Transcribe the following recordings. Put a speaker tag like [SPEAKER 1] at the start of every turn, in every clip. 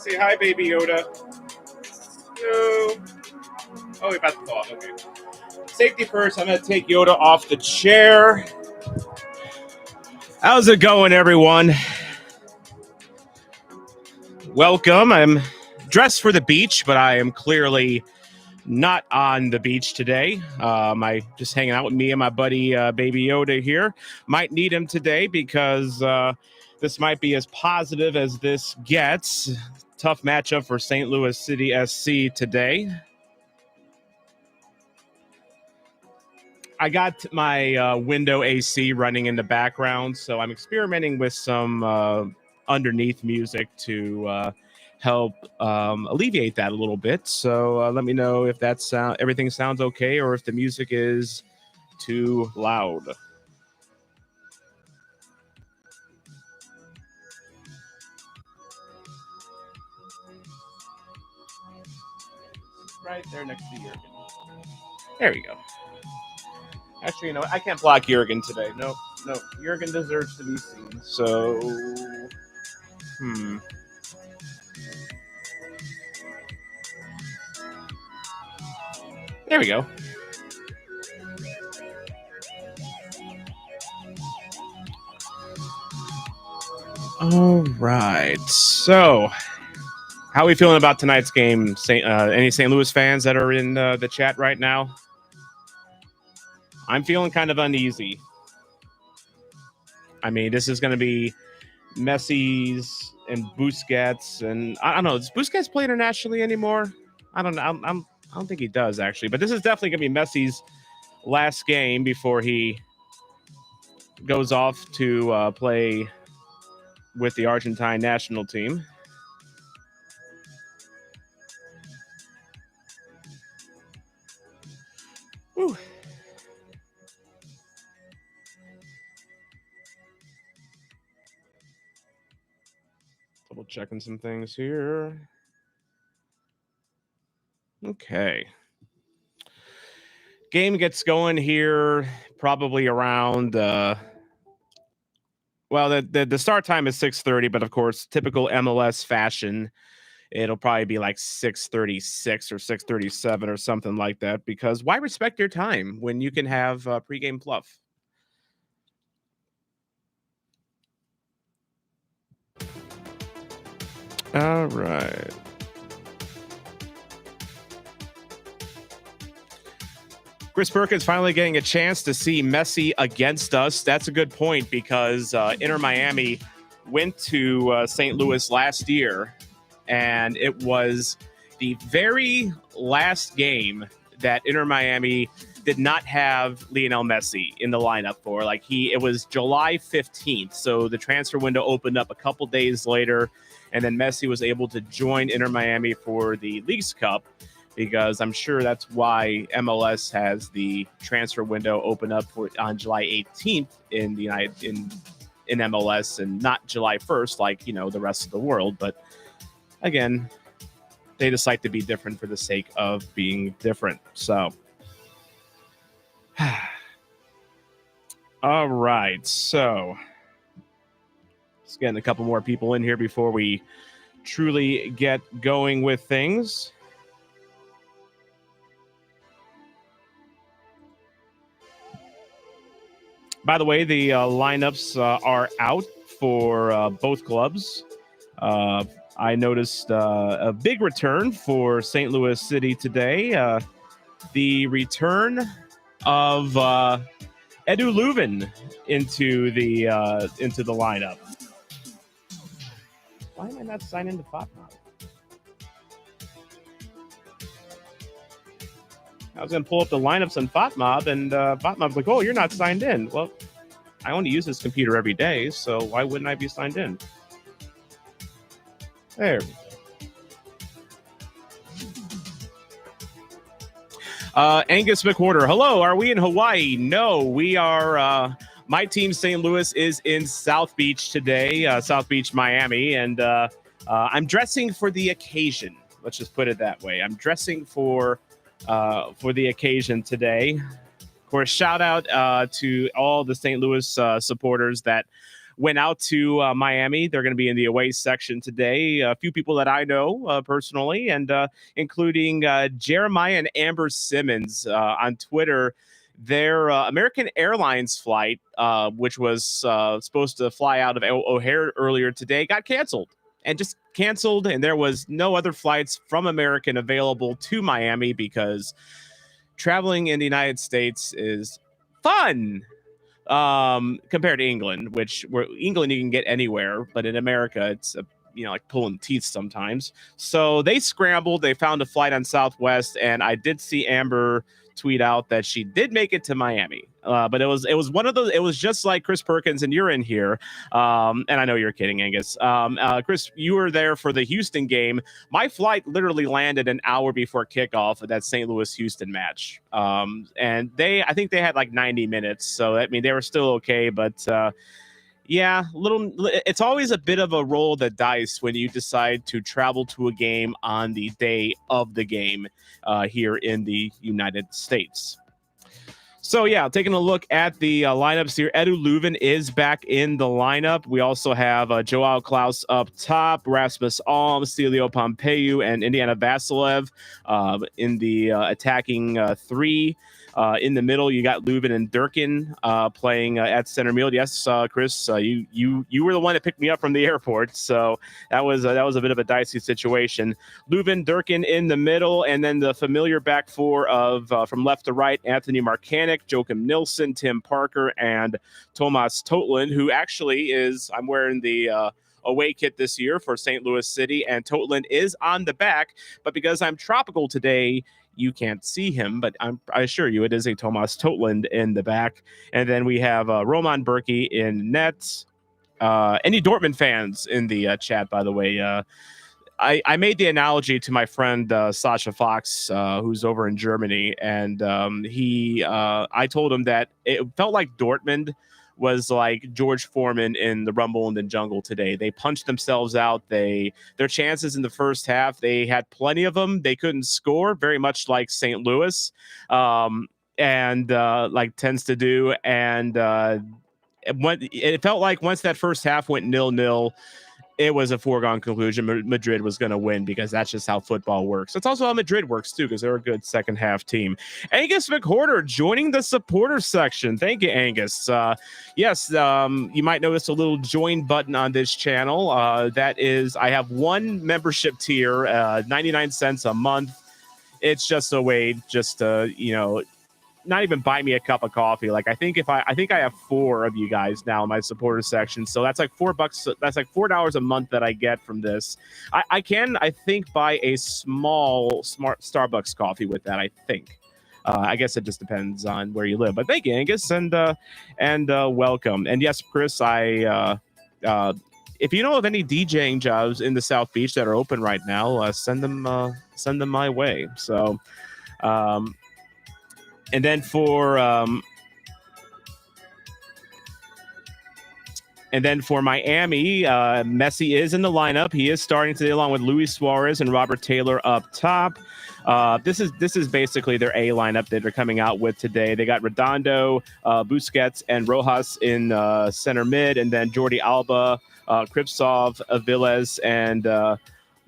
[SPEAKER 1] Say hi, Baby Yoda. No. Oh, we're about to fall off. Okay. Safety first. I'm going to take Yoda off the chair. How's it going, everyone? Welcome. I'm dressed for the beach, but I am clearly not on the beach today. I just hanging out with me and my buddy Baby Yoda here. Might need him today because this might be as positive as this gets. Tough matchup for St. Louis City SC today. I got my window AC running in the background, so I'm experimenting with some underneath music to help alleviate that a little bit. So let me know if everything sounds okay or if the music is too loud. Right there next to Jurgen. There we go. Actually, you know what? I can't block Jurgen today. No, Jurgen deserves to be seen. So, There we go. All right. So, how are we feeling about tonight's game? Any St. Louis fans that are in the chat right now? I'm feeling kind of uneasy. I mean, this is going to be Messi's and Busquets, and I don't know. Does Busquets play internationally anymore? I don't know. I don't think he does actually. But this is definitely going to be Messi's last game before he goes off to play with the Argentine national team. Whew. Double checking some things here. Okay. Game gets going here probably around the start time is 6:30, but of course, typical MLS fashion, it'll probably be like 6:36 or 6:37 or something like that, because why respect your time when you can have pregame fluff? All right. Chris Perkins finally getting a chance to see Messi against us. That's a good point because Inter Miami went to St. Louis last year, and it was the very last game that Inter Miami did not have Lionel Messi in the lineup for. It was July 15th, so the transfer window opened up a couple days later, and then Messi was able to join Inter Miami for the Leagues Cup, because I'm sure that's why MLS has the transfer window open up on July 18th in MLS and not July 1st like, the rest of the world. But again, they decide to be different for the sake of being different. So, all right. So, let's get a couple more people in here before we truly get going with things. By the way, the lineups are out for both clubs. I noticed a big return for St. Louis City today. The return of Edu Leuven into the lineup. Why am I not signed into FOTMOB? I was going to pull up the lineups on FOTMOB, and FOTMOB's like, oh, you're not signed in. Well, I only use this computer every day, so why wouldn't I be signed in? There we go. Angus McWhorter, hello, are we in Hawaii? No, we are. My team, St. Louis, is in South Beach today, South Beach, Miami, and I'm dressing for the occasion. Let's just put it that way. I'm dressing for the occasion today. Of course, shout out to all the St. Louis supporters that went out to Miami. They're going to be in the away section today. A few people that I know personally, and including Jeremiah and Amber Simmons on Twitter. Their American Airlines flight, which was supposed to fly out of O'Hare earlier today, got canceled. And just canceled, and there was no other flights from American available to Miami because traveling in the United States is fun compared to England, where England you can get anywhere, but in America it's like pulling teeth sometimes. So they scrambled. They found a flight on Southwest, and I did see Amber tweet out that she did make it to Miami. But it was one of those. It was just like Chris Perkins, and you're in here. And I know you're kidding, Angus. Chris, you were there for the Houston game. My flight literally landed an hour before kickoff of that St. Louis Houston match. And I think they had like 90 minutes. So I mean, they were still okay, but. Yeah, it's always a bit of a roll of the dice when you decide to travel to a game on the day of the game here in the United States. So, yeah, taking a look at the lineups here. Edu Leuven is back in the lineup. We also have Joao Klaus up top, Rasmus Alm, Celio Pompeu, and Indiana Vasilev in the attacking three. In the middle, you got Leuven and Durkin playing at center field. Yes, Chris, you were the one that picked me up from the airport, so that was a bit of a dicey situation. Leuven, Durkin in the middle, and then the familiar back four of from left to right: Anthony Marcanic, Joachim Nilsson, Tim Parker, and Tomas Totland, who actually I'm wearing the away kit this year for St. Louis City, and Totland is on the back, but because I'm tropical today, you can't see him, but I assure you it is a Tomas Totland in the back. And then we have Roman Berkey in net. Any Dortmund fans in the chat, by the way. I made the analogy to my friend Sasha Fox, who's over in Germany, and I told him that it felt like Dortmund was like George Foreman in the Rumble in the Jungle today. They punched themselves out. Their chances in the first half, they had plenty of them. They couldn't score, very much like St. Louis, and like tends to do. And it felt like once that first half went 0-0, it was a foregone conclusion. Madrid was going to win because that's just how football works. That's also how Madrid works, too, because they're a good second half team. Angus McWhorter joining the supporter section. Thank you, Angus. Yes, you might notice a little join button on this channel. That is, I have one membership tier, 99 cents a month. It's just a way just to, not even buy me a cup of coffee. Like I think I have 4 of you guys now in my supporter section, so that's like $4. That's like $4 a month that I get from this. I think buy a small smart Starbucks coffee with that. I think. I guess it just depends on where you live. But thank you, Angus, and welcome. And yes, Chris, if you know of any DJing jobs in the South Beach that are open right now, send them my way. So. And then for Miami, Messi is in the lineup. He is starting today along with Luis Suarez and Robert Taylor up top. This is basically their A lineup that they're coming out with today. They got Redondo, Busquets, and Rojas in center mid, and then Jordi Alba, Kripsov, Aviles, and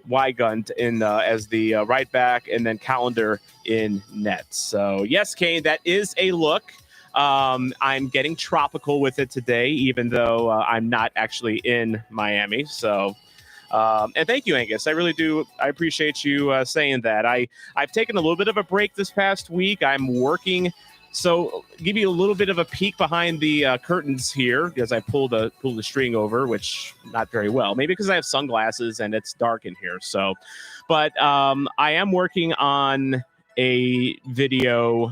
[SPEAKER 1] Weigand in as the right back, and then Callender in net. So yes, Kane, that is a look. I'm getting tropical with it today, even though I'm not actually in Miami. So, and thank you, Angus. I really do. I appreciate you saying that. I've taken a little bit of a break this past week. I'm working. So give you a little bit of a peek behind the curtains here, because I pulled the string over, which not very well. Maybe because I have sunglasses and it's dark in here. So, but I am working on a video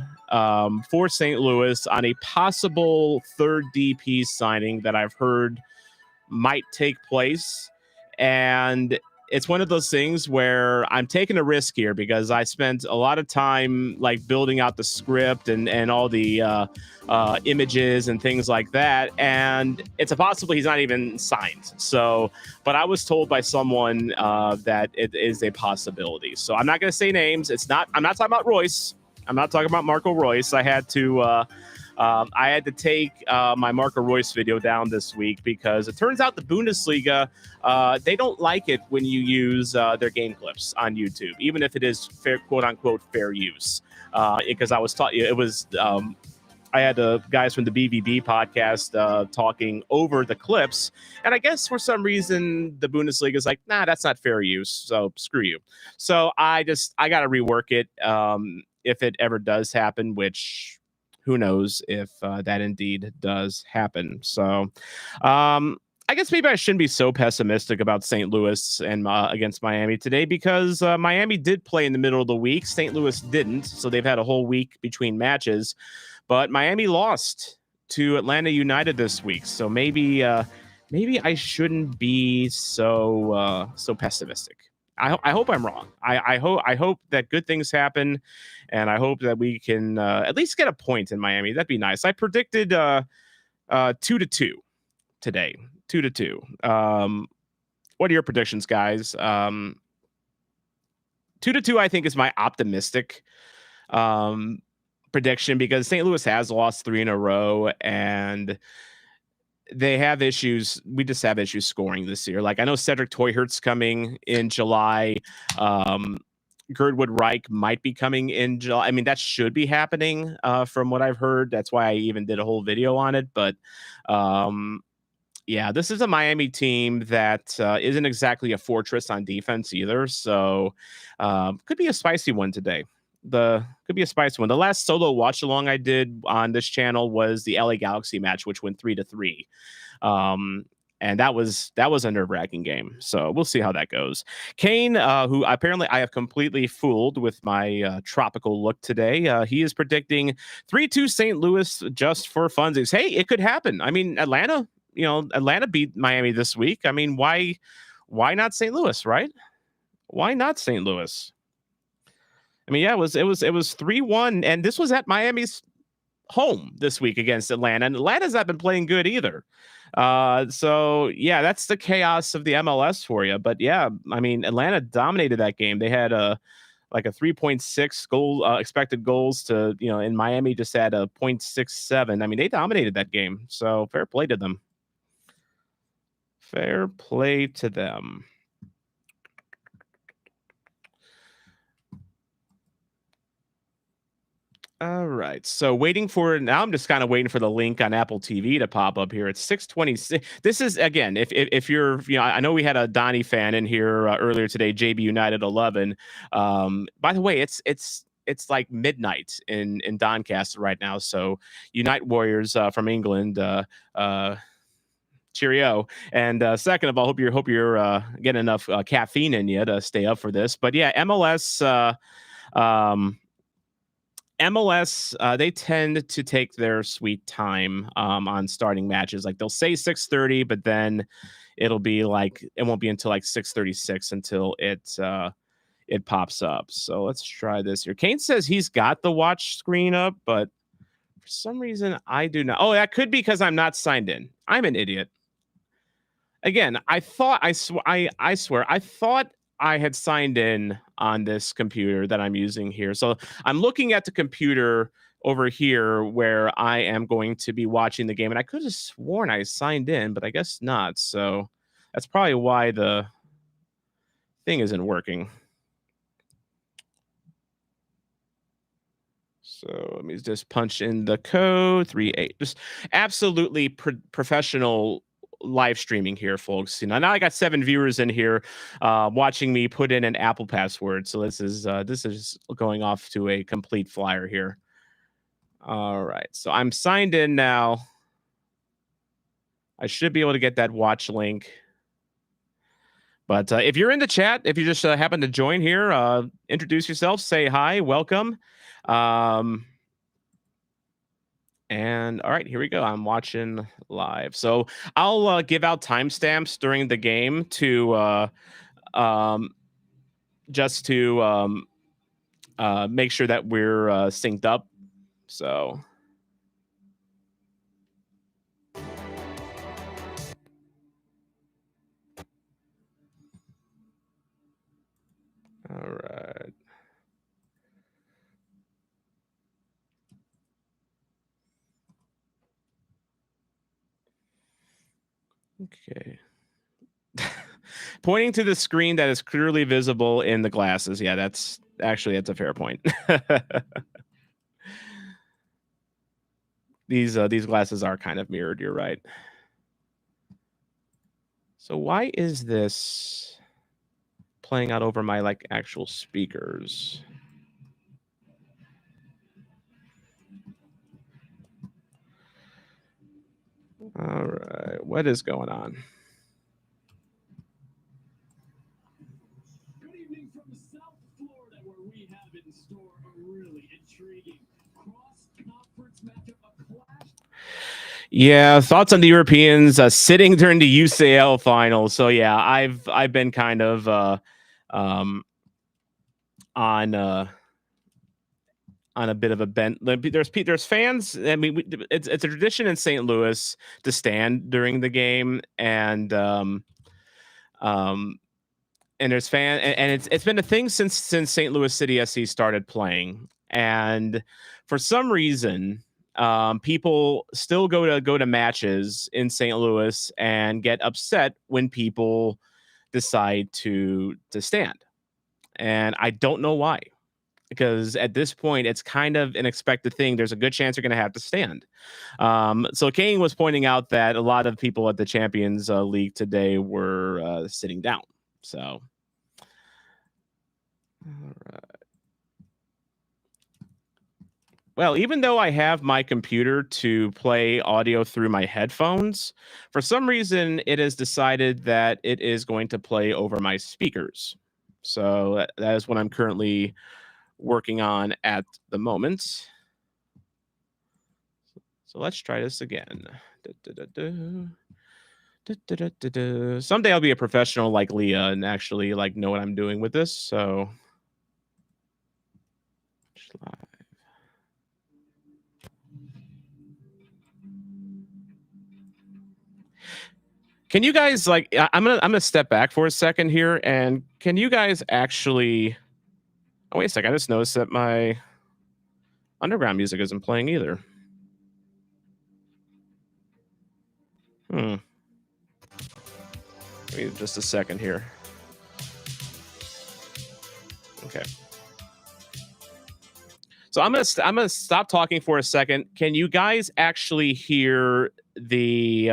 [SPEAKER 1] for St. Louis on a possible third DP signing that I've heard might take place. And it's one of those things where I'm taking a risk here because I spent a lot of time like building out the script and all the images and things like that. And it's a possibility he's not even signed. So, but I was told by someone that it is a possibility. So I'm not going to say names. I'm not talking about Royce. I'm not talking about Marco Royce. I had to I had to take my Marco Royce video down this week because it turns out the Bundesliga, they don't like it when you use their game clips on YouTube, even if it is fair, quote unquote, fair use. Because I was taught it was. I had guys from the BVB podcast talking over the clips, and I guess for some reason the Bundesliga is like, nah, that's not fair use, so screw you. So I got to rework it if it ever does happen, which who knows if that indeed does happen. So I guess maybe I shouldn't be so pessimistic about St. Louis and against Miami today because Miami did play in the middle of the week. St. Louis didn't, so they've had a whole week between matches. But Miami lost to Atlanta United this week, so maybe I shouldn't be so pessimistic. I hope I'm wrong. I hope that good things happen, and I hope that we can at least get a point in Miami. That'd be nice. I predicted 2-2 today. 2-2. What are your predictions, guys? 2-2, I think, is my optimistic prediction because St. Louis has lost 3 in a row and they have issues. We just have issues scoring this year. Like I know Cedric Toyhert's coming in July. Girdwood Reich might be coming in July. I mean, that should be happening from what I've heard. That's why I even did a whole video on it. But yeah, this is a Miami team that isn't exactly a fortress on defense either. So could be a spicy one today. Could be a spicy one. The last solo watch along I did on this channel was the LA Galaxy match, which went 3-3. And that was a nerve-wracking game. So we'll see how that goes. Kane, who apparently I have completely fooled with my tropical look today, he is predicting 3-2 St. Louis just for funsies. Hey, it could happen. I mean, Atlanta beat Miami this week. I mean, why not St. Louis, right? Why not St. Louis? I mean, yeah, it was 3-1, and this was at Miami's home this week against Atlanta, and Atlanta's not been playing good either. So yeah, that's the chaos of the MLS for you. But yeah, I mean, Atlanta dominated that game. They had a 3.6 goal expected goals to, in Miami just had a 0.67. I mean, they dominated that game. So fair play to them. Fair play to them. All right. So now I'm just kind of waiting for the link on Apple TV to pop up here. It's 6:26. This is again, if you're, I know we had a Donnie fan in here earlier today, JB United 11. By the way, it's like midnight in Doncaster right now. So Unite Warriors from England, cheerio. And second of all, hope you're getting enough caffeine in you to stay up for this. But yeah, MLS they tend to take their sweet time on starting matches. Like they'll say 6:30, but then it'll be like it won't be until like 6:36 until it pops up. So let's try this here. Kane says he's got the watch screen up, but for some reason I do not. Oh, that could be because I'm not signed in. I'm an idiot. Again, I thought I swear I thought I had signed in on this computer that I'm using here. So I'm looking at the computer over here where I am going to be watching the game, and I could have sworn I signed in, but I guess not. So that's probably why the thing isn't working. So let me just punch in the code 38. Just absolutely professional live streaming here, folks. Now I got 7 viewers in here watching me put in an Apple password. So this is going off to a complete flyer here. All right, so I'm signed in now. I should be able to get that watch link. But if you're in the chat, if you just happen to join here, introduce yourself, say hi, welcome. And all right, here we go. I'm watching live. So I'll give out timestamps during the game to just to make sure that we're synced up. So. All right. Okay. Pointing to the screen that is clearly visible in the glasses. Yeah, that's a fair point. These glasses are kind of mirrored. You're right. So why is this playing out over my actual speakers? All right, what is going on?
[SPEAKER 2] Good evening from South Florida, where we have in store a really intriguing cross-conference matchup, a clash.
[SPEAKER 1] Yeah, thoughts on the Europeans sitting during the UCL final. So yeah, I've been kind of on a bit of a bent. There's fans. I mean, it's a tradition in St. Louis to stand during the game, and there's and it's been a thing since St. Louis City SC started playing, and for some reason, people still go to matches in St. Louis and get upset when people decide to stand, and I don't know why. Because at this point, it's kind of an expected thing. There's a good chance you're going to have to stand. So Kane was pointing out that a lot of people at the Champions League today were sitting down. So, all right. Well, even though I have my computer to play audio through my headphones, for some reason it has decided that it is going to play over my speakers. So that is what I'm currently working on at the moment. So let's try this again. Someday I'll be a professional like Leah and actually know what I'm doing with this. So can you guys I'm gonna step back for a second here, and can you guys actually? Oh wait a second! I just noticed that my underground music isn't playing either. Give me just a second here. Okay. So I'm gonna stop talking for a second. Can you guys actually hear the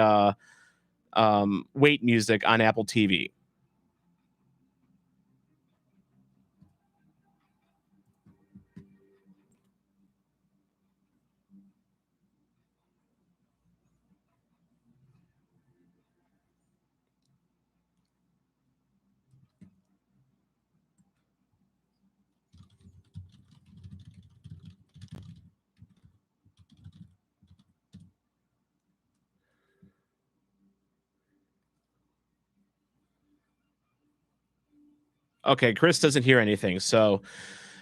[SPEAKER 1] wait music on Apple TV? Okay, Chris doesn't hear anything, so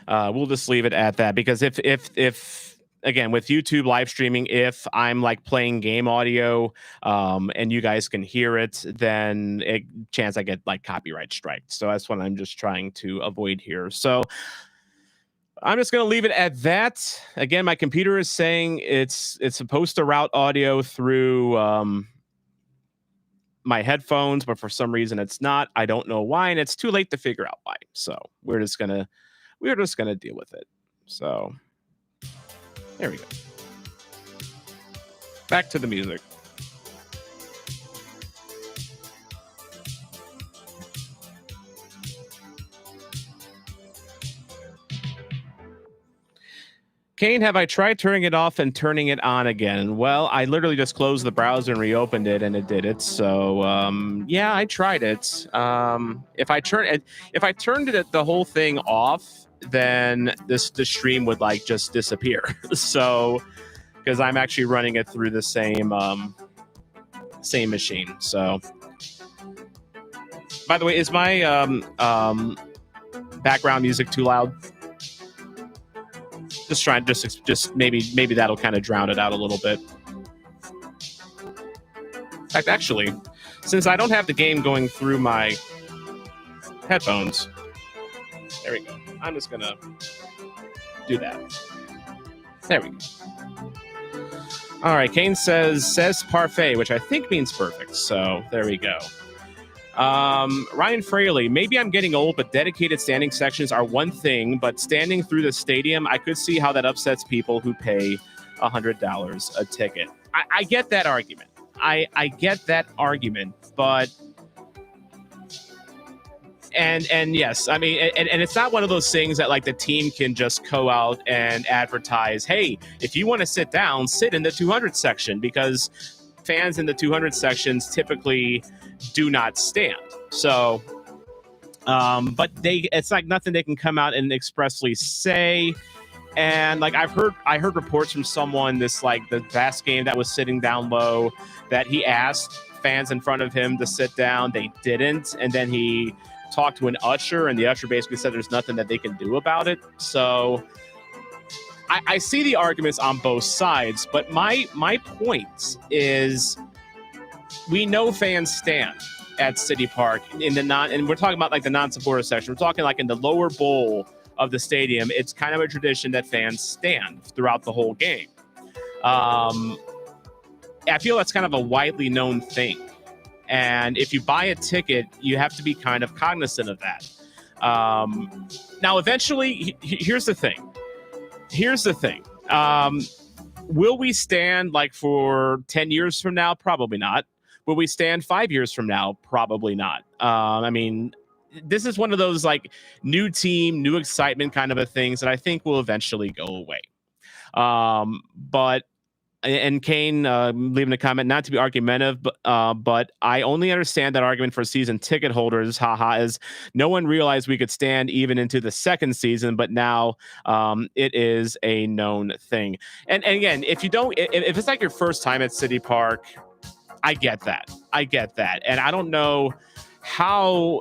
[SPEAKER 1] we'll just leave it at that. Because if again with YouTube live streaming, if I'm playing game audio and you guys can hear it, then chance I get copyright striked. So that's what I'm just trying to avoid here. So I'm just going to leave it at that. Again, my computer is saying it's supposed to route audio through my headphones, but for some reason it's not. I don't know why, and it's too late to figure out why. So we're just gonna deal with it. So there we go. Back to the music. Kane, have I tried turning it off and turning it on again? Well, I literally just closed the browser and reopened it, and it did it. So, yeah, I tried it. If I turned it the whole thing off, then the stream would just disappear. So, because I'm actually running it through the same machine. So, by the way, is my background music too loud? Just trying, just maybe that'll kind of drown it out a little bit. In fact, actually, since I don't have the game going through my headphones, there we go. I'm just gonna do that. There we go. All right, Kane says parfait, which I think means perfect. So there we go. Ryan Fraley, maybe I'm getting old, but dedicated standing sections are one thing, but standing through the stadium, I could see how that upsets people who pay $100 a ticket. I get that argument. I get that argument, but and yes, I mean, and it's not one of those things that like the team can just go out and advertise, hey, if you want to sit down, sit in the 200 section, because fans in the 200 sections typically do not stand. So, but it's like nothing they can come out and expressly say. And like I heard reports from someone this like the last game that was sitting down low that he asked fans in front of him to sit down. They didn't, and then he talked to an usher, and the usher basically said there's nothing that they can do about it. So I see the arguments on both sides, but my point is we know fans stand at CityPark in the and we're talking about like the non-supporter section. We're talking like in the lower bowl of the stadium. It's kind of a tradition that fans stand throughout the whole game. I feel that's kind of a widely known thing. And if you buy a ticket, you have to be kind of cognizant of that. Now, eventually, here's the thing. Will we stand like for 10 years from now? Probably not. Will we stand 5 years from now? Probably not. I mean, this is one of those like new team, new excitement kind of a things that I think will eventually go away. But Kane leaving a comment, not to be argumentative, but I only understand that argument for season ticket holders, haha, is no one realized we could stand even into the second season, but now it is a known thing. And again, if it's like your first time at CityPark, I get that. And I don't know how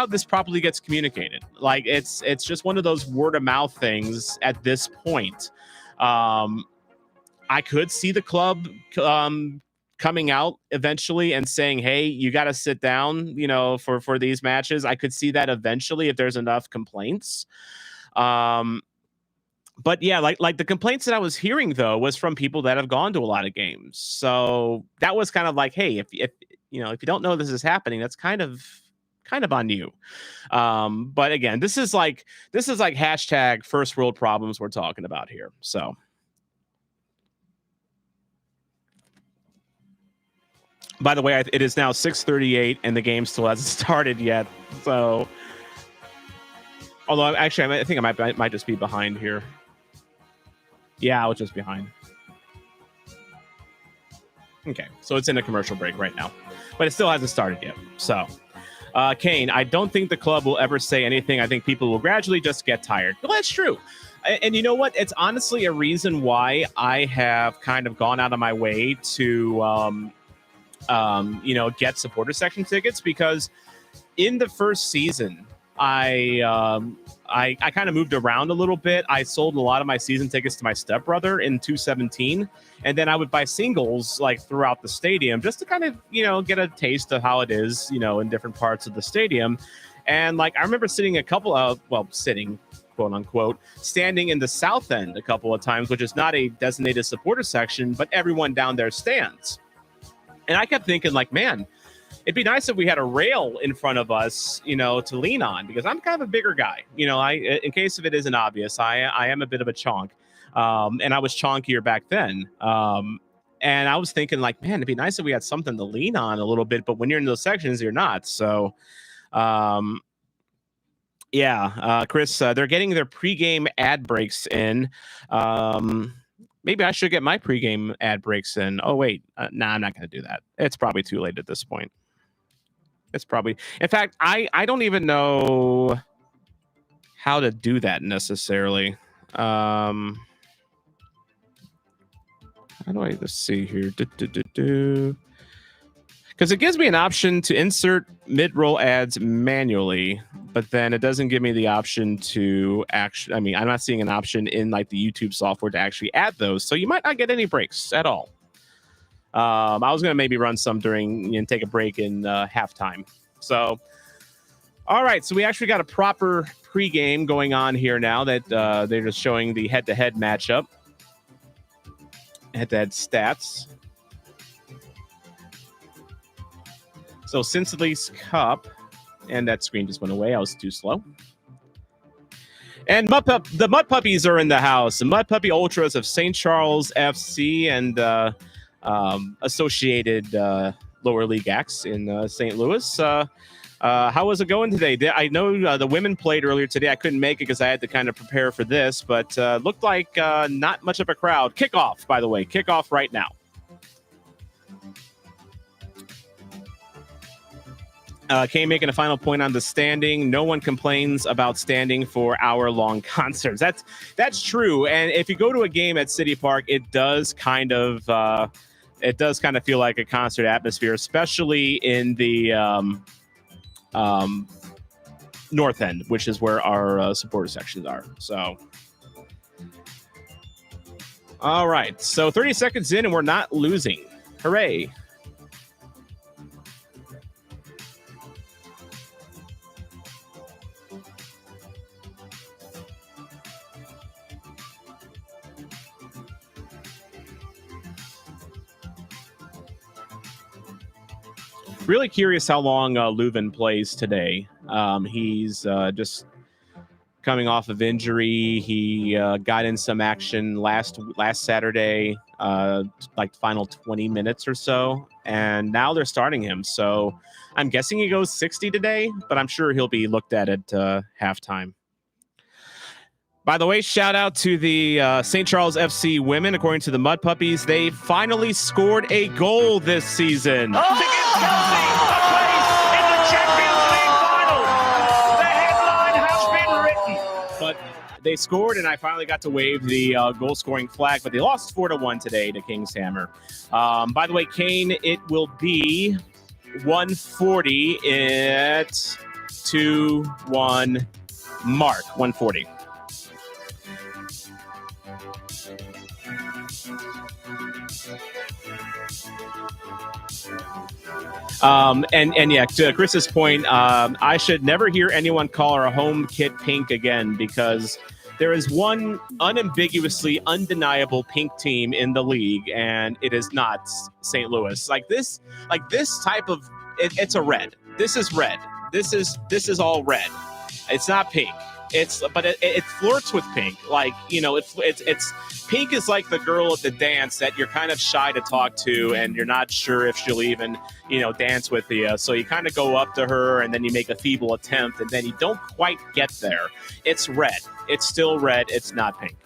[SPEAKER 1] this properly gets communicated. Like it's just one of those word of mouth things at this point. I could see the club coming out eventually and saying, hey, you got to sit down, for these matches. I could see that eventually if there's enough complaints. But yeah, like the complaints that I was hearing though was from people that have gone to a lot of games. So that was kind of like, hey, if you don't know this is happening, that's kind of on you. But again, this is like hashtag first world problems we're talking about here. So. By the way, it is now 6:38 and the game still hasn't started yet. So, although actually, I think I might just be behind here. Yeah, I was just behind. Okay, so it's in a commercial break right now, but it still hasn't started yet. So, Kane, I don't think the club will ever say anything. I think people will gradually just get tired. Well, that's true. And you know what? It's honestly a reason why I have kind of gone out of my way to get supporter section tickets, because in the first season, I kind of moved around a little bit. I sold a lot of my season tickets to my stepbrother in 2017, and then I would buy singles like throughout the stadium just to kind of get a taste of how it is in different parts of the stadium. And like I remember sitting quote unquote standing in the south end a couple of times, which is not a designated supporter section, but everyone down there stands. And I kept thinking, like, man, it'd be nice if we had a rail in front of us, to lean on, because I'm kind of a bigger guy. In case if it isn't obvious, I am a bit of a chonk, and I was chonkier back then. And I was thinking, like, man, it'd be nice if we had something to lean on a little bit. But when you're in those sections, you're not. So, Chris, they're getting their pregame ad breaks in. Maybe I should get my pregame ad breaks in. Oh, wait. I'm not going to do that. It's probably too late at this point. In fact, I don't even know how to do that necessarily. How do I just see here? Because it gives me an option to insert mid-roll ads manually, but then it doesn't give me the option to actually, I'm not seeing an option in like the YouTube software to actually add those. So you might not get any breaks at all. I was going to maybe run some during and take a break in halftime. So, all right. So we actually got a proper pregame going on here now that they're just showing the head-to-head matchup. head-to-head stats. So Cincinnati's Cup, and that screen just went away. I was too slow. And the Mud Puppies are in the house. The Mud Puppy Ultras of St. Charles FC and associated lower league acts in St. Louis. How was it going today? I know the women played earlier today. I couldn't make it because I had to kind of prepare for this, but looked like not much of a crowd. Kickoff, by the way. Kickoff right now. Kane making a final point on the standing. No one complains about standing for hour-long concerts. That's true. And if you go to a game at CityPark, it does kind of feel like a concert atmosphere, especially in the north end, which is where our supporter sections are. So, all right. So 30 seconds in, and we're not losing. Hooray! Really curious how long Leuven plays today. He's just coming off of injury. He got in some action last Saturday, like the final 20 minutes or so, and now they're starting him. So I'm guessing he goes 60 today, but I'm sure he'll be looked at halftime. By the way, shout out to the St. Charles FC women. According to the Mud Puppies, they finally scored a goal this season.
[SPEAKER 3] To give Chelsea a place in the Champions League final. The headline has been written.
[SPEAKER 1] But they scored, and I finally got to wave the goal-scoring flag. But they lost 4-1 today to King's Hammer. By the way, Kane, it will be 140 at 2-1 mark. 140. And yeah, to Chris's point, I should never hear anyone call our home kit pink again, because there is one unambiguously undeniable pink team in the league, and it is not St. Louis. Like this type of it's a red. This is red. This is all red. It's not pink. But it flirts with pink. Like, you know, it's pink is like the girl at the dance that you're kind of shy to talk to, and you're not sure if she'll even, you know, dance with you. So you kind of go up to her, and then you make a feeble attempt, and then you don't quite get there. It's red. It's still red. It's not pink.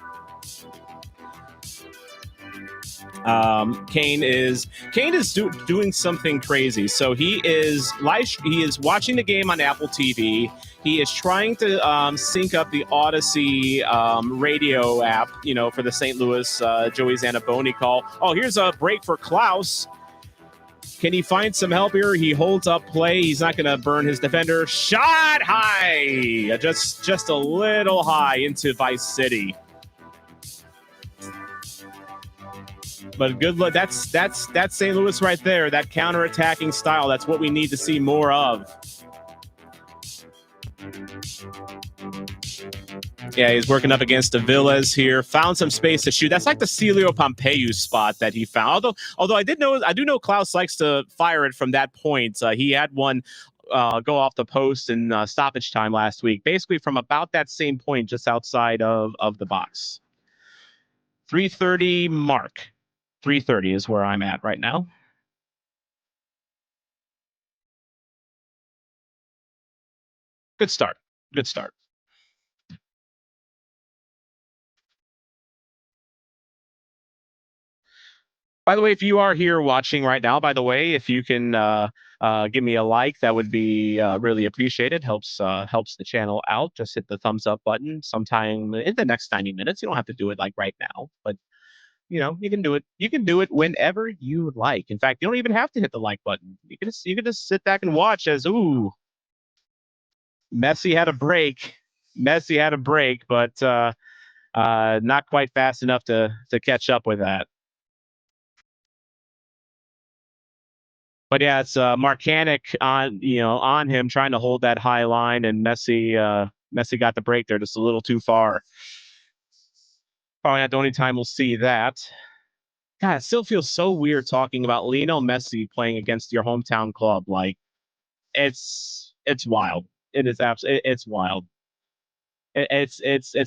[SPEAKER 1] Kane is doing something crazy. So he is watching the game on Apple TV. He is trying to sync up the Odyssey radio app, you know, for the St. Louis Joey Zanaboni call. Oh, here's a break for Klaus. Can he find some help here? He holds up play. He's not going to burn his defender. Shot high, just a little high into Vice City. But good luck. That's St. Louis right there. That counter-attacking style. That's what we need to see more of. Yeah, he's working up against Aviles here. Found some space to shoot. That's like the Celio Pompeu spot that he found. Although I do know Klaus likes to fire it from that point. He had one go off the post in stoppage time last week, basically from about that same point, just outside of the box. 3:30 mark. 3:30 is where I'm at right now. Good start. Good start. By the way, if you are here watching right now, if you can give me a like, that would be really appreciated. Helps the channel out. Just hit the thumbs up button sometime in the next 90 minutes. You don't have to do it like right now, but you know, you can do it. You can do it whenever you like. In fact, you don't even have to hit the like button. You can just sit back and watch as Messi had a break. But not quite fast enough to catch up with that. But yeah, it's Marcanic on him trying to hold that high line, and Messi got the break there just a little too far. Probably not the only time we'll see that. God, it still feels so weird talking about Lionel Messi playing against your hometown club. Like it's wild. It is absolutely it's wild. It's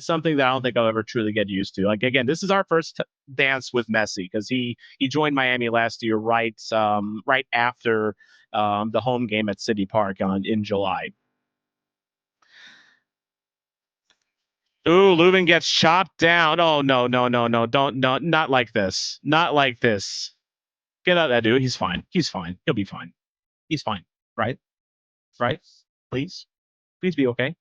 [SPEAKER 1] something that I don't think I'll ever truly get used to. Like again, this is our first dance with Messi because he joined Miami last year, right after the home game at CityPark in July. Ooh, Leuven gets chopped down. Oh no, no, no, no. Don't no not like this. Not like this. Get out of that dude. He's fine. He's fine. He'll be fine. He's fine. Right? Right? Please. Please be okay.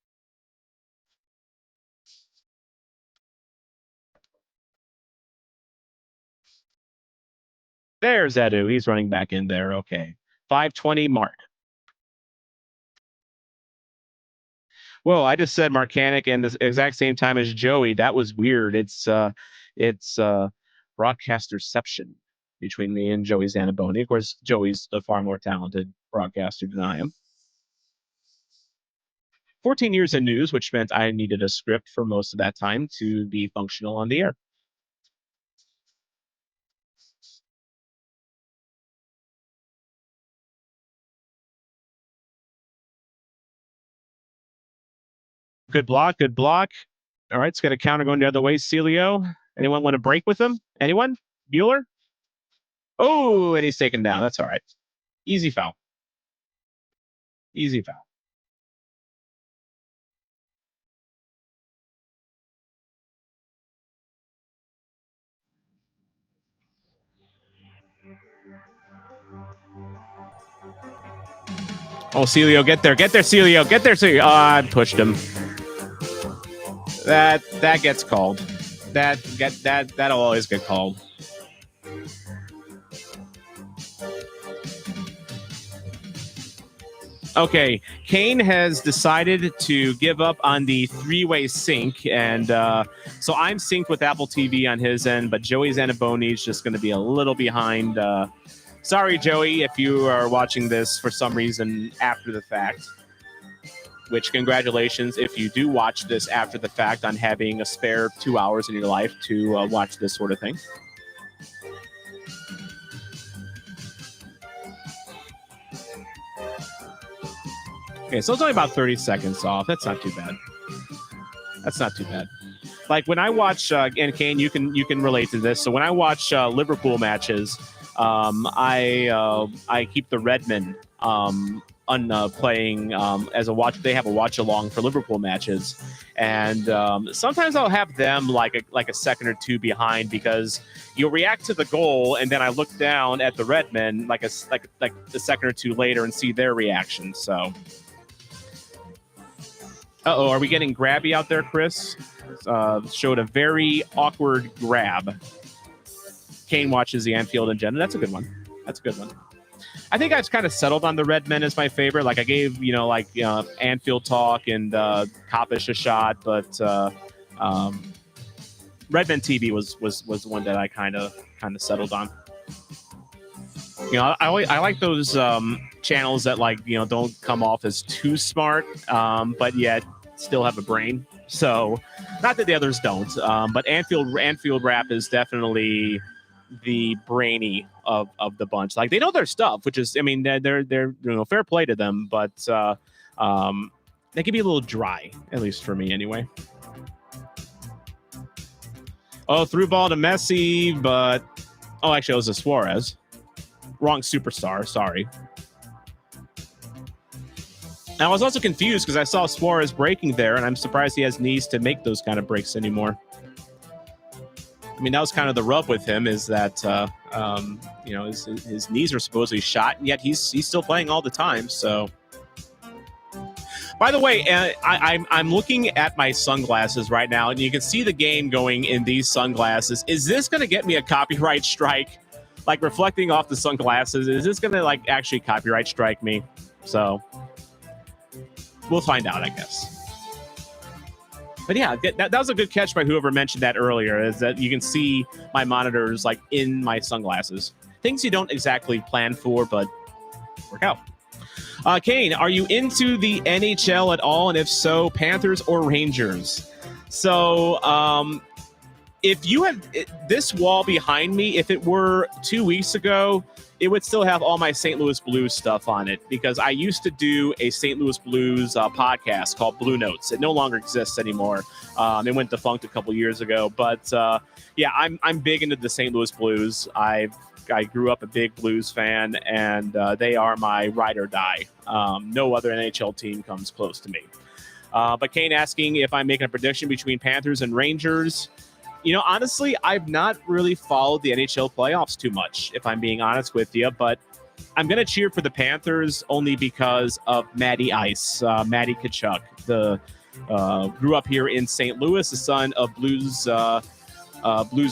[SPEAKER 1] There's Edu. He's running back in there. Okay. 520 mark. Whoa, I just said Marcanic and the exact same time as Joey. That was weird. It's broadcasterception between me and Joey Zanaboni. Of course, Joey's a far more talented broadcaster than I am. 14 years in news, which meant I needed a script for most of that time to be functional on the air. Good block, good block. All right, it's got a counter going the other way. Celio. Anyone want to break with him? Anyone? Bueller? Oh, and he's taken down. That's all right. Easy foul. Easy foul. Oh, Celio, get there, Celio, get there, Celio. Oh, I pushed him. That gets called. That'll always get called. Okay, Kane has decided to give up on the three-way sync, and so I'm synced with Apple TV on his end, but Joey Zanaboni is just going to be a little behind. Sorry, Joey, if you are watching this for some reason after the fact. Which, congratulations if you do watch this after the fact on having a spare 2 hours in your life to watch this sort of thing. Okay, so it's only about 30 seconds off. That's not too bad. That's not too bad. Like when I watch, and Kane, you can relate to this. So when I watch Liverpool matches, I keep the Redmen playing as a watch. They have a watch along for Liverpool matches, and sometimes I'll have them like a second or two behind because you'll react to the goal, and then I look down at the Redmen like a second or two later and see their reaction. So. Uh-oh, are we getting grabby out there, Chris? Showed a very awkward grab. Kane watches the Anfield agenda. That's a good one. That's a good one. I think I've kind of settled on the Redmen as my favorite. Like I gave, Anfield Talk and Kopish a shot, but Redmen TV was the one that I kind of settled on. I like those channels that don't come off as too smart, but yet still have a brain. So, not that the others don't, but Anfield Rap is definitely the brainy of the bunch. Like they know their stuff, which is, I mean, they're fair play to them, but they can be a little dry, at least for me, anyway. Oh, through ball to Messi, but actually, it was a Suarez. Wrong superstar. Sorry. And I was also confused because I saw Suarez breaking there, and I'm surprised he has knees to make those kind of breaks anymore. I mean, that was kind of the rub with him is that his knees are supposedly shot, and yet he's still playing all the time. So, by the way, I'm looking at my sunglasses right now, and you can see the game going in these sunglasses. Is this going to get me a copyright strike? Like reflecting off the sunglasses, is this going to actually copyright strike me? So we'll find out, I guess. But yeah, that was a good catch by whoever mentioned that earlier, is that you can see my monitors in my sunglasses. Things you don't exactly plan for, but work out. Kane, are you into the NHL at all? And if so, Panthers or Rangers? So if you had this wall behind me, if it were 2 weeks ago, it would still have all my St. Louis Blues stuff on it, because I used to do a St. Louis Blues podcast called Blue Notes. It no longer exists anymore. It went defunct a couple years ago. But yeah, I'm big into the St. Louis Blues. I grew up a big Blues fan, and they are my ride or die. No other NHL team comes close to me. But Kane asking if I'm making a prediction between Panthers and Rangers. You know, honestly, I've not really followed the NHL playoffs too much, if I'm being honest with you. But I'm going to cheer for the Panthers only because of Matty Ice, Matty Tkachuk. Grew up here in St. Louis, the son of Blues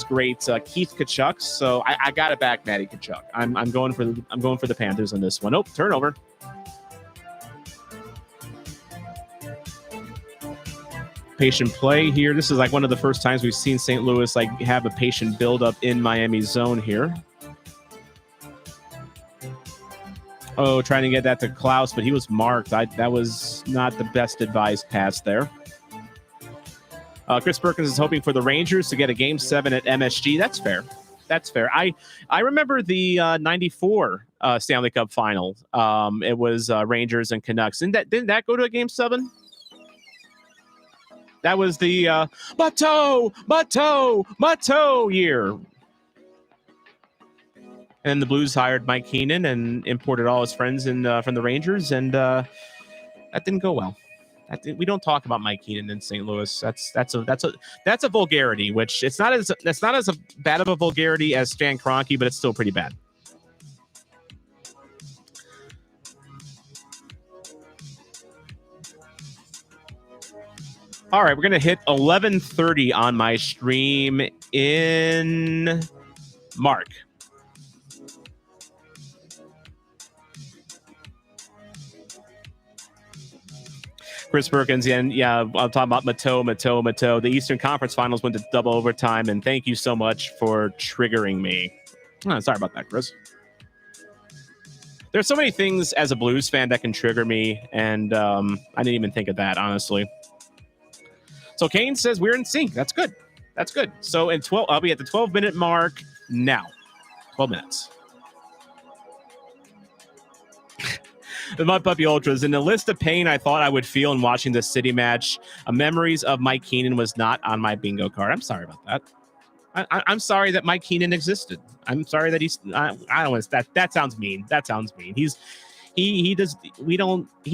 [SPEAKER 1] great Keith Tkachuk. So I got to back Matty Tkachuk. I'm going for the Panthers on this one. Oh, turnover. Patient play here. This is like one of the first times we've seen St. Louis like have a patient buildup in Miami's zone here. Oh, trying to get that to Klaus, but he was marked. That was not the best advised pass there. Chris Perkins is hoping for the Rangers to get a Game 7 at MSG. That's fair. That's fair. I remember the 94 Stanley Cup final. It was Rangers and Canucks. Didn't that go to a Game 7? That was the Mato year. And the Blues hired Mike Keenan and imported all his friends from the Rangers, and that didn't go well. We don't talk about Mike Keenan in St. Louis. That's a vulgarity, which that's not as bad of a vulgarity as Stan Kroenke, but it's still pretty bad. All right, we're going to hit 11:30 on my stream in Mark. Chris Perkins, and yeah, I'm talking about Mato. The Eastern Conference Finals went to double overtime, and thank you so much for triggering me. Oh, sorry about that, Chris. There's so many things as a Blues fan that can trigger me, and I didn't even think of that, honestly. So Kane says we're in sync. That's good. That's good. So in 12, I'll be at the 12-minute mark now. 12 minutes. The Mud Puppy Ultras. In the list of pain I thought I would feel in watching this City match, memories of Mike Keenan was not on my bingo card. I'm sorry about that. I'm sorry that Mike Keenan existed. I'm sorry that he's. I don't want that. That sounds mean. That sounds mean. He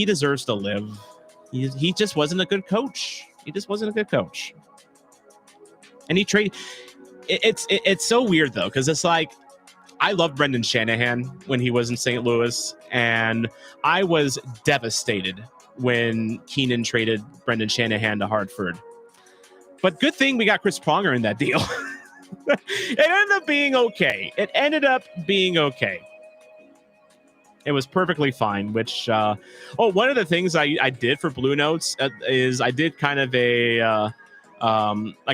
[SPEAKER 1] deserves to live. He just wasn't a good coach. He just wasn't a good coach. And he traded. It's so weird though, because it's like I loved Brendan Shanahan when he was in St. Louis, and I was devastated when Keenan traded Brendan Shanahan to Hartford. But good thing we got Chris Pronger in that deal. It ended up being okay. It was perfectly fine, which, one of the things I did for Blue Notes is I did kind of a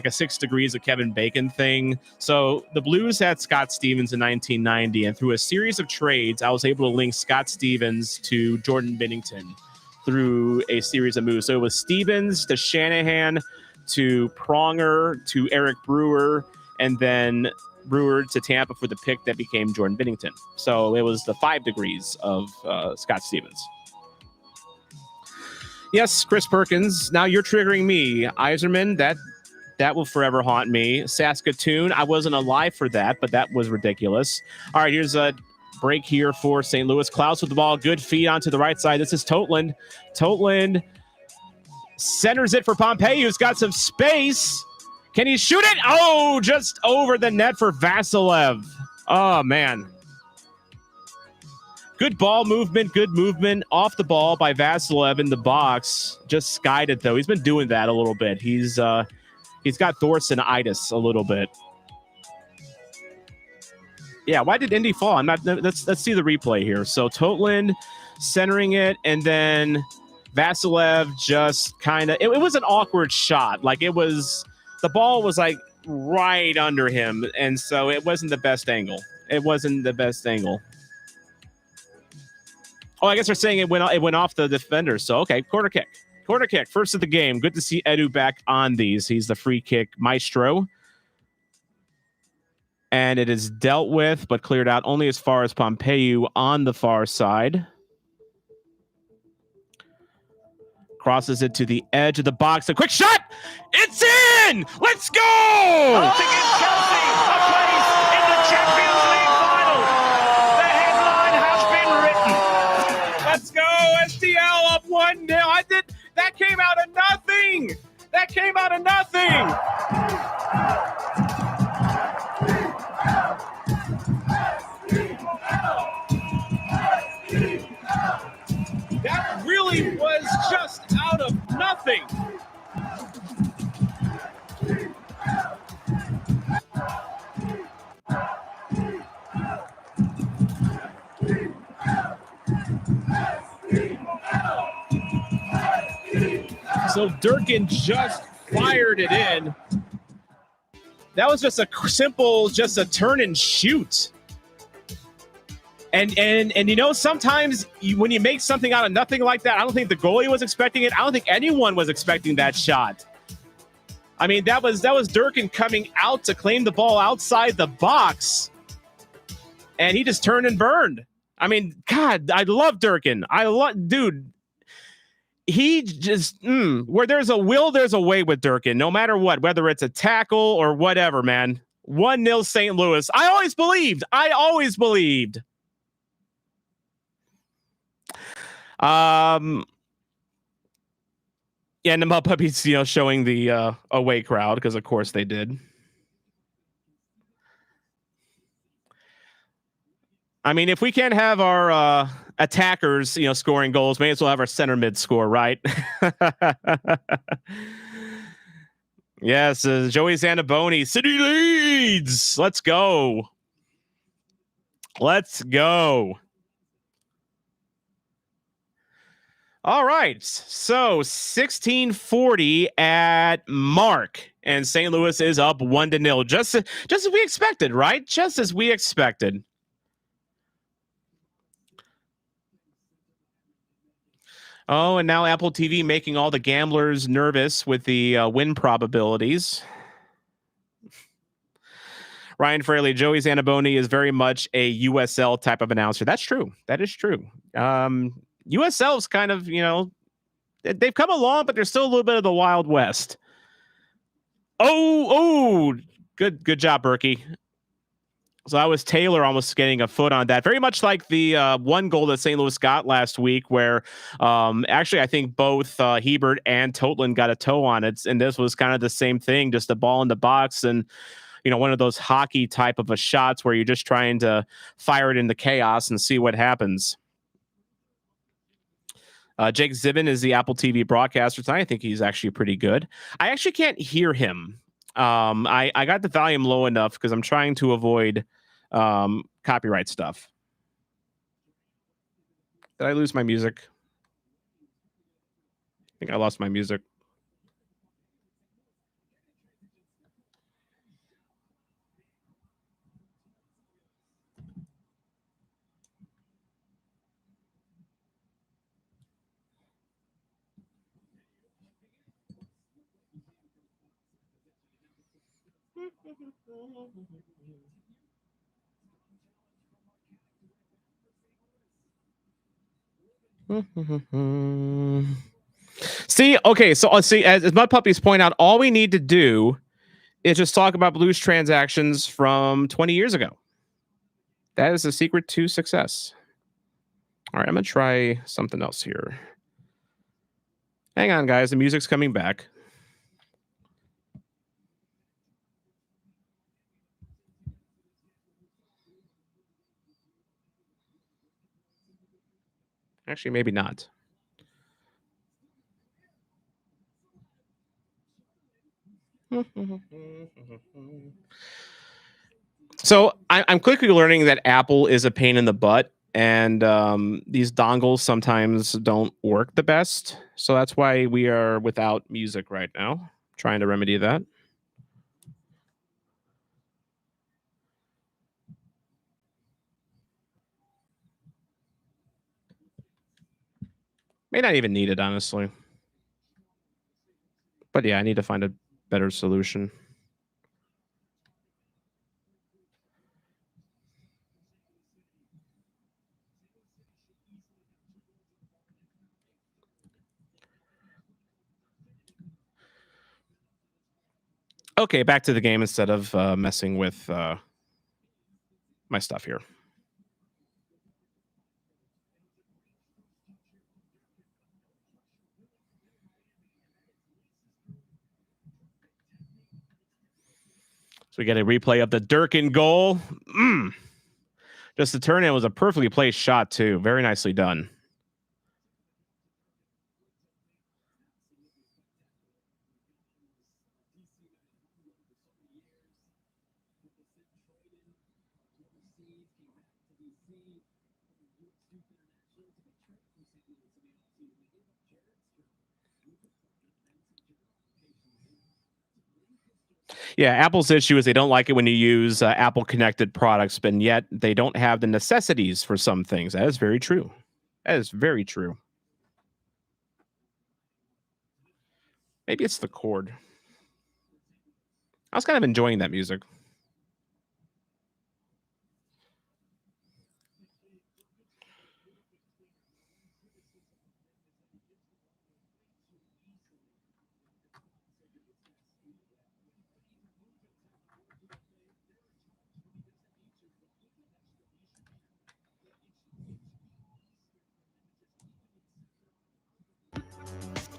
[SPEAKER 1] 6 degrees of Kevin Bacon thing. So the Blues had Scott Stevens in 1990, and through a series of trades, I was able to link Scott Stevens to Jordan Binnington through a series of moves. So it was Stevens to Shanahan to Pronger to Eric Brewer, and then Brewer to Tampa for the pick that became Jordan Binnington. So it was the 5 degrees of Scott Stevens. Yes, Chris Perkins. Now you're triggering me. Iserman, that will forever haunt me. Saskatoon, I wasn't alive for that, but that was ridiculous. All right, here's a break here for St. Louis. Klaus with the ball. Good feed onto the right side. This is Totland. Totland centers it for Pompey, who's got some space. Can he shoot it? Oh, just over the net for Vasilev. Oh, man. Good ball movement, good movement off the ball by Vasilev in the box. Just skied it, though. He's been doing that a little bit. He's got Thorson-itis a little bit. Yeah, why did Indy fall? Let's see the replay here. So Totland centering it, and then Vasilev just kind of... It was an awkward shot. Like, it was... The ball was, like, right under him, and so it wasn't the best angle. Oh, I guess they're saying it went off the defender. So, okay, corner kick. First of the game. Good to see Edu back on these. He's the free kick maestro. And it is dealt with, but cleared out only as far as Pompeu on the far side. Crosses it to the edge of the box. A quick shot. It's in. Let's go.
[SPEAKER 3] To give Chelsea a place in the Champions League final. The headline has been written.
[SPEAKER 1] Let's go. STL up 1-0. That came out of nothing. That came out of nothing. That really was just out of nothing. So Durkin just fired it in. That was just a simple, just a turn and shoot. And you know, sometimes when you make something out of nothing like that, I don't think the goalie was expecting it. I don't think anyone was expecting that shot. I mean, that was Durkin coming out to claim the ball outside the box, and he just turned and burned. I mean, God, I love Durkin. Dude. He just where there's a will, there's a way with Durkin. No matter what, whether it's a tackle or whatever, man. 1-0 St. Louis. I always believed. Yeah, and the Mud Puppies, you know, showing the away crowd because of course they did. I mean, if we can't have our attackers, you know, scoring goals, may as well have our center mid score, right? Yes, Joey Zanaboni, City leads. Let's go. All right, so 16:40 at mark, and St. Louis is up 1-0, just as we expected, right? Just as we expected. Oh, and now Apple TV making all the gamblers nervous with the win probabilities. Ryan Fraley, Joey Zanaboni is very much a USL type of announcer. That's true. That is true. USL's kind of, you know, they've come along, but there's still a little bit of the Wild West. Oh, good job, Berkey. So that was Taylor almost getting a foot on that. Very much like the one goal that St. Louis got last week where actually I think both Hebert and Totland got a toe on it. And this was kind of the same thing, just a ball in the box and, you know, one of those hockey type of a shots where you're just trying to fire it into chaos and see what happens. Jake Zibin is the Apple TV broadcaster tonight. I think he's actually pretty good. I actually can't hear him. I got the volume low enough because I'm trying to avoid copyright stuff. Did I lose my music? I think I lost my music. See, okay, so let's see. As Mud Puppies point out, all we need to do is just talk about Blues transactions from 20 years ago. That is the secret to success. All right, I'm gonna try something else here. Hang on, guys. The music's coming back. Actually, maybe not. So I'm quickly learning that Apple is a pain in the butt, and these dongles sometimes don't work the best. So that's why we are without music right now, trying to remedy that. May not even need it, honestly. But yeah, I need to find a better solution. Okay, back to the game instead of messing with my stuff here. So we get a replay of the Durkin goal. Just the turn in was a perfectly placed shot, too. Very nicely done. Yeah, Apple's issue is they don't like it when you use Apple connected products, but yet they don't have the necessities for some things. That is very true. That is very true. Maybe it's the chord. I was kind of enjoying that music.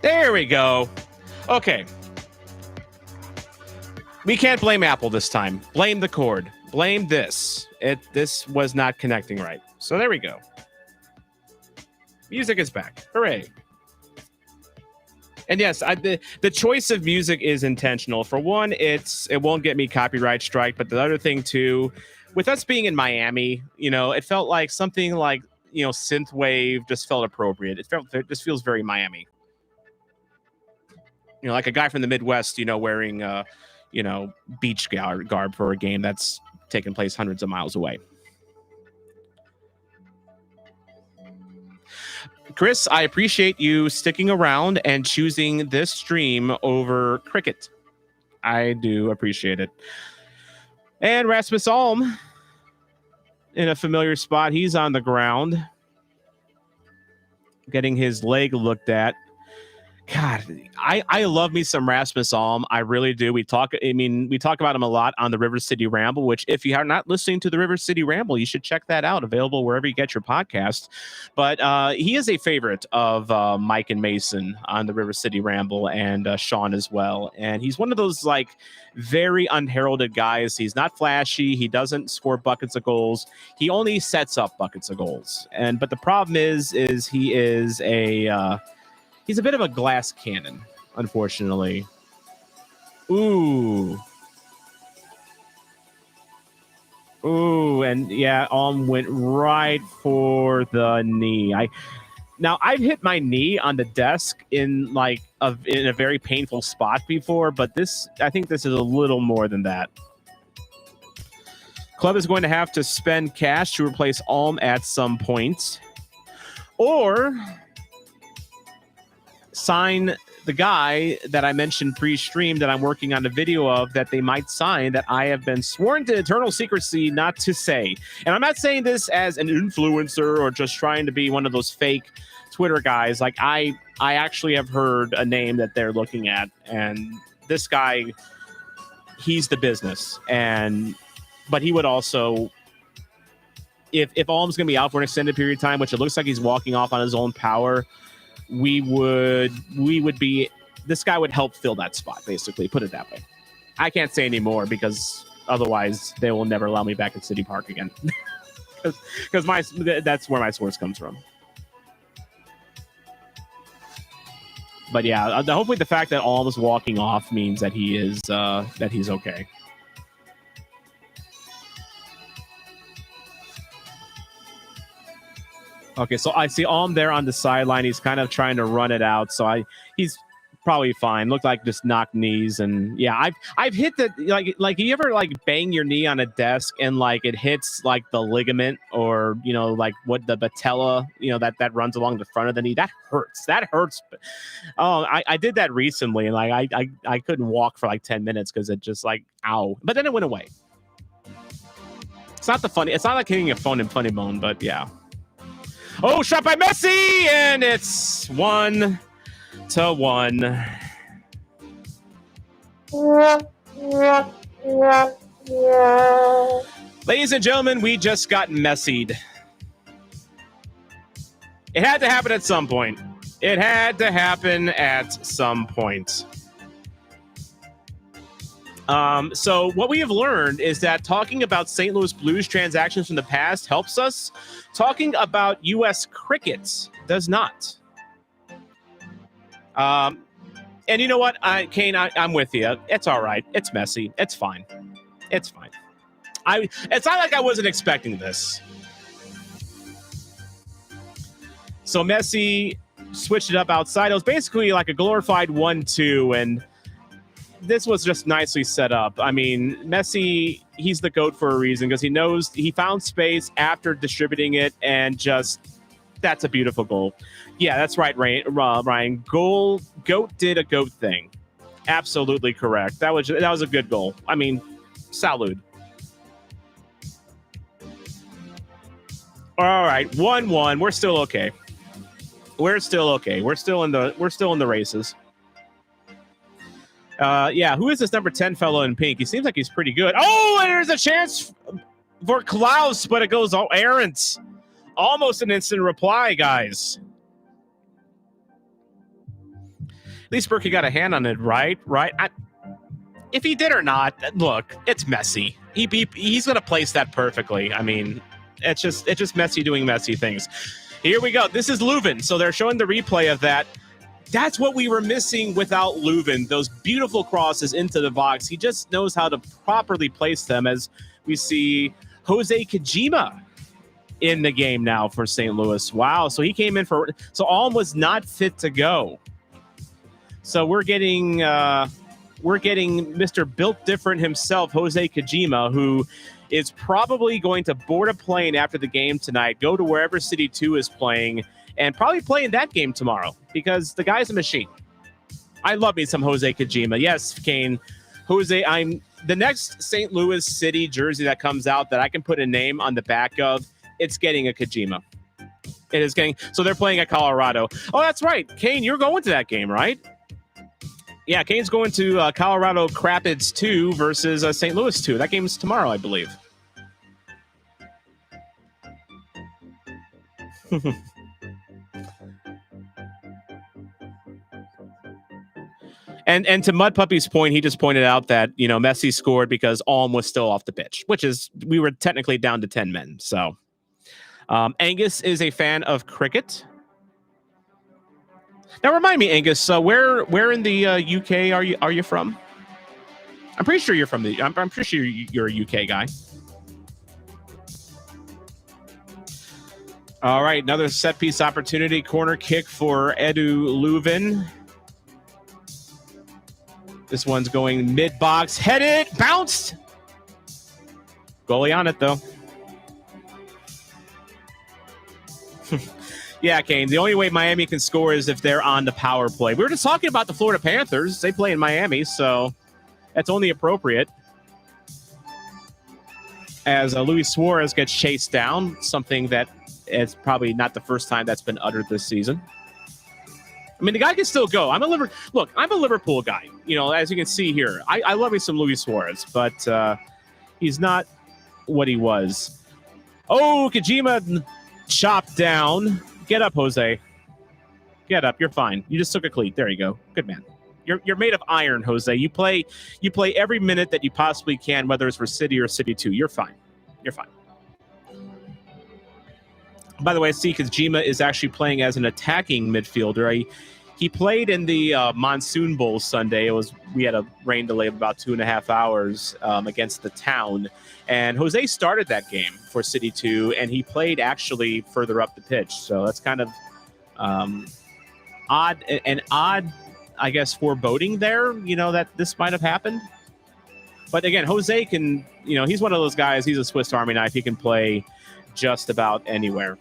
[SPEAKER 1] There we go. Okay. We can't blame Apple this time. Blame the cord. Blame this. This was not connecting right. So there we go. Music is back. Hooray. And yes, the choice of music is intentional. For one, it won't get me copyright strike. But the other thing too, with us being in Miami, it felt like something like synthwave just felt appropriate. It just feels very Miami. Like a guy from the Midwest, wearing beach garb for a game that's taking place hundreds of miles away. Chris, I appreciate you sticking around and choosing this stream over cricket. I do appreciate it. And Rasmus Alm in a familiar spot. He's on the ground getting his leg looked at. God, I love me some Rasmus Alm. I really do. We talk about him a lot on the River City Ramble, which if you are not listening to the River City Ramble, you should check that out. Available wherever you get your podcast. But he is a favorite of Mike and Mason on the River City Ramble and Sean as well. And he's one of those like very unheralded guys. He's not flashy. He doesn't score buckets of goals. He only sets up buckets of goals. But the problem is he is he's a bit of a glass cannon, unfortunately. Ooh, and yeah, Alm went right for the knee. I've hit my knee on the desk in a very painful spot before, but I think this is a little more than that. Club is going to have to spend cash to replace Alm at some point, or sign the guy that I mentioned pre-stream that I'm working on a video of that they might sign that I have been sworn to eternal secrecy not to say. And I'm not saying this as an influencer or just trying to be one of those fake Twitter guys. Like I actually have heard a name that they're looking at, and this guy, he's the business. But he would also, if Alm's going to be out for an extended period of time, which it looks like he's walking off on his own power, we would be, this guy would help fill that spot, basically, put it that way. I can't say any more because otherwise they will never allow me back at CityPark again. Because that's where my source comes from. But yeah, hopefully the fact that Alm is walking off means that he's okay. Okay, so I see Alm there on the sideline. He's kind of trying to run it out. So he's probably fine. Looked like just knocked knees, and yeah, I've hit the like you ever bang your knee on a desk and it hits the ligament or what the patella that runs along the front of the knee. That hurts. Oh, I did that recently, and I couldn't walk for 10 minutes because it just ow. But then it went away. It's not like hitting a phone in funny bone, but yeah. Oh, shot by Messi, and it's 1-1. Ladies and gentlemen, we just got messied. It had to happen at some point. It had to happen at some point. So what we have learned is that talking about St. Louis Blues transactions from the past helps us. Talking about U.S. cricket does not. And you know what, Kane, I'm with you. It's all right. It's messy. It's fine. It's fine. It's not like I wasn't expecting this. So Messi switched it up outside. It was basically like a glorified 1-2, and this was just nicely set up. I mean, Messi, he's the GOAT for a reason because he knows he found space after distributing it, and just that's a beautiful goal. Yeah, that's right, Ryan. GOAT did a GOAT thing. Absolutely correct. That was a good goal. I mean, salute. All right, 1-1. We're still okay. We're still okay. We're still in the races. Yeah, who is this number 10 fellow in pink? He seems like he's pretty good. Oh, and there's a chance for Klaus, but it goes all errant. Almost an instant reply, guys. At least Berkey got a hand on it, right? If he did or not, look, it's Messi. He's going to place that perfectly. I mean, it's just Messi doing Messi things. Here we go. This is Leuven. So they're showing the replay of that. That's what we were missing without Leuven. Those beautiful crosses into the box. He just knows how to properly place them, as we see Jose Kojima in the game now for St. Louis. Wow. So he came in so Alm was not fit to go. So we're getting Mr. Built Different himself, Jose Kojima, who is probably going to board a plane after the game tonight, go to wherever City 2 is playing, and probably play in that game tomorrow because the guy's a machine. I love me some Jose Kojima. Yes, Kane. Jose, the next St. Louis City jersey that comes out that I can put a name on the back of, it's getting a Kojima. It is getting, so they're playing at Colorado. Oh, that's right. Kane, you're going to that game, right? Yeah, Kane's going to Colorado Crapids 2 versus St. Louis 2. That game's tomorrow, I believe. And to Mud Puppy's point, he just pointed out that, you know, Messi scored because Alm was still off the pitch, which is, we were technically down to 10 men. So Angus is a fan of cricket. Now remind me, Angus, where in the UK are you from? I'm pretty sure you're from I'm pretty sure you're a UK guy. All right, another set piece opportunity, corner kick for Edu Leuven. This one's going mid box, headed, bounced. Goalie on it though. Yeah, Kane, the only way Miami can score is if they're on the power play. We were just talking about the Florida Panthers. They play in Miami, so that's only appropriate. As Luis Suarez gets chased down, something that is probably not the first time that's been uttered this season. I mean, the guy can still go. I'm a Liverpool guy. You know, as you can see here, I love me some Luis Suarez, but he's not what he was. Oh, Kojima chopped down. Get up, Jose. Get up. You're fine. You just took a cleat. There you go. Good man. You're made of iron, Jose. You play every minute that you possibly can, whether it's for City or City 2. You're fine. You're fine. By the way, I see Kojima is actually playing as an attacking midfielder. He played in the Monsoon Bowl Sunday. We had a rain delay of about 2.5 hours against the Town. And Jose started that game for City 2, and he played actually further up the pitch. So that's kind of odd, I guess, foreboding there, you know, that this might have happened. But again, Jose can, you know, he's one of those guys. He's a Swiss Army knife. He can play just about anywhere.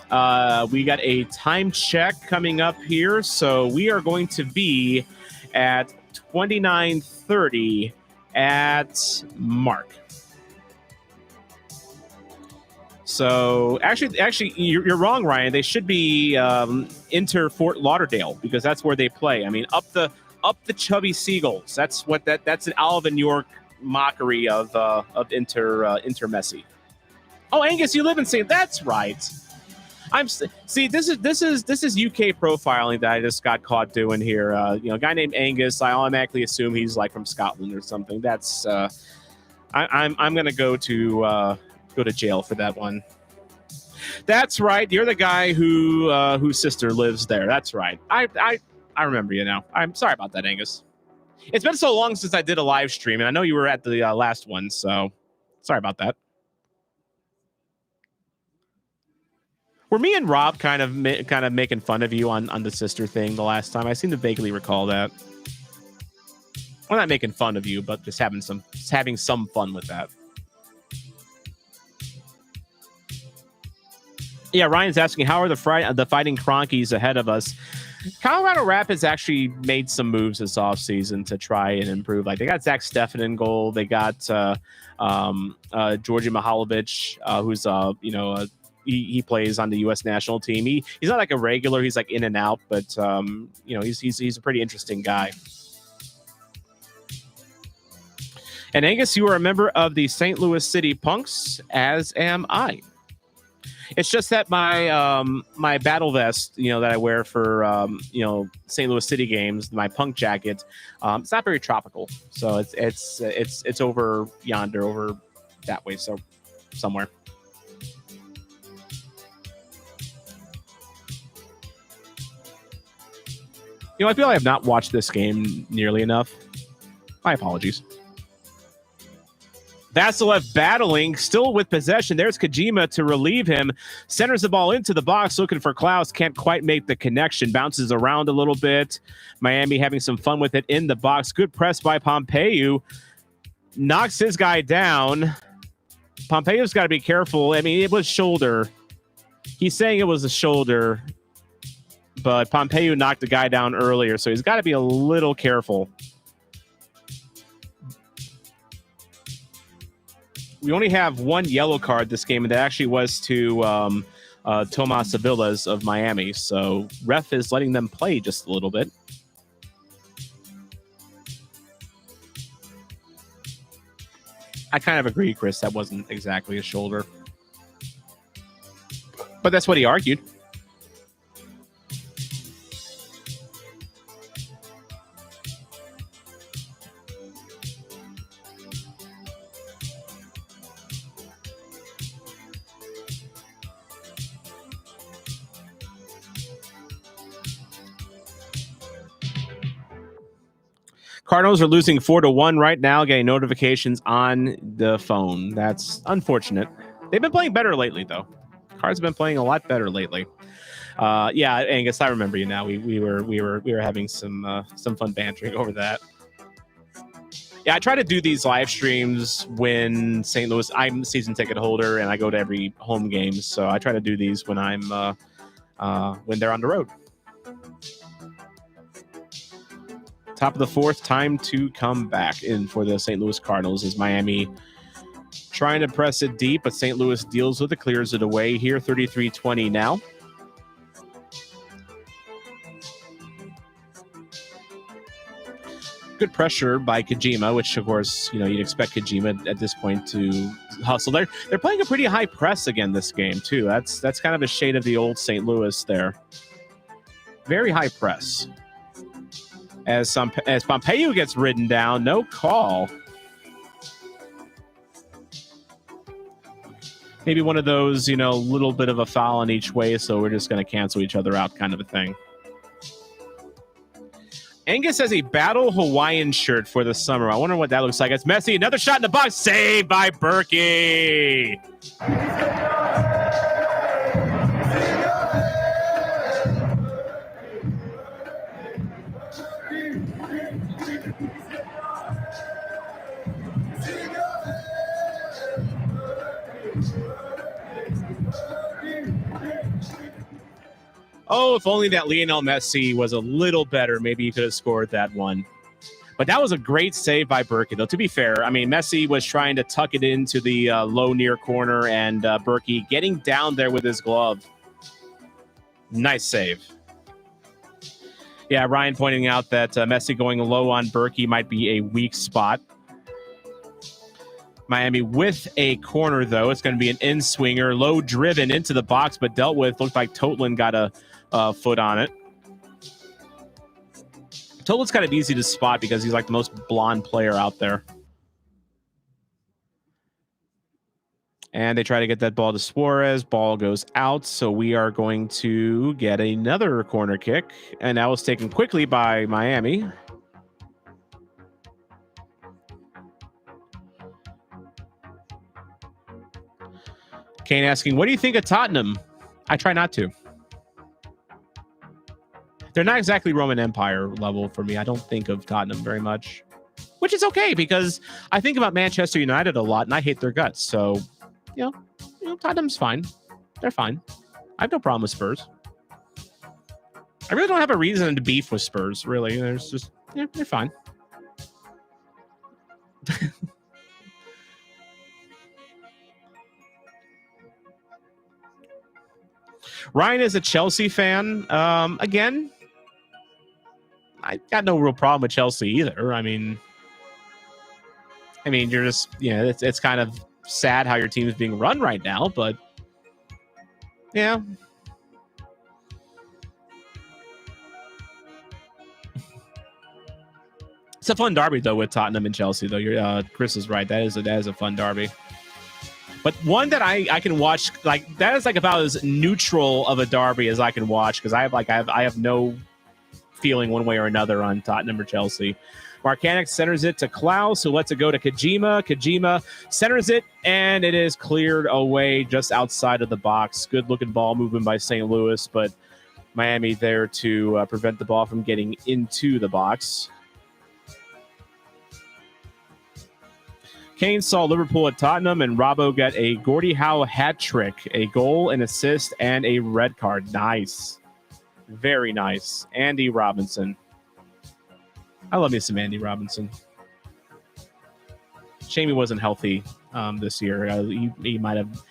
[SPEAKER 1] We got a time check coming up here. So we are going to be at 29:30 at mark. So actually, you're wrong, Ryan. They should be Inter Fort Lauderdale because that's where they play. I mean, up up the chubby seagulls. That's an Alba, New York mockery of Inter Messi. Oh, Angus, you live in St. That's right. See. This is UK profiling that I just got caught doing here. A guy named Angus. I automatically assume he's like from Scotland or something. That's I'm gonna go to jail for that one. That's right. You're the guy whose sister lives there. That's right. I remember you now. I'm sorry about that, Angus. It's been so long since I did a live stream, and I know you were at the last one, so sorry about that. Were me and Rob kind of making fun of you on the sister thing the last time? I seem to vaguely recall that. We're not making fun of you, but just having some fun with that. Yeah, Ryan's asking, how are the Fighting Cronkies ahead of us? Colorado Rapids actually made some moves this offseason to try and improve. Like, they got Zach Steffen in goal. They got Georgi Mihalovic, who's he plays on the U.S. national team. He's not like a regular. He's like in and out, but he's a pretty interesting guy. And Angus, you are a member of the St. Louis City Punks, as am I. It's just that my battle vest, that I wear for St. Louis City games, my punk jacket, it's not very tropical. So it's over yonder, over that way, so somewhere. I feel like I have not watched this game nearly enough. My apologies. Vasilev battling, still with possession. There's Kojima to relieve him. Centers the ball into the box, looking for Klaus. Can't quite make the connection. Bounces around a little bit. Miami having some fun with it in the box. Good press by Pompeu. Knocks his guy down. Pompeu's got to be careful. I mean, it was shoulder. He's saying it was a shoulder. But Pompeu knocked the guy down earlier, so he's got to be a little careful. We only have one yellow card this game, and that actually was to Tomas Avilas of Miami. So ref is letting them play just a little bit. I kind of agree, Chris. That wasn't exactly a shoulder. But that's what he argued. Cardinals are losing 4-1 right now, getting notifications on the phone. That's unfortunate. They've been playing better lately, though. Cards have been playing a lot better lately. Yeah, Angus, I remember you now. We were having some fun bantering over that. Yeah, I try to do these live streams when St. Louis. I'm a season ticket holder, and I go to every home game, so I try to do these when when they're on the road. Top of the fourth, time to come back in for the St. Louis Cardinals as Miami trying to press it deep, but St. Louis deals with it, clears it away here, 33-20 now. Good pressure by Kojima, which, of course, you'd expect Kojima at this point to hustle. They're playing a pretty high press again this game, too. That's kind of a shade of the old St. Louis there. Very high press. As Pompeu gets ridden down, no call. Maybe one of those, little bit of a foul in each way, so we're just going to cancel each other out kind of a thing. Angus has a Battle Hawaiian shirt for the summer. I wonder what that looks like. It's Messi. Another shot in the box. Saved by Berkey. Oh, if only that Lionel Messi was a little better, maybe he could have scored that one. But that was a great save by Berkey, though. To be fair, I mean, Messi was trying to tuck it into the low near corner, and Berkey getting down there with his glove. Nice save. Yeah, Ryan pointing out that Messi going low on Berkey might be a weak spot. Miami with a corner, though. It's going to be an in-swinger, low driven into the box, but dealt with. Looked like Totland got a foot on it. Totland's kind of easy to spot because he's like the most blonde player out there. And they try to get that ball to Suarez. Ball goes out, so we are going to get another corner kick. And that was taken quickly by Miami. Kane asking, what do you think of Tottenham? I try not to. They're not exactly Roman Empire level for me. I don't think of Tottenham very much, which is okay because I think about Manchester United a lot and I hate their guts. So, you know, Tottenham's fine. They're fine. I have no problem with Spurs. I really don't have a reason to beef with Spurs, really. There's just, yeah, they're fine. Ryan is a Chelsea fan. Again, I got no real problem with Chelsea either. I mean, you're just, it's kind of sad how your team is being run right now, but yeah. It's a fun derby though with Tottenham and Chelsea though. Chris is right. That is a fun derby. But one that I can watch, like that is like about as neutral of a derby as I can watch because I have no feeling one way or another on Tottenham or Chelsea. Marcanic centers it to Klaus, who lets it go to Kojima. Kojima centers it, and it is cleared away just outside of the box. Good-looking ball movement by St. Louis, but Miami there to prevent the ball from getting into the box. Kane saw Liverpool at Tottenham, and Robbo got a Gordie Howe hat trick, a goal, an assist, and a red card. Nice. Very nice. Andy Robinson. I love me some Andy Robinson. Shame he wasn't healthy this year. He might have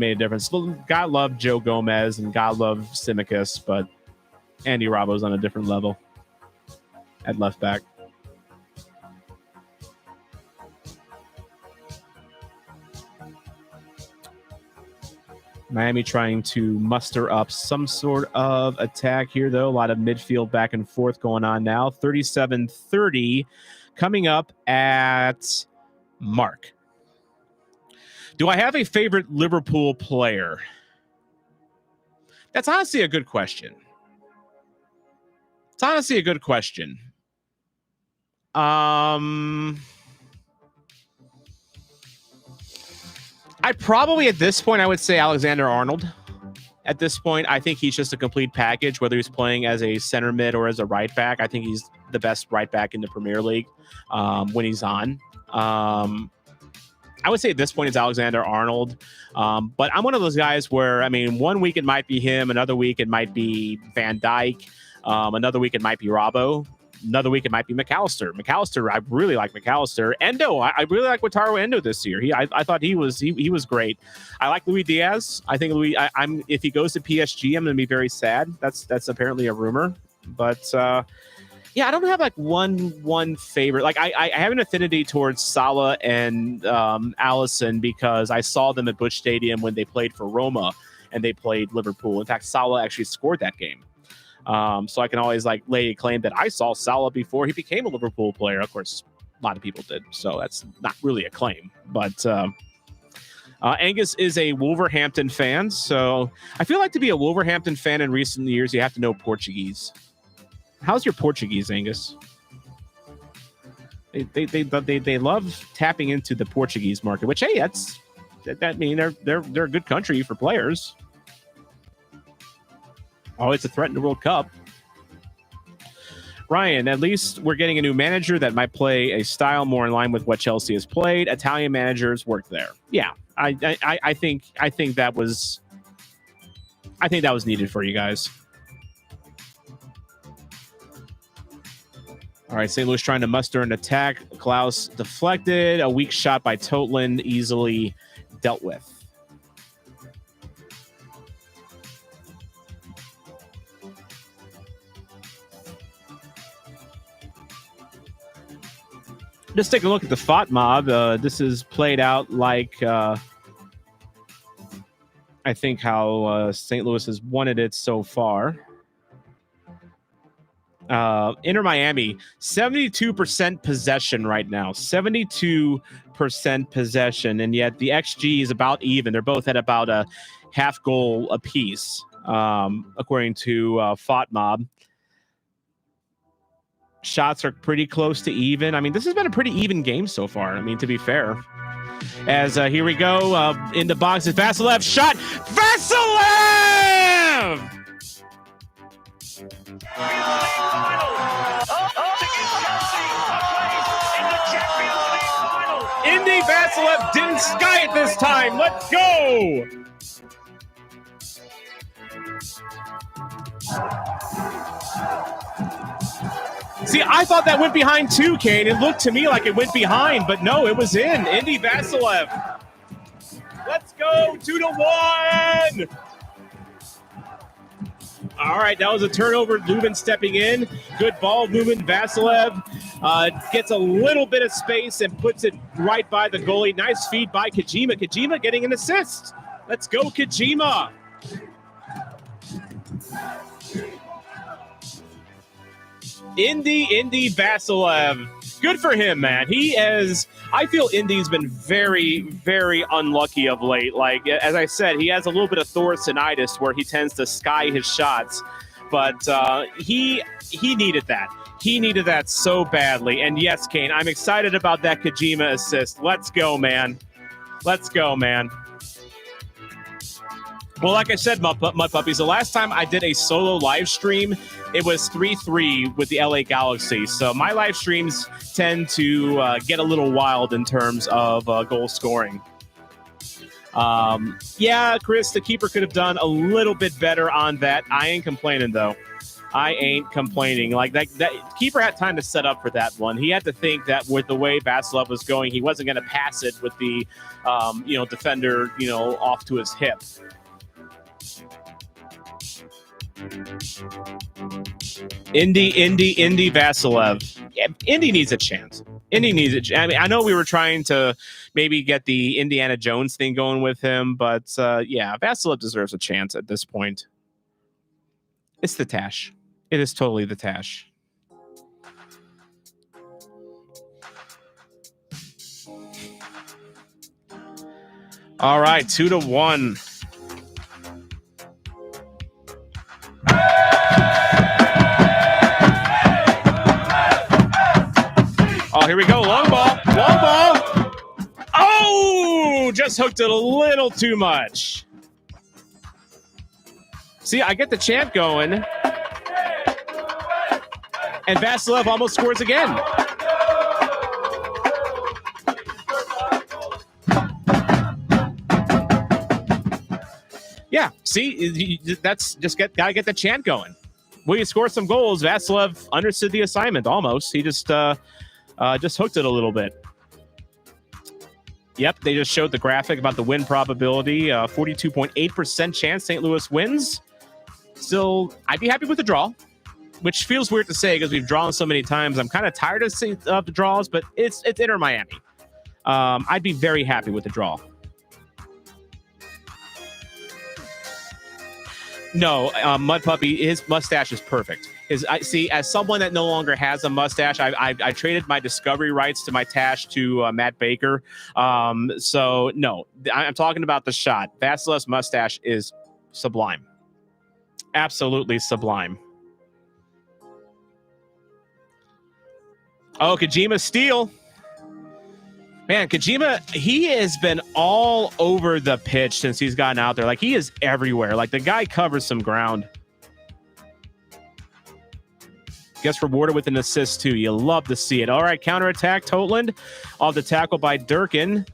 [SPEAKER 1] made a difference. God love Joe Gomez and God love Simicus, but Andy Robbo's on a different level at left back. Miami trying to muster up some sort of attack here, though. A lot of midfield back and forth going on now. 37-30 coming up at Mark. Do I have a favorite Liverpool player? That's honestly a good question. It's honestly a good question. I probably, at this point, I would say Alexander-Arnold. At this point, I think he's just a complete package, whether he's playing as a center mid or as a right back. I think he's the best right back in the Premier League when he's on. I would say at this point it's Alexander-Arnold. But I'm one of those guys where, I mean, one week it might be him, another week it might be Van Dijk, another week it might be Robbo. Another week, it might be McAllister. I really like McAllister. Endo, I really like Wataru Endo this year. I thought he was great. I like Luis Diaz. I think if he goes to PSG, I'm going to be very sad. That's apparently a rumor. But yeah, I don't have like one favorite. Like I have an affinity towards Salah and Alisson because I saw them at Busch Stadium when they played for Roma and they played Liverpool. In fact, Salah actually scored that game. So I can always like lay a claim that I saw Salah before he became a Liverpool player. Of course, a lot of people did, so that's not really a claim. But Angus is a Wolverhampton fan, so I feel like to be a Wolverhampton fan in recent years, you have to know Portuguese. How's your Portuguese, Angus? They love tapping into the Portuguese market, which hey, that mean they're a good country for players. Always a threat in the World Cup. Ryan, at least we're getting a new manager that might play a style more in line with what Chelsea has played. Italian managers work there. Yeah, I think that was needed for you guys. All right, St. Louis trying to muster an attack. Klaus deflected. A weak shot by Totland, easily dealt with. Just take a look at the FOT mob. This is played out like I think how St. Louis has wanted it so far. Inter Miami, 72% possession right now. 72% possession, and yet the XG is about even. They're both at about a half goal apiece, according to FOT mob. Shots are pretty close to even. I mean, this has been a pretty even game so far, I mean, to be fair. As here we go, in the box is Vasilev. Shot! Vasilev! Indy Vasilev didn't sky it this time. Let's go! See, I thought that went behind too, Kane. It looked to me like it went behind, but no, it was in. Indy Vasilev. Let's go, 2-1. All right, that was a turnover. Lubin stepping in. Good ball movement. Vasilev gets a little bit of space and puts it right by the goalie. Nice feed by Kajima. Kajima getting an assist. Let's go, Kajima. Indy Vasilev. Good for him, man. I feel Indy's been very, very unlucky of late. Like, as I said, he has a little bit of thoracitis where he tends to sky his shots. But he needed that. He needed that so badly. And yes, Kane, I'm excited about that Kajima assist. Let's go, man. Let's go, man. Well, like I said, Mud Puppies, the last time I did a solo live stream, it was 3-3 with the LA Galaxy. So my live streams tend to get a little wild in terms of goal scoring. Yeah, Chris, the keeper could have done a little bit better on that. I ain't complaining, though. I ain't complaining. Like that keeper had time to set up for that one. He had to think that with the way Vasilev was going, he wasn't going to pass it with the defender off to his hip. Indy Vasilev. Yeah, Indy needs a chance. I mean, I know we were trying to maybe get the Indiana Jones thing going with him, but yeah, Vasilev deserves a chance at this point. It's the Tash. It is totally the Tash. All right, 2-1. Oh, here we go. Long ball. Long ball. Oh, just hooked it a little too much. See, I get the chant going. And Vasilev almost scores again. Yeah, see, that's just gotta get the chant going. When you score some goals, Vasilev understood the assignment almost. He just hooked it a little bit. Yep, they just showed the graphic about the win probability. 42.8% chance St. Louis wins. Still, I'd be happy with the draw, which feels weird to say because we've drawn so many times. I'm kind of tired of the draws, but it's Inter Miami. I'd be very happy with the draw. No, Mud Puppy, his mustache is perfect. As someone that no longer has a mustache, I traded my discovery rights to my tash to Matt Baker. So, no, I'm talking about the shot. Vasilev's mustache is sublime. Absolutely sublime. Oh, Kajima steal. Man, Kajima, he has been all over the pitch since he's gotten out there. Like, he is everywhere. Like, the guy covers some ground. Gets rewarded with an assist, too. You love to see it. All right, counterattack. Totland off the tackle by Durkin.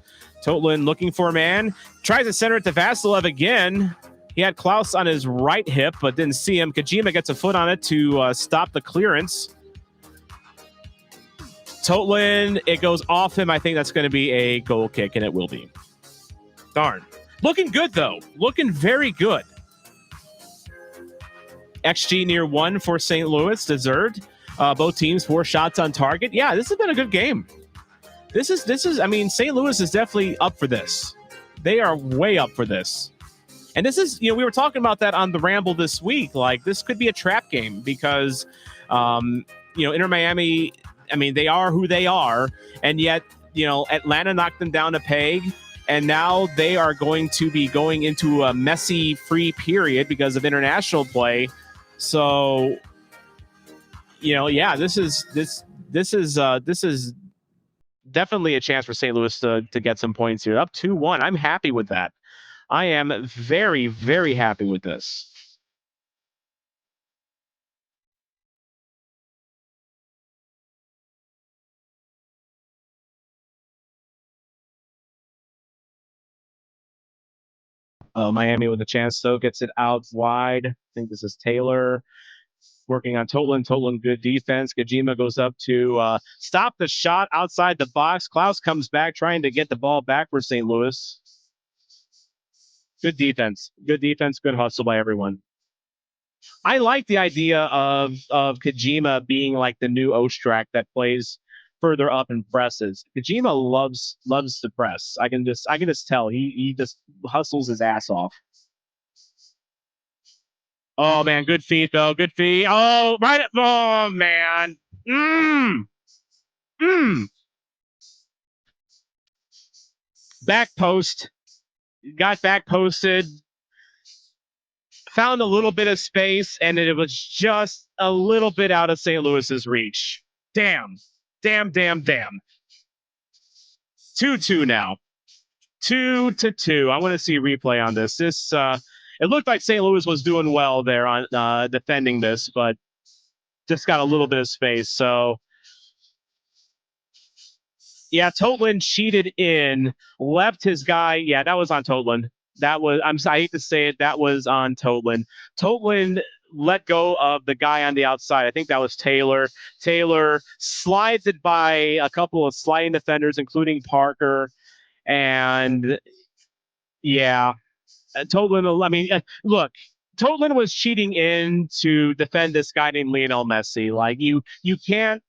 [SPEAKER 1] Totland looking for a man. Tries to center it to Vasilev again. He had Klaus on his right hip, but didn't see him. Kajima gets a foot on it to stop the clearance. Totland, it goes off him. I think that's going to be a goal kick, and it will be. Darn. Looking good, though. Looking very good. XG near 1 for St. Louis. Deserved. Both teams 4 shots on target. Yeah, this has been a good game. This is. I mean, St. Louis is definitely up for this. They are way up for this. And this is, we were talking about that on the Ramble this week. Like, this could be a trap game because, Inter Miami, I mean, they are who they are. And yet, Atlanta knocked them down a peg. And now they are going to be going into a Messi-free period because of international play. So, this is definitely a chance for St. Louis to get some points here. Up 2-1. I'm happy with that. I am very, very happy with this. Miami with a chance, though, gets it out wide. I think this is Taylor working on Totland. Totland, good defense. Kajima goes up to stop the shot outside the box. Klaus comes back trying to get the ball back for St. Louis. Good defense. Good defense. Good hustle by everyone. I like the idea of Kajima being like the new Ostrak that plays further up and presses. Kajima loves to press. I can just tell he just hustles his ass off. Oh man, good feet though. Good feet. Oh, right. Oh man. Back post. Got back posted. Found a little bit of space, and it was just a little bit out of St. Louis's reach. Damn. 2-2 now. 2-2. I want to see a replay on this. It looked like St. Louis was doing well there on defending this, but just got a little bit of space. So, yeah, Totland cheated in, left his guy. Yeah, that was on Totland. I hate to say it, that was on Totland. Totland let go of the guy on the outside. I think that was Taylor. Taylor slides it by a couple of sliding defenders, including Parker. And yeah, Totland, I mean, look, Totland was cheating in to defend this guy named Lionel Messi. Like, you can't.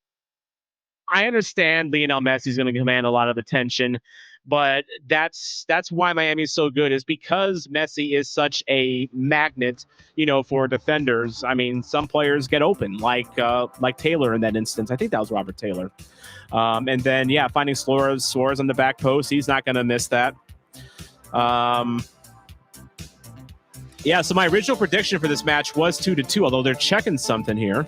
[SPEAKER 1] I understand Lionel Messi is going to command a lot of attention, but that's why Miami is so good, is because Messi is such a magnet, for defenders. I mean, some players get open, like Taylor in that instance. I think that was Robert Taylor. And then, finding Suarez on the back post. He's not going to miss that. So my original prediction for this match was 2-2, although they're checking something here.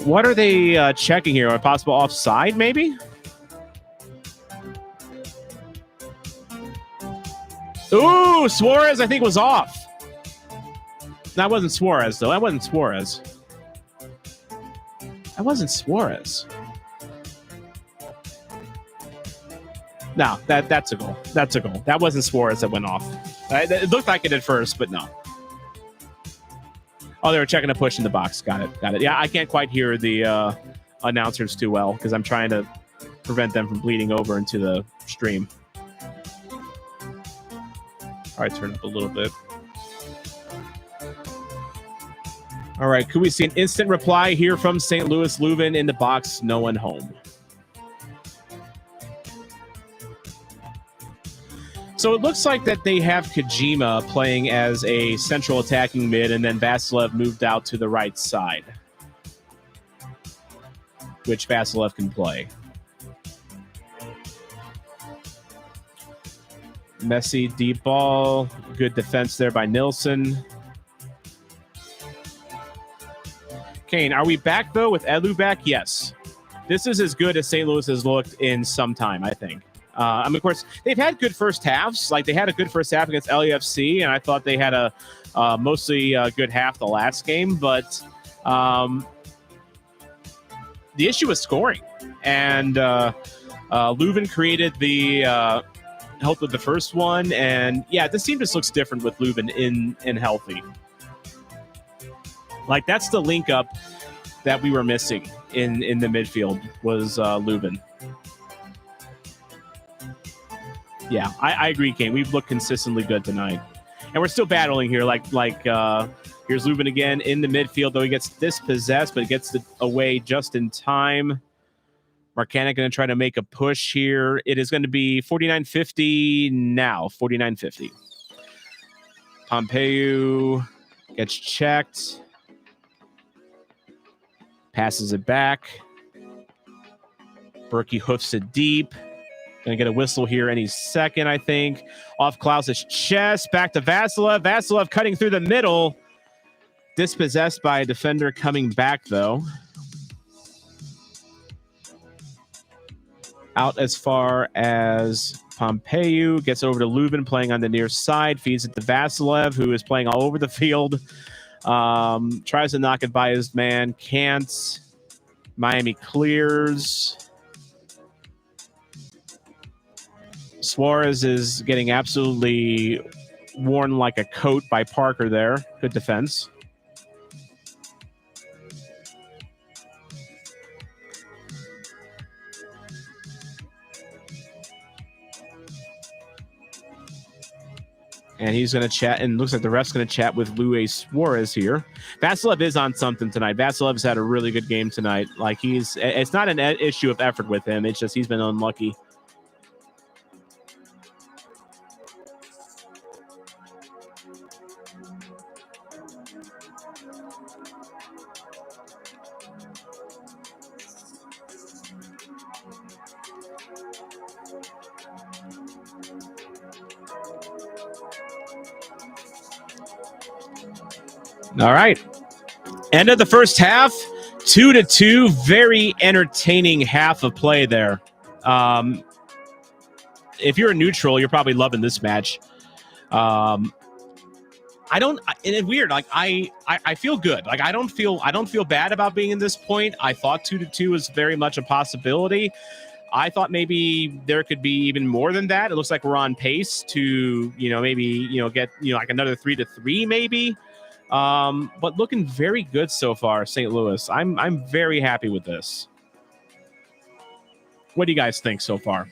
[SPEAKER 1] What are they checking here? A possible offside, maybe? Ooh, Suarez, I think, was off. That wasn't Suarez, though. That wasn't Suarez. No, that's a goal. That's a goal. That wasn't Suarez that went off. It looked like it at first, but no. Oh, they were checking a push in the box. Got it. Yeah, I can't quite hear the announcers too well because I'm trying to prevent them from bleeding over into the stream. All right, turn up a little bit. All right, could we see an instant reply here from St. Louis? Leuven in the box, no one home. So it looks like that they have Kajima playing as a central attacking mid, and then Vasilev moved out to the right side, which Vasilev can play. Messi, deep ball. Good defense there by Nilsson. Kane, are we back, though, with Elu back? Yes. This is as good as St. Louis has looked in some time, I think. Of course, they've had good first halves. Like, they had a good first half against LAFC, and I thought they had a mostly good half the last game. But the issue was scoring. And Leuven created the help with the first one. And, this team just looks different with Leuven in healthy. Like, that's the link up that we were missing in the midfield was Leuven. Yeah, I agree, Kane. We've looked consistently good tonight. And we're still battling here like Here's Lubin again in the midfield, though he gets dispossessed, but gets it away just in time. Marcanic going to try to make a push here. It is going to be 49-50 now. 49-50. Pompeu gets checked. Passes it back. Berkey hoofs it deep. Going to get a whistle here any second, I think. Off Klaus's chest. Back to Vasilev. Vasilev cutting through the middle. Dispossessed by a defender coming back, though. Out as far as Pompeu. Gets over to Lubin, playing on the near side. Feeds it to Vasilev, who is playing all over the field. Tries to knock it by his man. Can't. Miami clears. Suarez is getting absolutely worn like a coat by Parker there. Good defense. And he's going to chat, and looks like the ref's going to chat with Luis Suarez here. Vasilev is on something tonight. Vasilev's had a really good game tonight. Like, it's not an issue of effort with him. It's just he's been unlucky. All right. End of the first half, 2-2. Very entertaining half of play there. If you're a neutral, you're probably loving this match. And it's weird. Like I feel good. Like I don't feel bad about being in this point. I thought 2-2 was very much a possibility. I thought maybe there could be even more than that. It looks like we're on pace to, maybe, get, like another 3-3 maybe. But looking very good so far, St. Louis. I'm very happy with this. What do you guys think so far?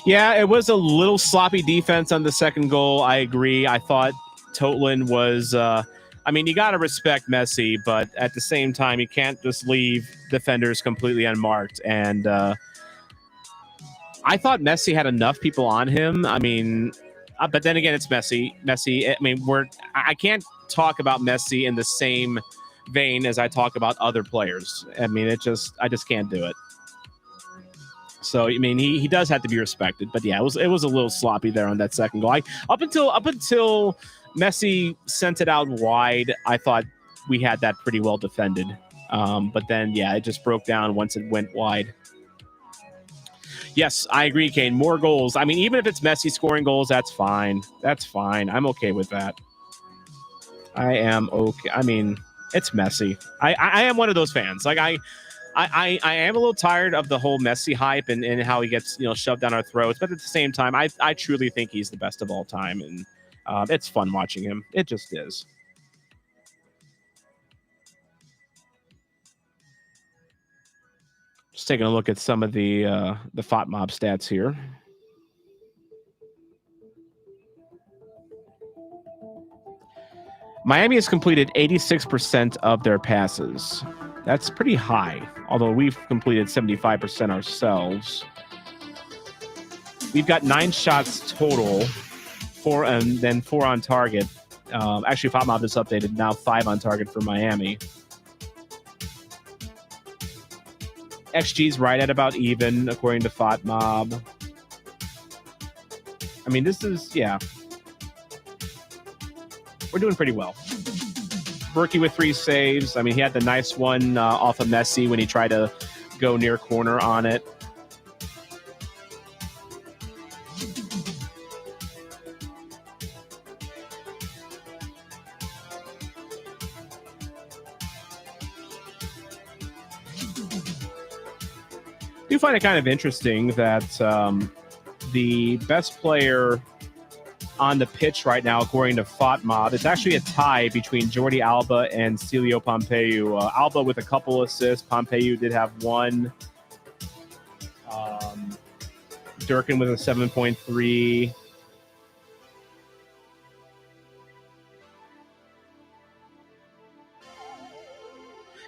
[SPEAKER 1] Yeah, it was a little sloppy defense on the second goal. I agree. I thought Totland was... you got to respect Messi, but at the same time, you can't just leave defenders completely unmarked. And I thought Messi had enough people on him. But then again, it's Messi. I can't talk about Messi in the same vein as I talk about other players. I just can't do it. So he does have to be respected. But yeah, it was a little sloppy there on that second goal. Up until Messi sent it out wide, I thought we had that pretty well defended. But then, yeah, it just broke down once it went wide. Yes, I agree, Kane. More goals. Even if it's Messi scoring goals, that's fine. That's fine. I'm okay with that. I am okay. It's Messi. I am one of those fans. Like, I am a little tired of the whole Messi hype and how he gets, shoved down our throats. But at the same time, I truly think he's the best of all time. And it's fun watching him. It just is. Just taking a look at some of the FOTMob stats here. Miami has completed 86% of their passes. That's pretty high, although we've completed 75% ourselves. We've got 9 shots total. 4 and then 4 on target. Actually, FOTMob is updated. Now 5 on target for Miami. XG's right at about even, according to FOTMob. This is, yeah. We're doing pretty well. Berkey with 3 saves. He had the nice one off of Messi when he tried to go near corner on it. I do find it kind of interesting that the best player on the pitch right now, according to FOTMob. It's actually a tie between Jordi Alba and Celio Pompeu. Alba with a couple assists. Pompeu did have one. Durkin with a 7.3.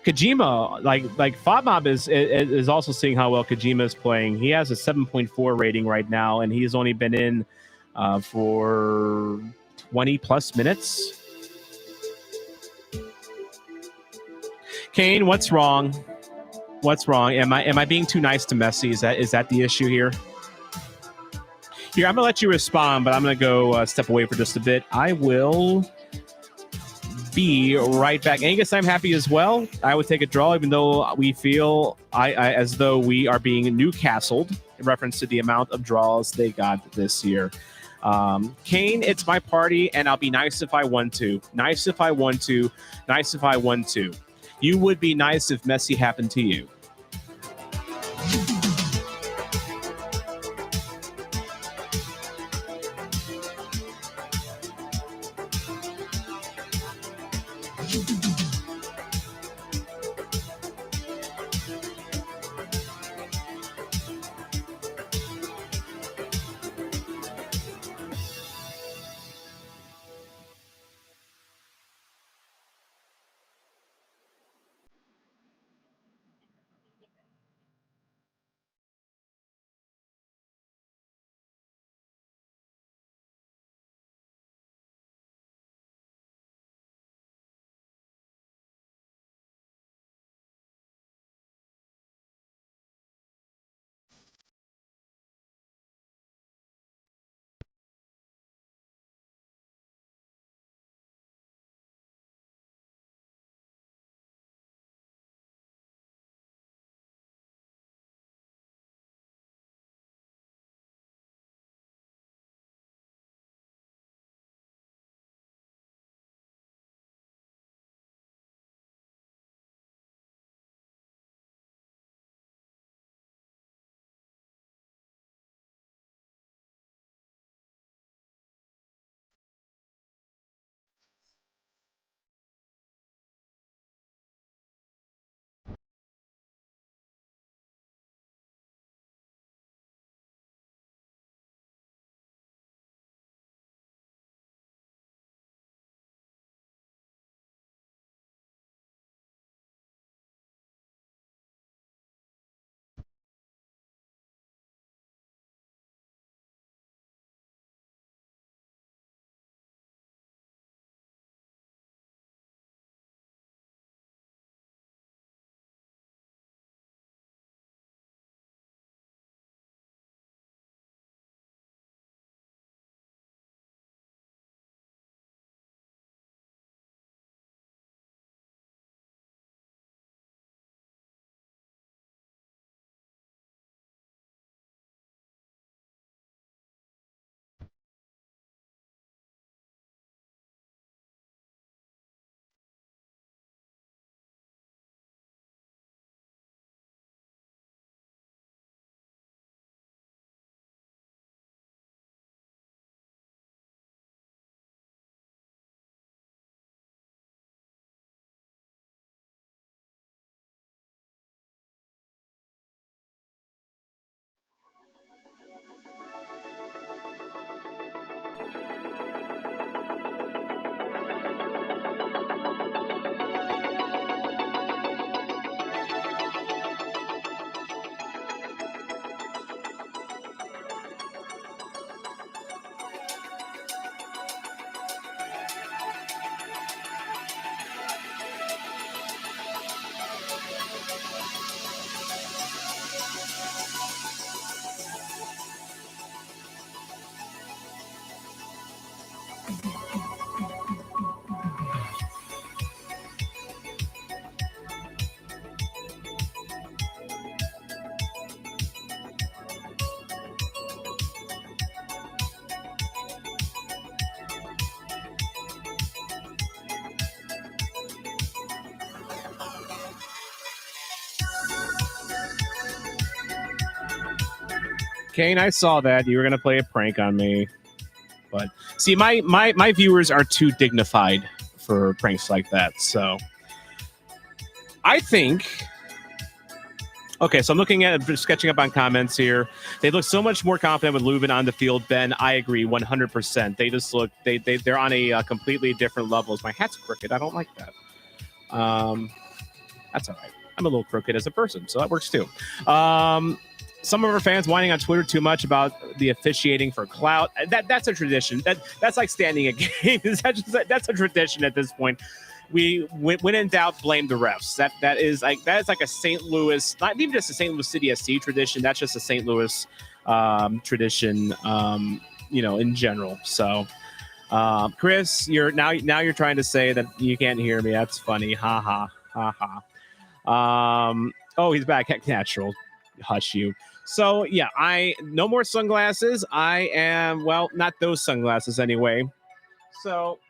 [SPEAKER 1] Kojima, like FOTMob is also seeing how well Kojima is playing. He has a 7.4 rating right now, and he's only been in for 20 plus minutes. Kane, what's wrong? What's wrong? Am I being too nice to Messi? Is that the issue here? Here, I'm gonna let you respond, but I'm gonna go step away for just a bit. I will be right back. Angus, I'm happy as well. I would take a draw, even though we feel as though we are being Newcastled in reference to the amount of draws they got this year. Kane, it's my party, and I'll be nice if I want to. Nice if I want to. Nice if I want to. You would be nice if Messi happened to you. Kane, I saw that. You were going to play a prank on me. But See, my viewers are too dignified for pranks like that. So I think. Okay, so I'm looking at sketching up on comments here. They look so much more confident with Leuven on the field. Ben, I agree 100%. They just look they're on a completely different level. My hat's crooked. I don't like that. That's all right. I'm a little crooked as a person, so that works too. Some of our fans whining on Twitter too much about the officiating for clout. That's a tradition. That's like standing a game. That's a tradition at this point. We when in doubt, blame the refs. That is like a St. Louis, not even just a St. Louis City SC tradition. That's just a St. Louis tradition, in general. So, Chris, you're trying to say that you can't hear me. That's funny. Ha ha ha ha. Oh, he's back. Heck, natural. Hush you. So yeah, no more sunglasses. I am not those sunglasses anyway. So.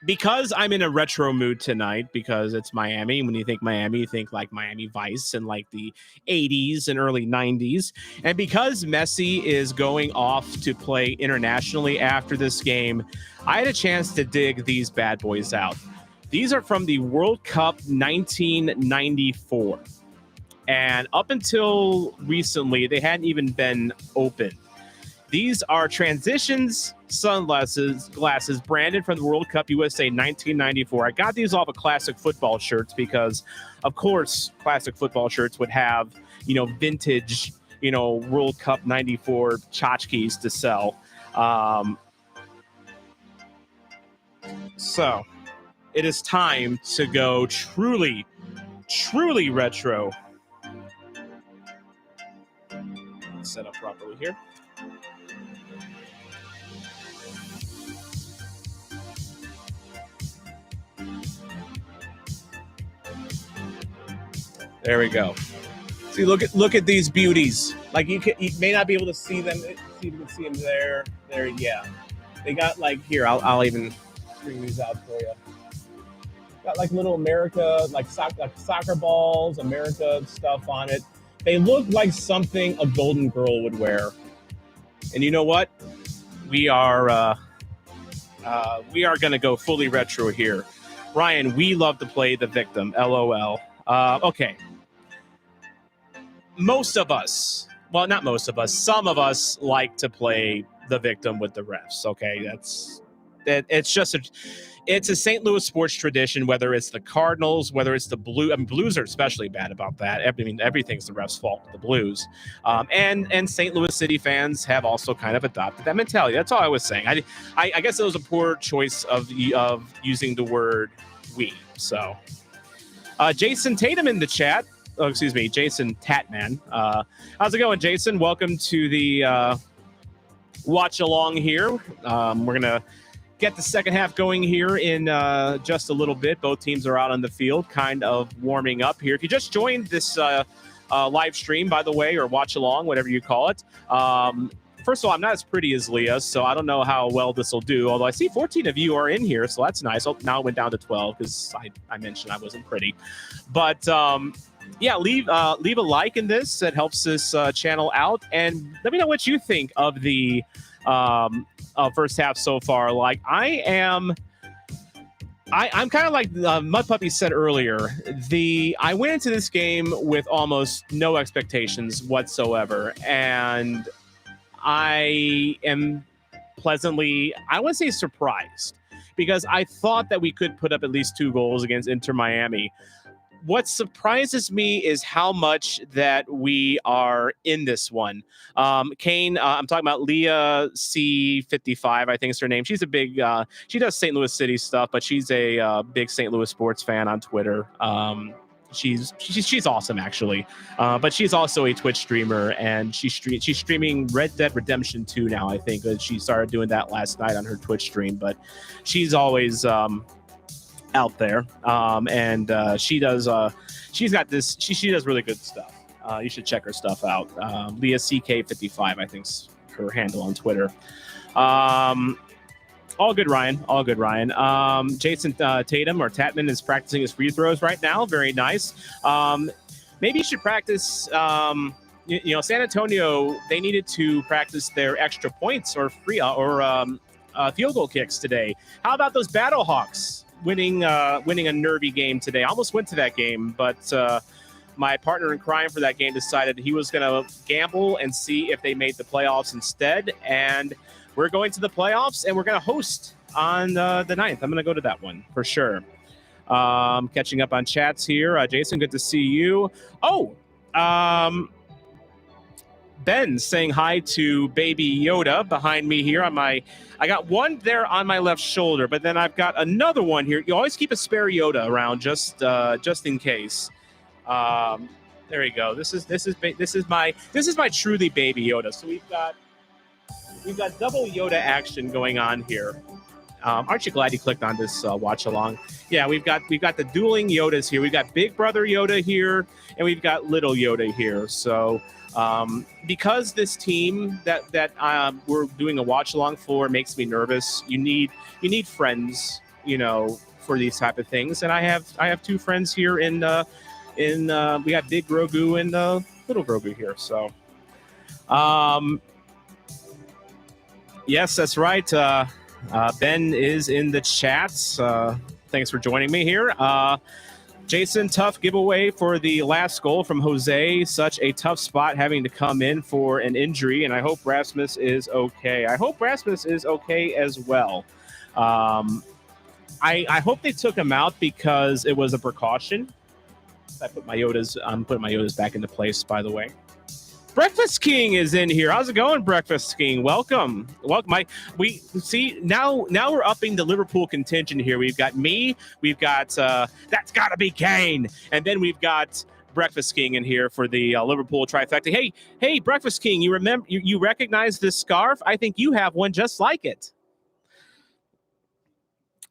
[SPEAKER 1] Because I'm in a retro mood tonight, because it's Miami. When you think Miami, you think like Miami Vice and like the 80s and early 90s. And because Messi is going off to play internationally after this game, I had a chance to dig these bad boys out. These are from the World Cup 1994. And up until recently, they hadn't even been opened. These are Transitions sunglasses branded from the World Cup USA 1994. I got these off of Classic Football shirts because, of course, Classic Football shirts would have, vintage, World Cup 94 tchotchkes to sell. So it is time to go truly, truly retro. Let's set up properly here. There we go. See, look at these beauties. Like you may not be able to see them. See if you can see them there. There, yeah. They got like here. I'll even bring these out for you. Got like little America, like soccer balls, America stuff on it. They look like something a Golden Girl would wear. And you know what? We are gonna go fully retro here. Ryan, we love to play the victim. LOL. Okay. Most of us, well, not most of us, some of us like to play the victim with the refs. Okay, it's a St. Louis sports tradition. Whether it's the Cardinals, whether it's the Blues. I mean, Blues are especially bad about that. Everything's the refs' fault with the Blues. And St. Louis City fans have also kind of adopted that mentality. That's all I was saying. I guess it was a poor choice of using the word "we." So, Jason Tatum in the chat. Oh, excuse me, Jason Tatman. How's it going, Jason? Welcome to the watch along here. We're going to get the second half going here in just a little bit. Both teams are out on the field, kind of warming up here. If you just joined this live stream, by the way, or watch along, whatever you call it, first of all, I'm not as pretty as Leah, so I don't know how well this will do, although I see 14 of you are in here, so that's nice. Oh, now it went down to 12 because I mentioned I wasn't pretty. But yeah, leave a like in this. That helps this channel out. And let me know what you think of the first half so far. Like, I'm kind of like Mud Puppy said earlier. I went into this game with almost no expectations whatsoever. And I am pleasantly, I wouldn't say surprised, because I thought that we could put up at least 2 goals against Inter Miami. What surprises me is how much that we are in this one. Kane, I'm talking about Leah C55, I think is her name. She's a big, she does St. Louis City stuff, but she's a big St. Louis sports fan on Twitter. She's awesome, actually. But she's also a Twitch streamer, and she's streaming Red Dead Redemption 2 now, I think. She started doing that last night on her Twitch stream, but she's always out there. And she does she does really good stuff. You should check her stuff out. Leah CK55, I think's her handle on Twitter. All good, Ryan. All good, Ryan. Jason Tatum or Tatman is practicing his free throws right now. Very nice. Maybe you should practice San Antonio, they needed to practice their extra points or field goal kicks today. How about those Battlehawks winning a nervy game today? I almost went to that game, but my partner in crime for that game decided he was going to gamble and see if they made the playoffs instead. And we're going to the playoffs, and we're going to host on the 9th. I'm going to go to that one for sure. Catching up on chats here. Jason, good to see you. Oh, Ben saying hi to Baby Yoda behind me here I got one there on my left shoulder, but then I've got another one here. You always keep a spare Yoda around just in case. There we go. This is my truly Baby Yoda. So we've got double Yoda action going on here. Aren't you glad you clicked on this watch along? Yeah, we've got the dueling Yodas here. We've got Big Brother Yoda here, and we've got Little Yoda here. So because this team that we're doing a watch along for makes me nervous, you need friends, for these type of things. And I have two friends here in we got Big Grogu and Little Grogu here. So yes, that's right. Ben is in the chats. Thanks for joining me here. Jason, tough giveaway for the last goal from Jose. Such a tough spot having to come in for an injury, and I hope Rasmus is okay. I hope Rasmus is okay as well. I hope they took him out because it was a precaution. I'm putting my Yodas back into place, by the way. Breakfast King is in here. How's it going, Breakfast King? Welcome. We see now we're upping the Liverpool contingent here. We've got me, we've got that's gotta be Kane, and then we've got Breakfast King in here for the Liverpool trifecta. Hey, Breakfast King, you recognize this scarf? I think you have one just like it.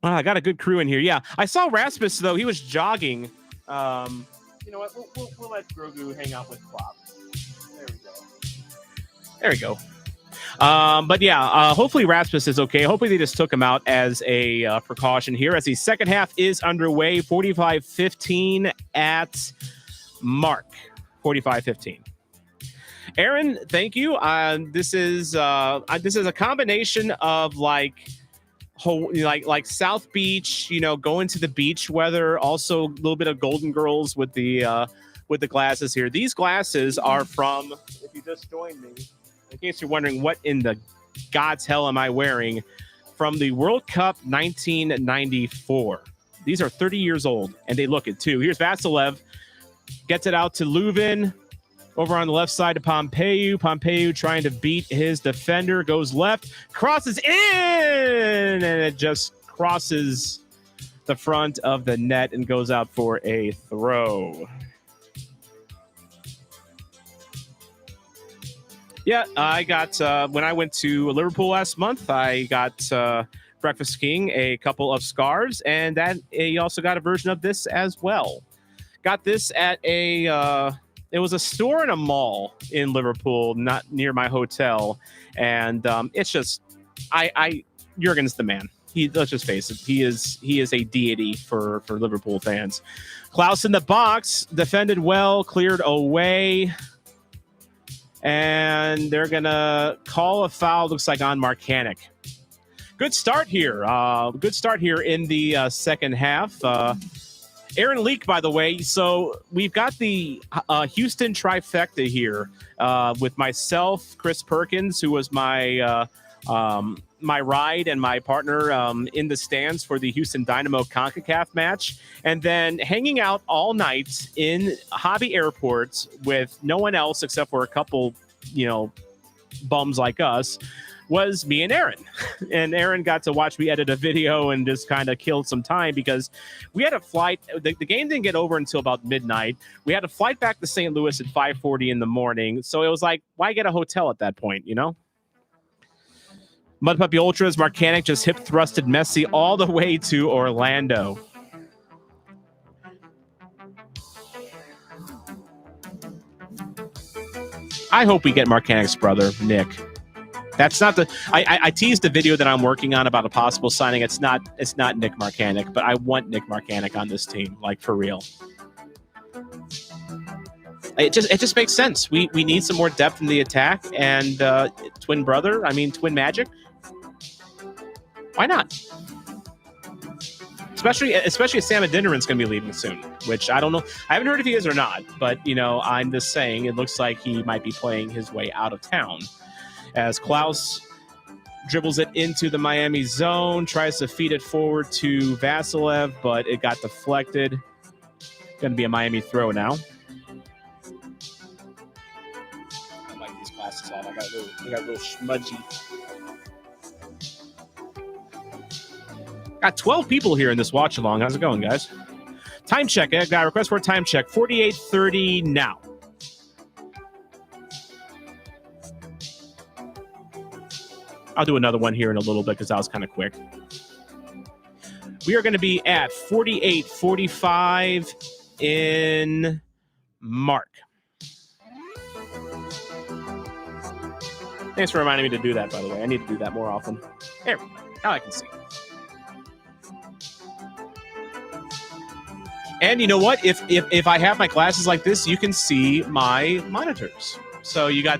[SPEAKER 1] I got a good crew in here. Yeah, I saw Rasmus though. He was jogging. You know what? We'll let Grogu hang out with Klopp. There we go. But yeah, hopefully Rasmus is okay. Hopefully they just took him out as a precaution here as the second half is underway. 45-15 at Mark. 45-15. Aaron, thank you. This is a combination of like South Beach, going to the beach weather. Also a little bit of Golden Girls with the glasses here. These glasses are from, if you just joined me, in case you're wondering what in the God's hell am I wearing, from the World Cup 1994. These are 30 years old, and they look it too. Here's Vasilev. Gets it out to Leuven. Over on the left side to Pompeu. Pompeu trying to beat his defender. Goes left. Crosses in! And it just crosses the front of the net and goes out for a throw. Yeah, I got, when I went to Liverpool last month, I got Breakfast King a couple of scarves, and that he also got a version of this as well. Got this at it was a store in a mall in Liverpool, not near my hotel, and it's just, Jurgen's the man. Let's just face it, he is a deity for Liverpool fans. Klaus in the box, defended well, cleared away. And they're going to call a foul, looks like on Marcanic. Good start here. Good start here in the second half. Aaron Leak, by the way. So we've got the Houston trifecta here with myself, Chris Perkins, who was my ride and my partner in the stands for the Houston Dynamo CONCACAF match, and then hanging out all night in Hobby Airport with no one else except for a couple, bums like us, was me and Aaron. And Aaron got to watch me edit a video and just kind of killed some time because we had a flight. The game didn't get over until about midnight. We had a flight back to St. Louis at 5:40 in the morning. So it was like, why get a hotel at that point, Mud Puppy Ultras, Marcanic just hip thrusted Messi all the way to Orlando. I hope we get Marcanic's brother, Nick. That's not the. I teased the video that I'm working on about a possible signing. It's not Nick Marcanic, but I want Nick Marcanic on this team, like for real. It just makes sense. We need some more depth in the attack, and twin magic. Why not? Especially if Sam Adeniran's going to be leaving soon, which I don't know. I haven't heard if he is or not, but I'm just saying it looks like he might be playing his way out of town. As Klaus dribbles it into the Miami zone, tries to feed it forward to Vasilev, but it got deflected. Going to be a Miami throw now. I like these glasses on. I got a little smudgy. Got 12 people here in this watch along. How's it going, guys? Time check. I got a request for a time check. 48:30 now. I'll do another one here in a little bit because that was kind of quick. We are going to be at 48:45 in Mark. Thanks for reminding me to do that, by the way. I need to do that more often. There, now I can see. And you know what? If I have my glasses like this, you can see my monitors. So you got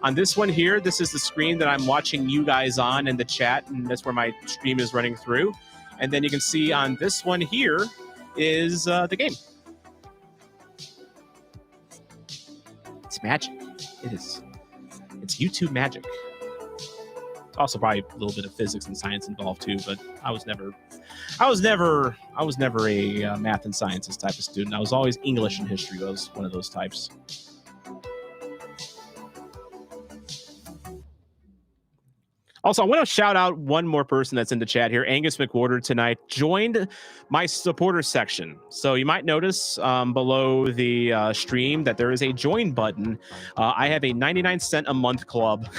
[SPEAKER 1] on this one here, this is the screen that I'm watching you guys on in the chat, and that's where my stream is running through. And then you can see on this one here is the game. It's magic. It is. It's YouTube magic. It's also probably a little bit of physics and science involved too, but I was never a math and sciences type of student. I was always English and history. I was one of those types. Also, I want to shout out one more person that's in the chat here. Angus McWhorter tonight joined my supporter section. So you might notice below the stream that there is a join button. I have a 99-cent a month club,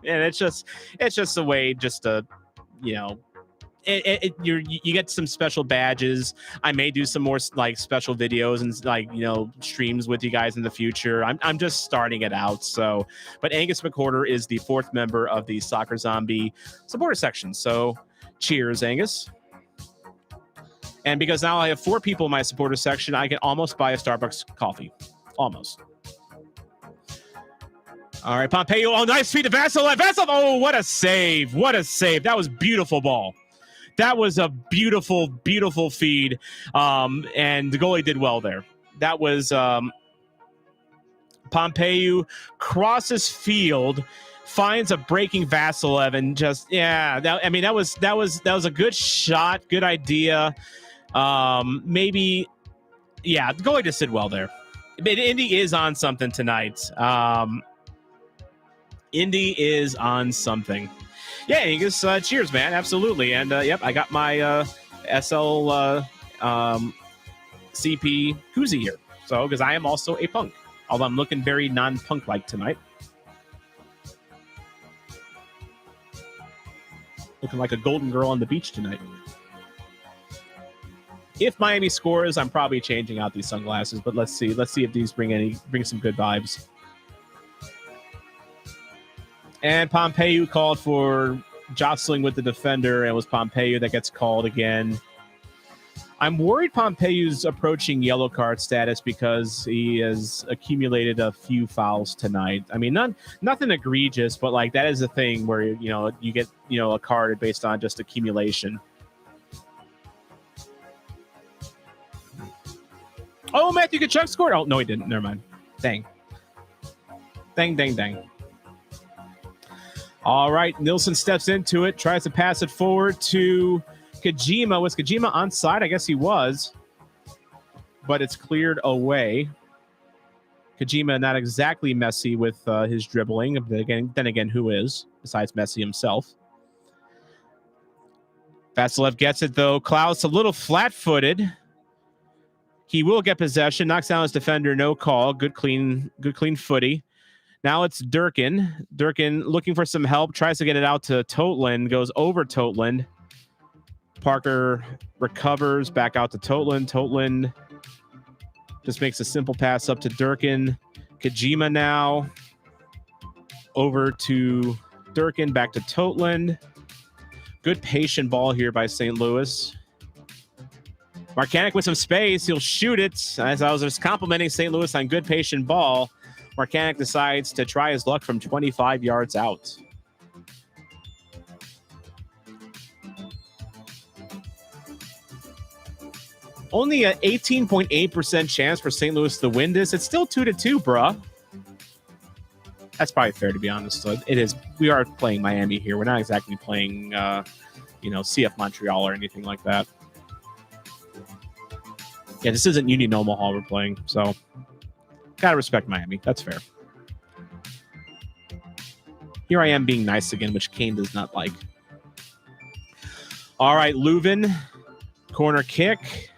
[SPEAKER 1] and it's just a way just to, you get some special badges. I may do some more special videos and streams with you guys in the future. I'm just starting it out. So, but Angus McWhorter is the 4th member of the Soccer Zombie supporter section. So, cheers, Angus. And because now I have 4 people in my supporter section, I can almost buy a Starbucks coffee. Almost. All right, Pompeo. Oh, nice feed to Vasilev. Vasilev. Oh, what a save! What a save! That was beautiful ball. That was a beautiful, beautiful feed, and the goalie did well there. That was Pompeu crosses field, finds a breaking Vasilev, and just that was a good shot, good idea. The goalie just did well there. Indy is on something tonight. Indy is on something. Yeah, Angus, cheers, man. Absolutely. And, I got my SL CP koozie here. So, because I am also a punk. Although I'm looking very non-punk-like tonight. Looking like a golden girl on the beach tonight. If Miami scores, I'm probably changing out these sunglasses. But let's see. Let's see if these bring some good vibes. And Pompeu called for jostling with the defender, and it was Pompeu that gets called again. I'm worried Pompeu's approaching yellow card status because he has accumulated a few fouls tonight. I mean, nothing egregious, but that is a thing where you get a card based on just accumulation. Oh, Matthew Tkachuk scored. Oh no, he didn't. Never mind. Dang. All right, Nilsson steps into it, tries to pass it forward to Kajima. Was Kajima onside? I guess he was, but it's cleared away. Kajima not exactly Messi with his dribbling. Then again, who is, besides Messi himself? Vasilev gets it, though. Klaus a little flat-footed. He will get possession, knocks down his defender, no call. Good clean footy. Now it's Durkin. Durkin looking for some help, tries to get it out to Totland, goes over Totland. Parker recovers, back out to Totland. Totland just makes a simple pass up to Durkin. Kajima now over to Durkin, back to Totland. Good patient ball here by St. Louis. Marcanic with some space. He'll shoot it. As I was just complimenting St. Louis on good patient ball, Marcanic decides to try his luck from 25 yards out. Only an 18.8% chance for St. Louis to win this. It's still 2-2, bruh. That's probably fair, to be honest. So it is. We are playing Miami here. We're not exactly playing, CF Montreal or anything like that. Yeah, this isn't Union Omaha we're playing, so gotta respect Miami. That's fair. Here I am being nice again, which Kane does not like. All right, Leuven, corner kick.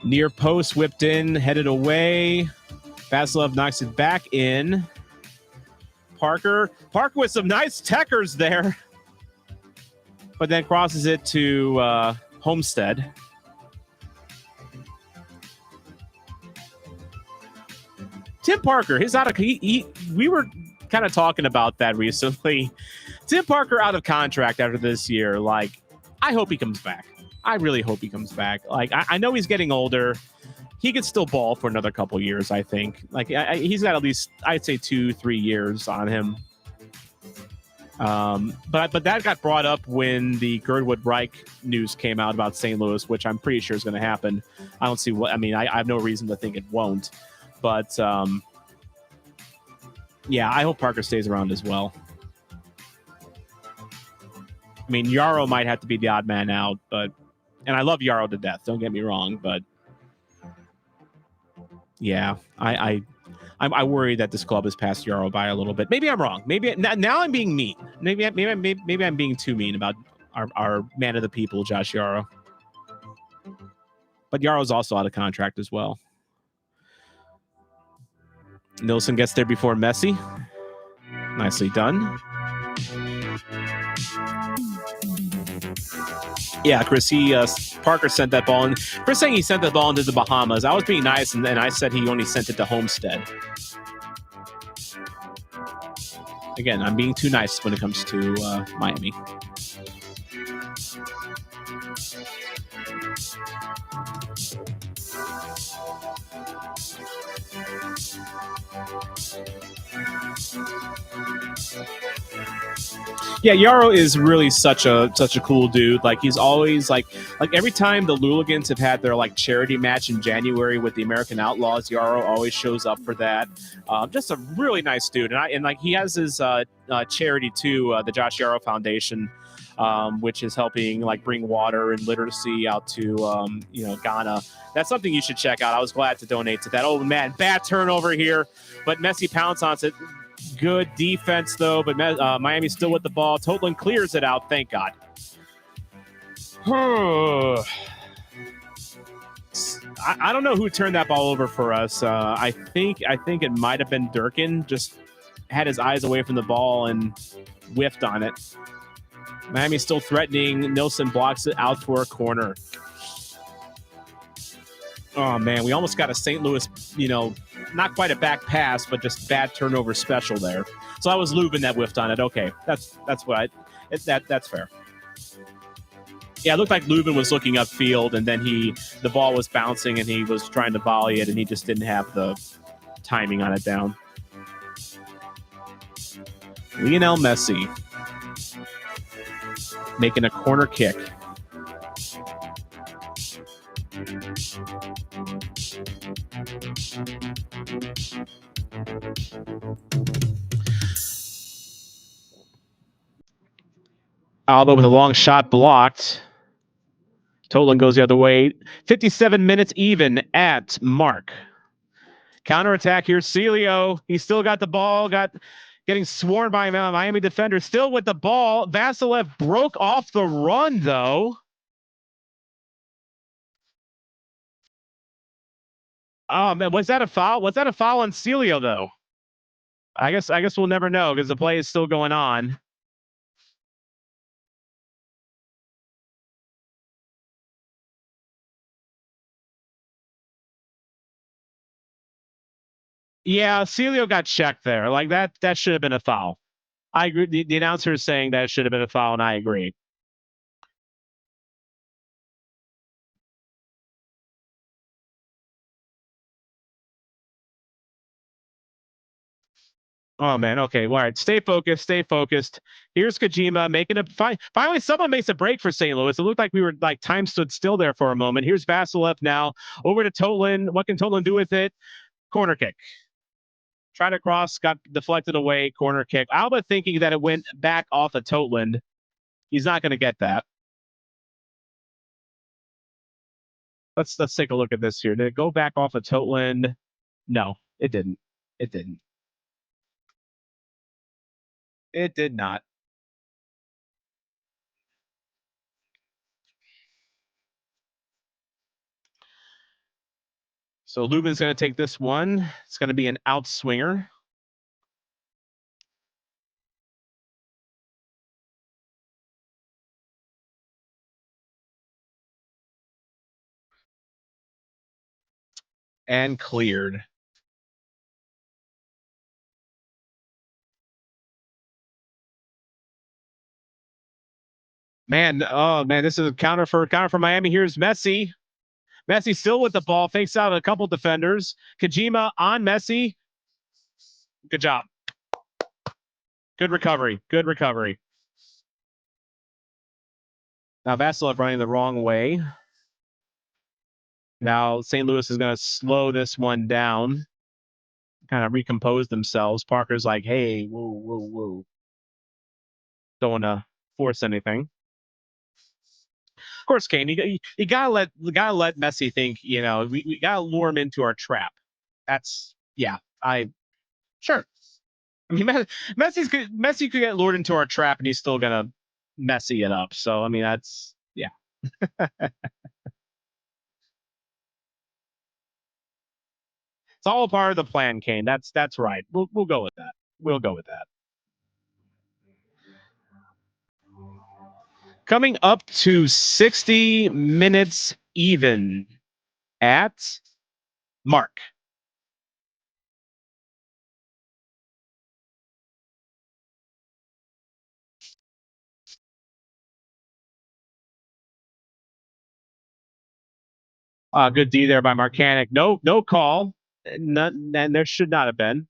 [SPEAKER 1] Near post, whipped in, headed away. Vasilev knocks it back in. Parker with some nice techers there. But then crosses it to Homestead. Tim Parker, we were kind of talking about that recently. Tim Parker out of contract after this year. Like, I hope he comes back. I really hope he comes back. Like, I know he's getting older. He could still ball for another couple years, I think. Like, he's got at least, I'd say, 2-3 years on him. But that got brought up when the Girdwood Reich news came out about St. Louis, which I'm pretty sure is going to happen. I don't see what, I have no reason to think it won't. But, yeah, I hope Parker stays around as well. I mean, Yarrow might have to be the odd man out, and I love Yarrow to death, don't get me wrong, but yeah, I worry that this club has passed Yarrow by a little bit. Maybe I'm wrong. Maybe now I'm being mean. Maybe I'm being too mean about our man of the people, Josh Yarrow. But Yarrow's also out of contract as well. Nilsson gets there before Messi. Nicely done. Yeah, Chris, Parker sent that ball. And Chris saying he sent that ball into the Bahamas. I was being nice, and then I said he only sent it to Homestead. Again, I'm being too nice when it comes to Miami. Yeah, Yarrow is really such a cool dude. Like, he's always like every time the Luligans have had their like charity match in January with the American Outlaws, Yarrow always shows up for that. Just a really nice dude, and he has his charity too, the Josh Yarrow Foundation, which is helping like bring water and literacy out to Ghana. That's something you should check out. I was glad to donate to that. Oh man, bad turnover here, but Messi pounds on it. Good defense, though, but Miami's still with the ball. Totland clears it out. Thank God. I don't know who turned that ball over for us. I think it might have been Durkin. Just had his eyes away from the ball and whiffed on it. Miami's still threatening. Nilsson blocks it out for a corner. Oh, man, we almost got a St. Louis, not quite a back pass, but just bad turnover special there. So I was Leuven that whiffed on it. Okay, that's fair. Yeah, it looked like Leuven was looking upfield, and then the ball was bouncing, and he was trying to volley it, and he just didn't have the timing on it down. Lionel Messi making a corner kick. Alba with a long shot blocked. Toland goes the other way. 57 minutes even at mark. Counterattack here. Celio. He still got the ball. Getting sworn by a Miami defender. Still with the ball. Vasilev broke off the run, though. Oh, man. Was that a foul? Was that a foul on Celio, though? I guess we'll never know because the play is still going on. Yeah, Celio got checked there. Like that should have been a foul. I agree. The announcer is saying that should have been a foul, and I agree. Oh man, okay, all right. Stay focused. Stay focused. Here's Kojima making a finally. Someone makes a break for St. Louis. It looked like we were like time stood still there for a moment. Here's Vasilev now over to Totlin. What can Totlin do with it? Corner kick. Tried to cross, got deflected away. Corner kick. Alba thinking that it went back off of Totlin. He's not going to get that. Let's take a look at this here. Did it go back off of Totlin? No, it didn't. It didn't. It did not. So Lubin's going to take this one. It's going to be an outswinger. And cleared. Man, oh man, this is a counter for Miami. Here's Messi. Messi still with the ball, fakes out a couple defenders. Kojima on Messi. Good job. Good recovery. Good recovery. Now Vasilev running the wrong way. Now St. Louis is going to slow this one down, kind of recompose themselves. Parker's like, hey, whoa, whoa, whoa. Don't want to force anything. Of course, Kane, you gotta let Messi think, we gotta lure him into our trap. That's sure. I mean, Messi could get lured into our trap and he's still gonna messy it up. So I mean, that's it's all a part of the plan, Kane. That's right. We'll go with that. We'll go with that. Coming up to 60 minutes even at Mark. Good D there by Marcanic. No call. And there should not have been.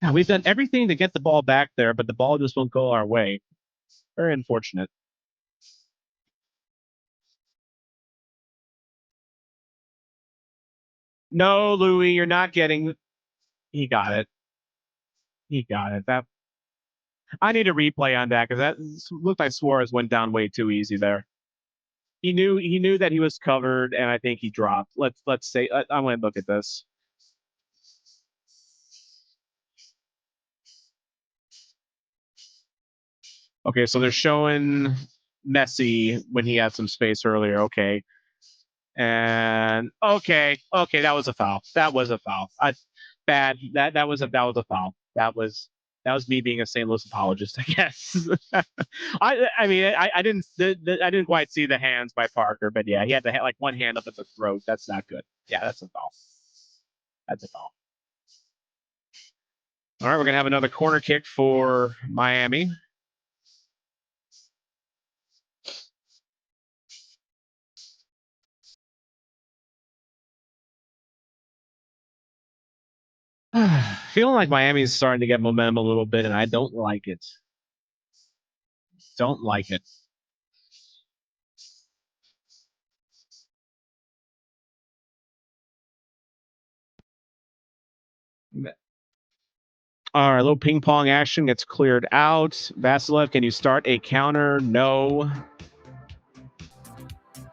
[SPEAKER 1] Yeah, we've done everything to get the ball back there, but the ball just won't go our way. Very unfortunate. No, Louis, you're not getting. He got it. He got it. That I need a replay on that because that looked like Suarez went down way too easy there. He knew that he was covered, and I think he dropped. Let's say I'm going to look at this. Okay, so they're showing Messi when he had some space earlier. Okay, and okay, that was a foul. That was a foul. Bad. That was a foul. That was me being a St. Louis apologist, I guess. I mean I didn't quite see the hands by Parker, but yeah, he had like one hand up at the throat. That's not good. Yeah, that's a foul. That's a foul. All right, we're gonna have another corner kick for Miami. Feeling like Miami's starting to get momentum a little bit, and I don't like it. Don't like it. All right, a little ping pong action gets cleared out. Vasilev, can you start a counter? No.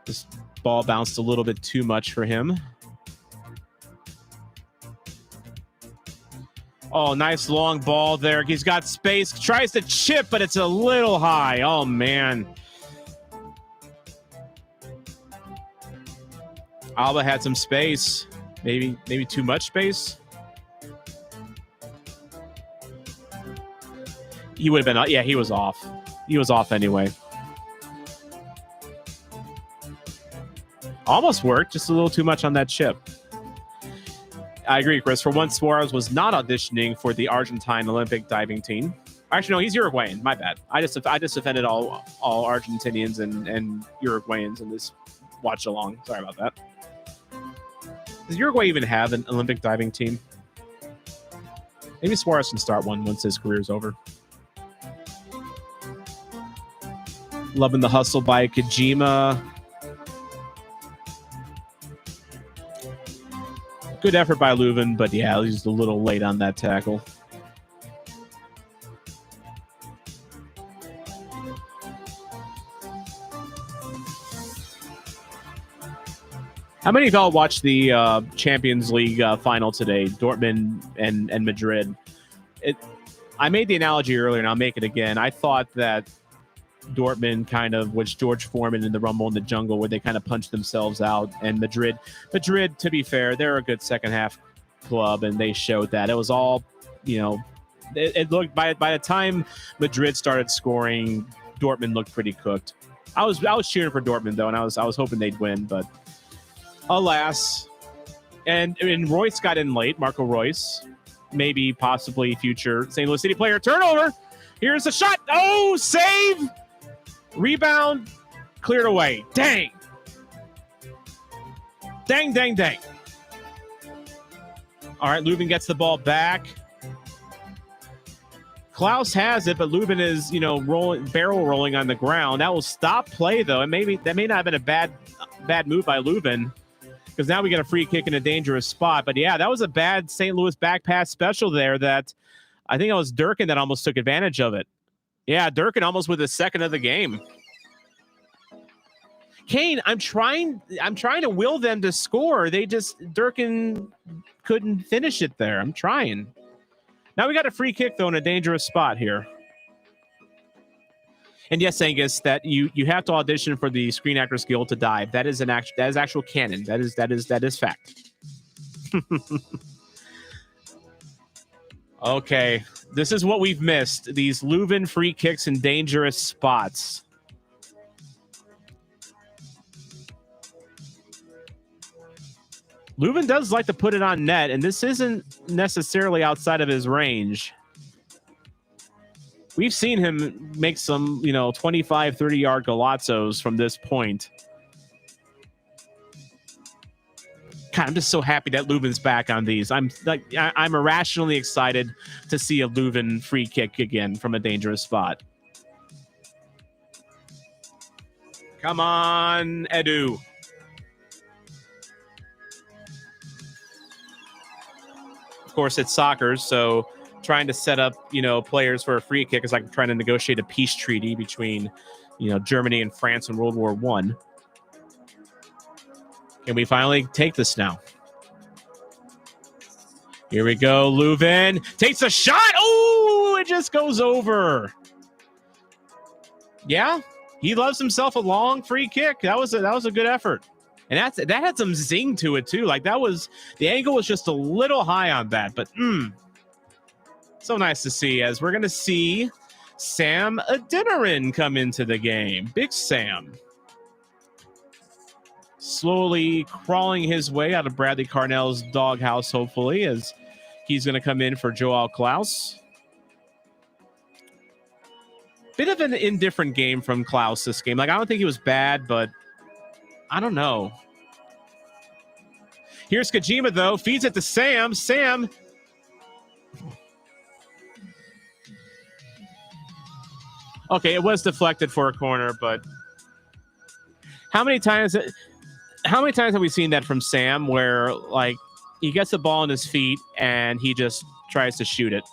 [SPEAKER 1] This ball bounced a little bit too much for him. Oh, nice long ball there. He's got space. Tries to chip, but it's a little high. Oh, man. Alba had some space. Maybe too much space. He would have been, yeah, he was off. He was off anyway. Almost worked, just a little too much on that chip. I agree, Chris. For once, Suarez was not auditioning for the Argentine Olympic diving team. Actually, no, he's Uruguayan. My bad. I just offended all Argentinians and Uruguayans in this watch along. Sorry about that. Does Uruguay even have an Olympic diving team? Maybe Suarez can start one once his career's over. Loving the hustle by Kojima. Good effort by Leuven, but yeah, he's a little late on that tackle. How many of y'all watched the Champions League final today, Dortmund and Madrid? I made the analogy earlier, and I'll make it again. I thought that Dortmund kind of was George Foreman in the Rumble in the Jungle, where they kind of punched themselves out. And Madrid, to be fair, they're a good second half club, and they showed that. It was all, it looked by the time Madrid started scoring, Dortmund looked pretty cooked. I was cheering for Dortmund though, and I was hoping they'd win, but alas. And Royce got in late. Marco Royce, maybe possibly future St. Louis City player. Turnover. Here's a shot. Oh, save. Rebound, cleared away. Dang. All right, Leuven gets the ball back. Klaus has it, but Leuven is, barrel rolling on the ground. That will stop play, though. And that may not have been a bad move by Leuven, because now we get a free kick in a dangerous spot. But yeah, that was a bad St. Louis back pass special there that I think it was Durkin that almost took advantage of it. Yeah, Durkin almost with his second of the game. Kane, I'm trying to will them to score. Durkin couldn't finish it there. I'm trying. Now we got a free kick though in a dangerous spot here. And yes, Angus, that you have to audition for the Screen Actors Guild to dive. That is actual canon. That is fact. Okay, this is what we've missed. These Leuven free kicks in dangerous spots. Leuven does like to put it on net, and this isn't necessarily outside of his range. We've seen him make some, 25, 30-yard golazzos from this point. God, I'm just so happy that Leuven's back on these. I'm irrationally excited to see a Leuven free kick again from a dangerous spot. Come on, Edu. Of course, it's soccer, so trying to set up, players for a free kick is like trying to negotiate a peace treaty between, Germany and France in World War I. Can we finally take this now? Here we go. Leuven takes a shot. Oh, it just goes over. Yeah, he loves himself a long free kick. That was a good effort. And that had some zing to it too. Like the angle was just a little high on that, but so nice to see, as we're going to see Sam Adeniran come into the game. Big Sam. Slowly crawling his way out of Bradley Carnell's doghouse, hopefully, as he's going to come in for Joao Klaus. Bit of an indifferent game from Klaus this game. Like, I don't think he was bad, but I don't know. Here's Kojima, though. Feeds it to Sam. Sam. Okay, it was deflected for a corner, but how many times have we seen that from Sam where, like, he gets the ball in his feet and he just tries to shoot it?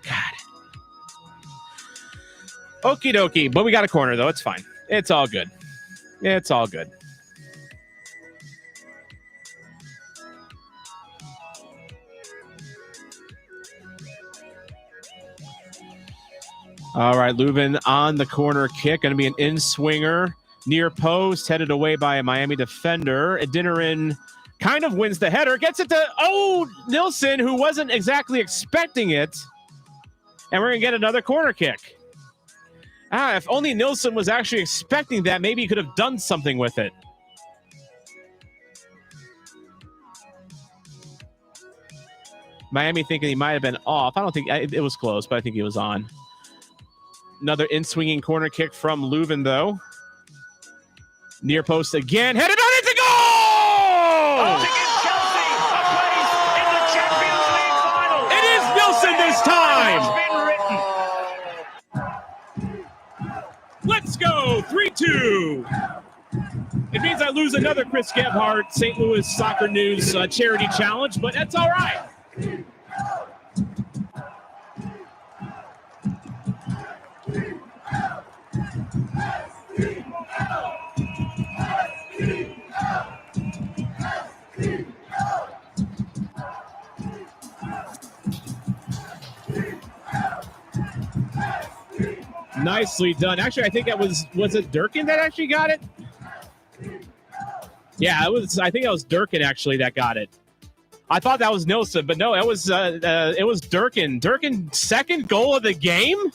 [SPEAKER 1] God. Okie dokie. But we got a corner, though. It's fine. It's all good. It's all good. All right, Leuven on the corner kick. Going to be an in-swinger. Near post, headed away by a Miami defender. Adeniran kind of wins the header. Gets it to, Nilsson, who wasn't exactly expecting it. And we're going to get another corner kick. If only Nilsson was actually expecting that, maybe he could have done something with it. Miami thinking he might have been off. I don't think it was close, but I think he was on. Another in-swinging corner kick from Leuven, though. Near post again. Headed on it to 3-2. It means I lose another Chris Gebhardt St. Louis Soccer News charity challenge, but that's all right. Nicely done. Actually, I think that was it Durkin that actually got it? Yeah, it was. I think that was Durkin actually that got it. I thought that was Nilsson, but no, it was Durkin. Durkin, second goal of the game?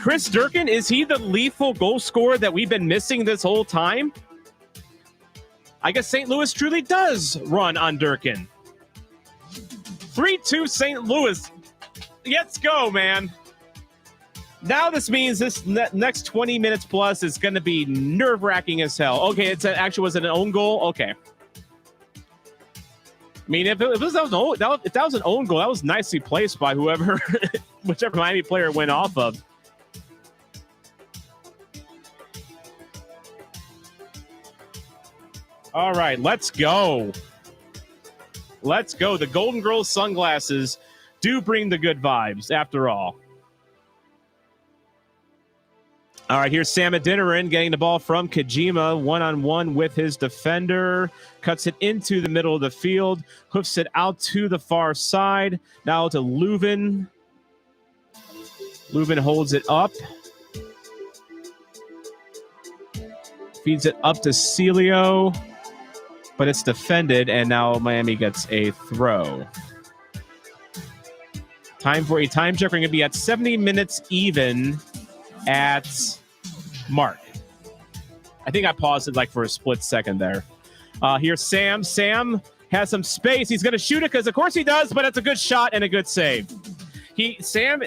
[SPEAKER 1] Chris Durkin, is he the lethal goal scorer that we've been missing this whole time? I guess St. Louis truly does run on Durkin. 3-2 St. Louis. Let's go, man. Now this means this next 20 minutes plus is going to be nerve-wracking as hell. Okay, was it an own goal? Okay. I mean, if that was an own goal, that was nicely placed by whichever Miami player went off of. All right, let's go. Let's go. The Golden Girls sunglasses do bring the good vibes, after all. All right, here's Sam Adeniran getting the ball from Kajima, one-on-one with his defender. Cuts it into the middle of the field. Hoofs it out to the far side. Now to Leuven. Leuven holds it up. Feeds it up to Celio. But it's defended, and now Miami gets a throw. Time for a time check. We're going to be at 70 minutes even at mark. I think I paused it like for a split second there. Here's Sam. Sam has some space. He's going to shoot it because, of course, he does, but it's a good shot and a good save. Sam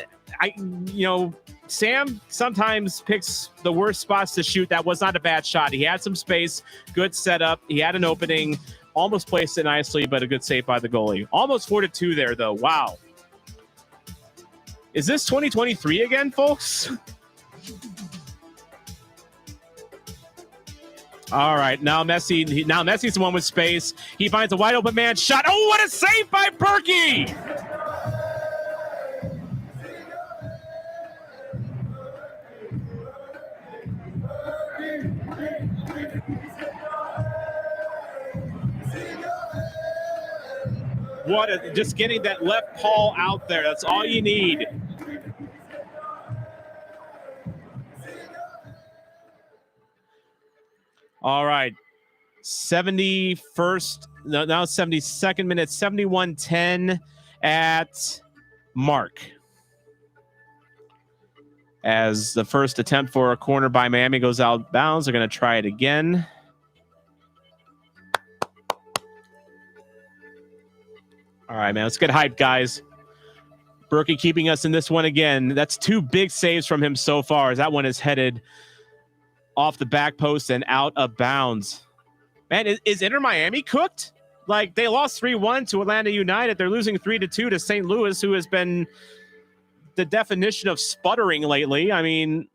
[SPEAKER 1] sometimes picks the worst spots to shoot. That was not a bad shot. He had some space, good setup. He had an opening, almost placed it nicely, but a good save by the goalie. Almost 4-2 there, though. Wow. Is this 2023 again, folks? All right, now Messi's the one with space. He finds a wide open man shot. Oh, what a save by Berkey! Just getting that left paw out there. That's all you need. All right. 72nd minute, 71-10 at mark. As the first attempt for a corner by Miami goes out of bounds, they're going to try it again. All right, man, let's get hyped, guys. Berkey keeping us in this one again. That's two big saves from him so far, as that one is headed off the back post and out of bounds. Man, is Inter Miami cooked? Like, they lost 3-1 to Atlanta United. They're losing 3-2 to St. Louis, who has been the definition of sputtering lately. I mean,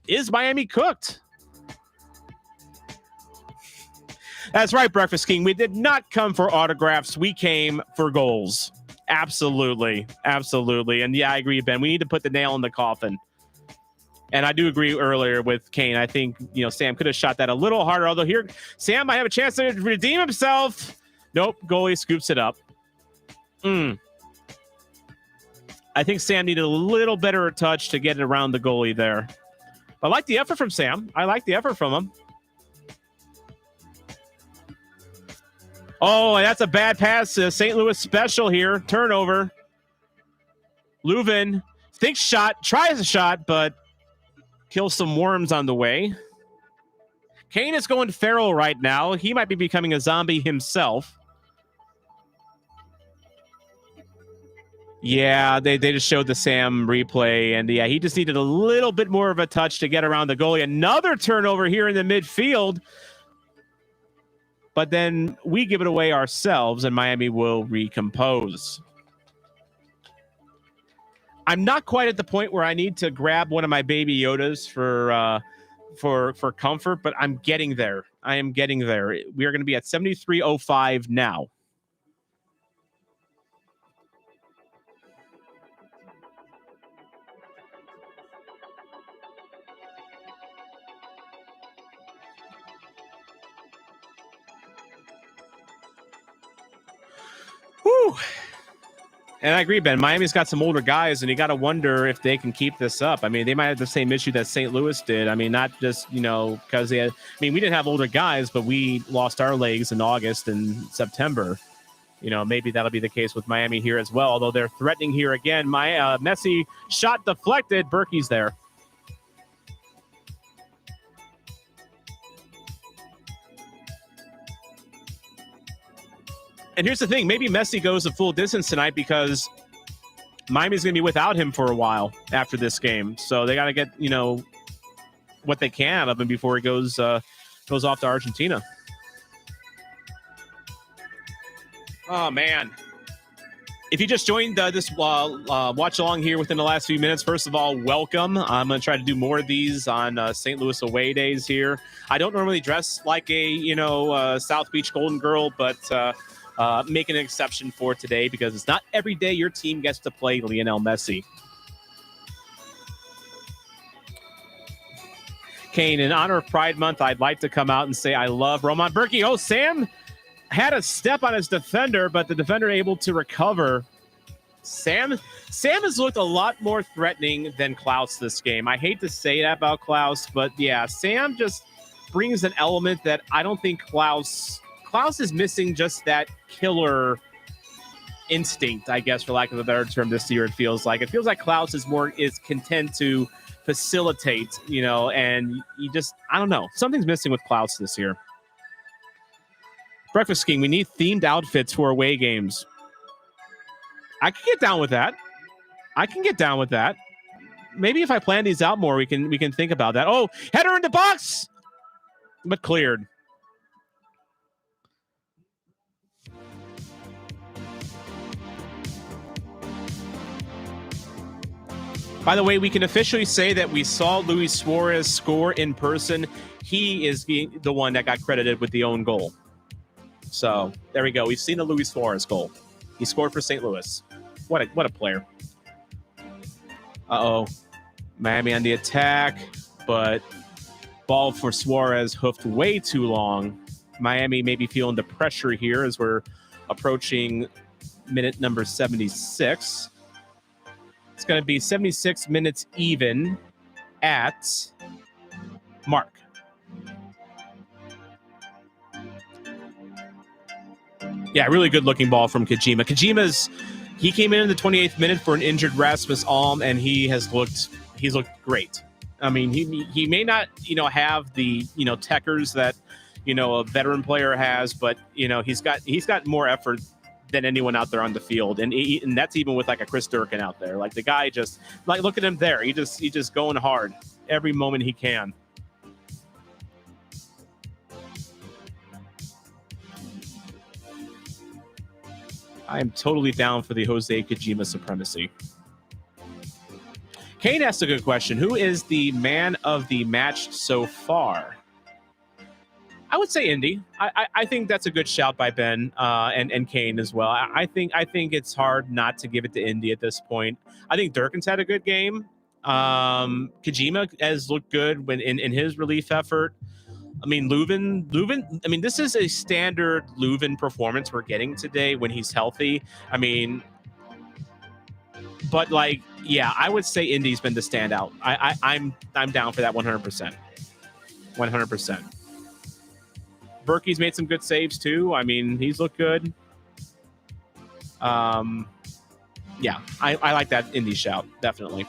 [SPEAKER 1] is Miami cooked? That's right, Breakfast King. We did not come for autographs. We came for goals. Absolutely. Absolutely. And yeah, I agree, Ben. We need to put the nail in the coffin. And I do agree earlier with Kane. I think, Sam could have shot that a little harder. Although here, Sam might have a chance to redeem himself. Nope. Goalie scoops it up. I think Sam needed a little better touch to get it around the goalie there. I like the effort from Sam. I like the effort from him. Oh, that's a bad pass. St. Louis special here. Turnover. Leuven thinks shot, tries a shot, but kills some worms on the way. Kane is going feral right now. He might be becoming a zombie himself. Yeah, they just showed the Sam replay, and yeah, he just needed a little bit more of a touch to get around the goalie. Another turnover here in the midfield. But then we give it away ourselves, and Miami will recompose. I'm not quite at the point where I need to grab one of my baby Yodas for comfort, but I'm getting there. I am getting there. We are going to be at 73.05 now. Whew. And I agree, Ben. Miami's got some older guys, and you got to wonder if they can keep this up. I mean, they might have the same issue that St. Louis did. I mean, not just, because they had, we didn't have older guys, but we lost our legs in August and September. Maybe that'll be the case with Miami here as well, although they're threatening here again. Messi shot deflected. Berkey's there. And here's the thing. Maybe Messi goes the full distance tonight because Miami's going to be without him for a while after this game. So they got to get, what they can out of him before he goes off to Argentina. Oh, man. If you just joined this watch along here within the last few minutes, first of all, welcome. I'm going to try to do more of these on St. Louis away days here. I don't normally dress like a, South Beach Golden Girl, but making an exception for today because it's not every day your team gets to play Lionel Messi. Kane, in honor of Pride Month, I'd like to come out and say I love Roman Berkey. Oh, Sam had a step on his defender, but the defender able to recover. Sam has looked a lot more threatening than Klaus this game. I hate to say that about Klaus, but yeah, Sam just brings an element that I don't think Klaus is missing, just that killer instinct, I guess, for lack of a better term this year. It feels like Klaus is content to facilitate, and I don't know. Something's missing with Klaus this year. Breakfast King, we need themed outfits for away games. I can get down with that. Maybe if I plan these out more, we can think about that. Oh, header in the box, but cleared. By the way, we can officially say that we saw Luis Suarez score in person. He is the one that got credited with the own goal. So there we go. We've seen the Luis Suarez goal. He scored for St. Louis. What a player. Uh-oh. Miami on the attack, but ball for Suarez hoofed way too long. Miami may be feeling the pressure here as we're approaching minute number 76. It's going to be 76 minutes even at mark. Yeah, really good looking ball from Kajima. He came in the 28th minute for an injured Rasmus Alm, and he's looked great. I mean, he may not, have the, techers that, a veteran player has, but, he's got more effort than anyone out there on the field. And that's even with like a Chris Durkin out there. Like the guy just, like, look at him there. He's just going hard every moment he can. I am totally down for the Jose Kajima supremacy. Kane asked a good question. Who is the man of the match so far? I would say Indy. I think that's a good shout by Ben and Kane as well. I think it's hard not to give it to Indy at this point. I think Durkin's had a good game. Kajima has looked good when in his relief effort. I mean, Leuven. I mean, this is a standard Leuven performance we're getting today when he's healthy. I mean, but like, yeah, I would say Indy's been the standout. I'm down for that 100%. 100%. Berkey's made some good saves too. I mean, he's looked good. Yeah, I like that Indy shout, definitely.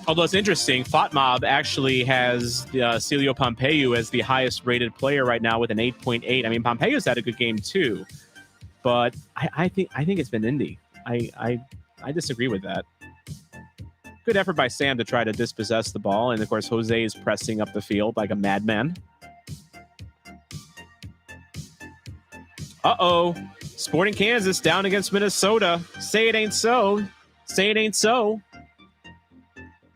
[SPEAKER 1] Although it's interesting, FOTMob actually has Celio Pompeu as the highest rated player right now with an 8.8. I mean, Pompeu's had a good game too, but I think it's been Indy. I disagree with that. Good effort by Sam to try to dispossess the ball. And, of course, Jose is pressing up the field like a madman. Uh-oh. Sporting Kansas down against Minnesota. Say it ain't so. Say it ain't so.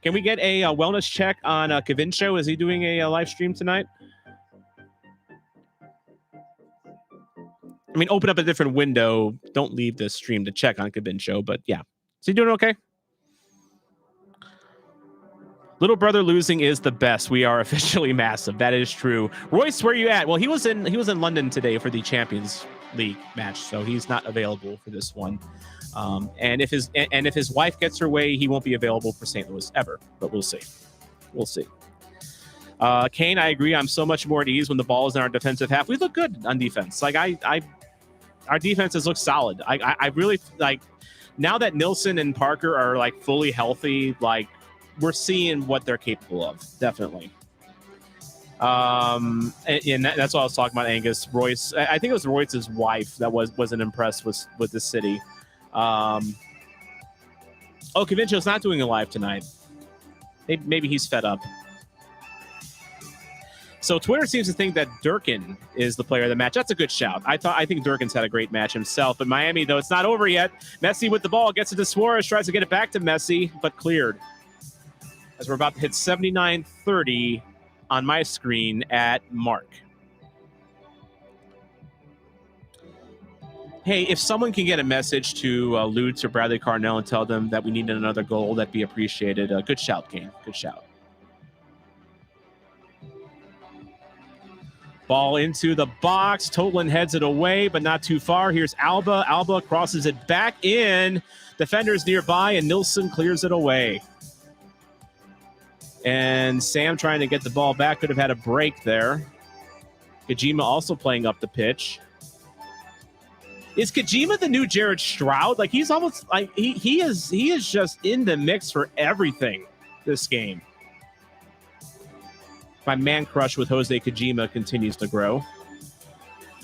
[SPEAKER 1] Can we get a wellness check on Kavincho? Is he doing a live stream tonight? I mean, open up a different window. Don't leave the stream to check on Kavincho, but yeah. Is he doing okay? Little brother losing is the best. We are officially massive. That is true. Royce, where are you at? Well, he was in London today for the Champions League match, so he's not available for this one. And if his wife gets her way, he won't be available for St. Louis ever. But we'll see. We'll see. Kane, I agree. I'm so much more at ease when the ball is in our defensive half. We look good on defense. Like our defenses look solid. I really like now that Nilsson and Parker are like fully healthy. Like we're seeing what they're capable of. Definitely. And that's what I was talking about. Angus Royce. I think it was Royce's wife that wasn't impressed with the city. Kavincho's not doing a live tonight. Maybe he's fed up. So Twitter seems to think that Durkin is the player of the match. That's a good shout. I think Durkin's had a great match himself. But Miami, though, it's not over yet. Messi with the ball gets it to Suarez, tries to get it back to Messi, but cleared. As we're about to hit 79-30 on my screen at Mark. Hey, if someone can get a message to Lutz or Bradley Carnell and tell them that we need another goal, that'd be appreciated. Good shout, Kane. Good shout. Ball into the box. Totlin heads it away, but not too far. Here's Alba. Alba crosses it back in. Defenders nearby, and Nilsson clears it away. And Sam trying to get the ball back. Could have had a break there. Kojima also playing up the pitch. Is Kojima the new Jared Stroud? Like he's almost like he is just in the mix for everything this game. My man crush with Jose Kojima continues to grow.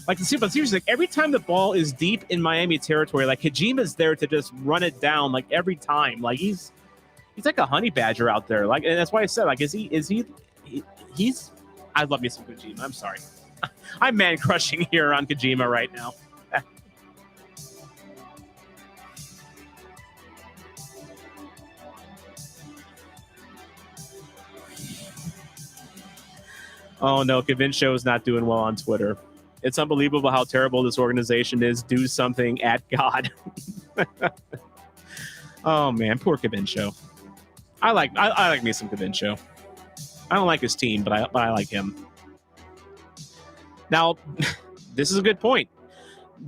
[SPEAKER 1] But seriously, like every time the ball is deep in Miami territory, like Kojima's there to just run it down like every time. Like he's like a honey badger out there. Like, and that's why I said, like, he's I love me some Kojima. I'm sorry. I'm man crushing here on Kojima right now. Oh, no, Kavincho is not doing well on Twitter. It's unbelievable how terrible this organization is. Do something at God. Oh, man, poor Kavincho. I like me some Kavincho. I don't like his team, but I like him. Now, this is a good point.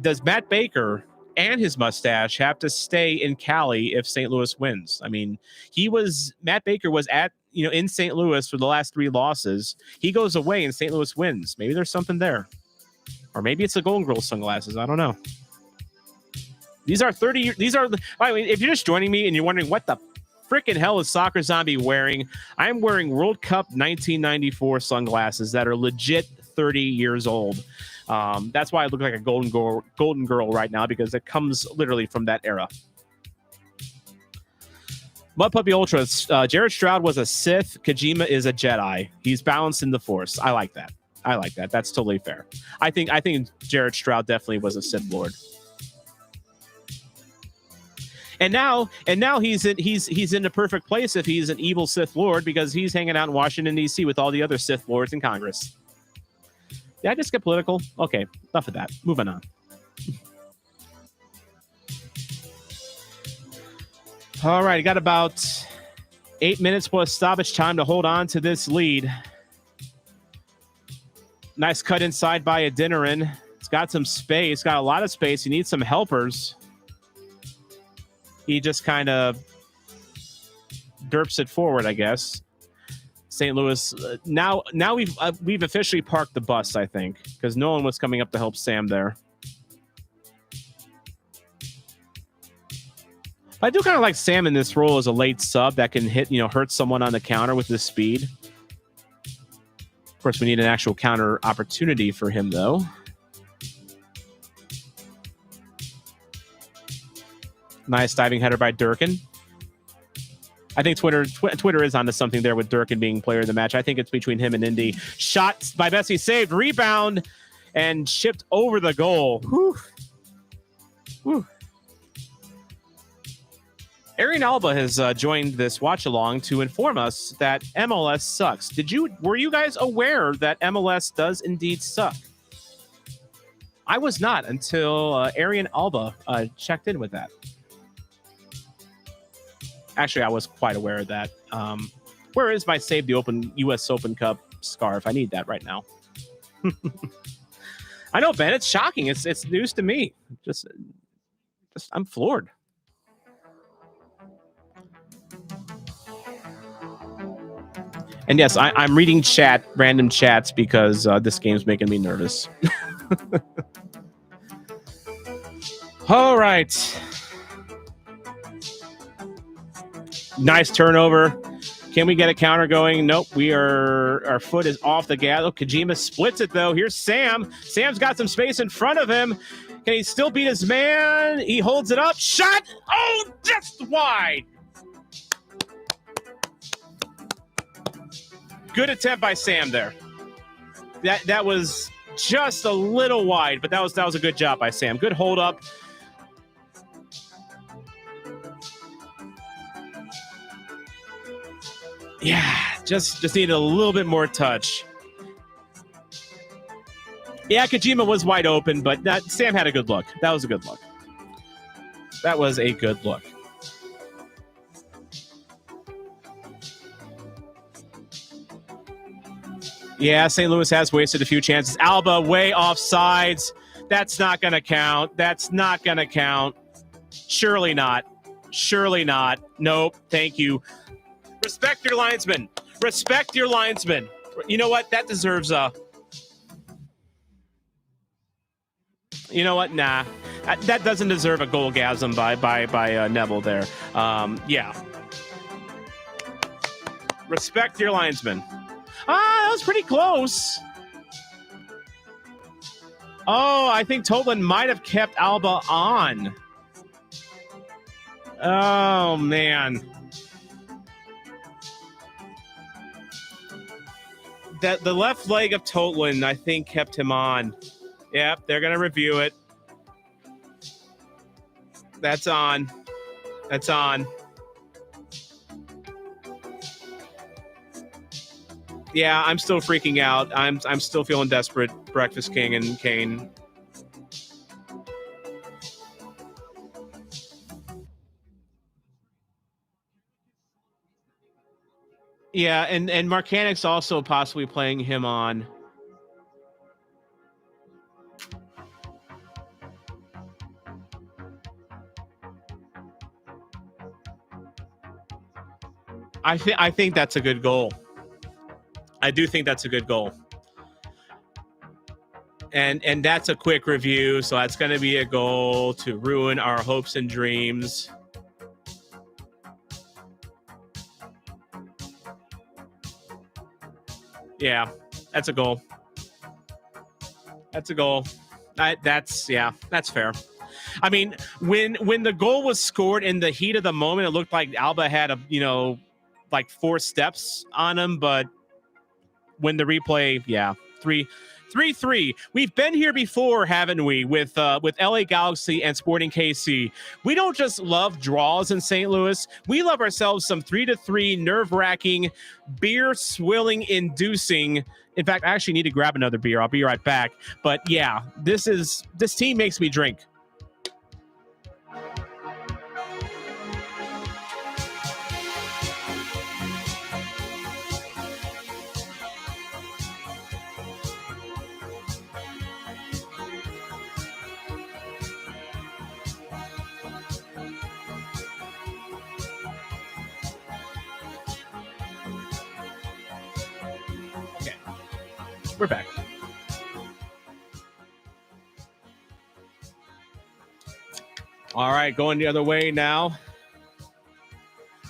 [SPEAKER 1] Does Matt Baker and his mustache have to stay in Cali if St. Louis wins? I mean, Matt Baker was in St. Louis for the last 3 losses. He goes away and St. Louis wins. Maybe there's something there. Or maybe it's the Golden Girls sunglasses. I don't know. These are by the way, if you're just joining me and you're wondering what the freaking hell is Soccer Zombie wearing, I'm wearing World Cup 1994 sunglasses that are legit 30 years old. That's why I look like a golden girl right now, because it comes literally from that era. Mud Puppy Ultras. Jared Stroud was a Sith. Kojima is a Jedi. He's balanced in the Force. I like that. That's totally fair. I think Jared Stroud definitely was a Sith Lord. And now he's in the perfect place if he's an evil Sith Lord, because he's hanging out in Washington, D.C. with all the other Sith Lords in Congress. Did I just get political? Okay, enough of that. Moving on. All right, got about 8 minutes plus stoppage time to hold on to this lead. Nice cut inside by Adeniran. It's got some space, got a lot of space. He needs some helpers. He just kind of derps it forward, I guess. St. Louis. Now we've officially parked the bus, I think, because no one was coming up to help Sam there. I do kind of like Sam in this role as a late sub that can hurt someone on the counter with his speed. Of course, we need an actual counter opportunity for him, though. Nice diving header by Durkin. I think Twitter is onto something there with Durkin being player of the match. I think it's between him and Indy. Shot by Messi, saved, rebound, and shipped over the goal. Whew. Whew. Arian Alba has joined this watch along to inform us that MLS sucks. Were you guys aware that MLS does indeed suck? I was not until Arian Alba checked in with that. Actually, I was quite aware of that. Where is my Save the Open U.S. Open Cup scarf? I need that right now. I know, Ben. It's shocking. It's news to me. Just I'm floored. And yes, I'm reading random chats because this game's making me nervous. All right. Nice turnover. Can we get a counter going? Nope. Our foot is off the gas. Oh, Kojima splits it though. Here's Sam. Sam's got some space in front of him. Can he still beat his man? He holds it up. Shot. Oh, just wide. Good attempt by Sam there. That was just a little wide, but that was a good job by Sam. Good hold up. Yeah, just needed a little bit more touch. Yeah, Kojima was wide open, but Sam had a good look. That was a good look. That was a good look. Yeah, St. Louis has wasted a few chances. Alba way off sides. That's not going to count. That's not going to count. Surely not. Surely not. Nope. Thank you. Respect your linesman. Respect your linesman. You know what? That deserves a... You know what? Nah. That doesn't deserve a goalgasm by Neville there. Yeah. Respect your linesman. That was pretty close. Oh, I think Totlin might have kept Alba on. Oh, man. The left leg of Totlin, I think, kept him on. Yep, they're going to review it. That's on. That's on. Yeah, I'm still freaking out. I'm still feeling desperate. Breakfast King and Kane. Yeah, and Marcanic's also possibly playing him on. I think that's a good goal. I do think that's a good goal. And that's a quick review, so that's going to be a goal to ruin our hopes and dreams. Yeah, that's a goal. That's a goal. That's fair. I mean, when the goal was scored in the heat of the moment, it looked like Alba had like 4 steps on him, but when the replay, 3-3. We've been here before, haven't we? With LA Galaxy and Sporting KC. We don't just love draws in St. Louis. We love ourselves some 3-3 nerve-wracking, beer-swilling inducing. In fact, I actually need to grab another beer. I'll be right back. But yeah, this team makes me drink. We're back. All right, going the other way now.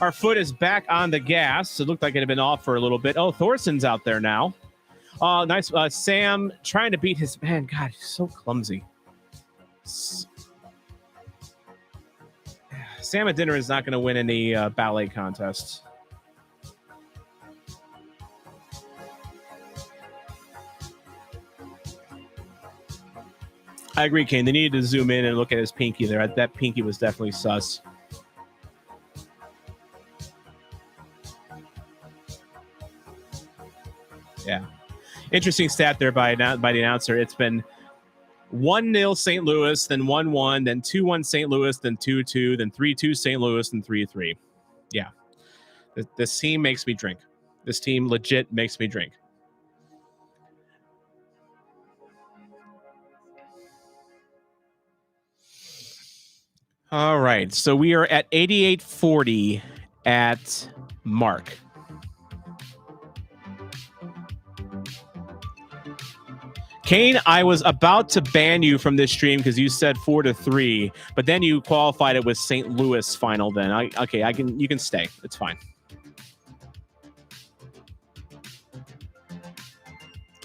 [SPEAKER 1] Our foot is back on the gas. It looked like it had been off for a little bit. Oh, Thorson's out there now. Nice. Sam trying to beat his man. God, he's so clumsy. Sam at dinner is not going to win any ballet contests. I agree, Kane. They needed to zoom in and look at his pinky there. That pinky was definitely sus. Yeah. Interesting stat there by the announcer. It's been 1-0 St. Louis, then 1-1, then 2-1 St. Louis, then 2-2, then 3-2 St. Louis, and 3-3. Yeah. This team makes me drink. This team legit makes me drink. All right, so we are at 88-40 at Mark. Kane, I was about to ban you from this stream because you said 4-3, but then you qualified it with St. Louis final. Then you can stay. It's fine.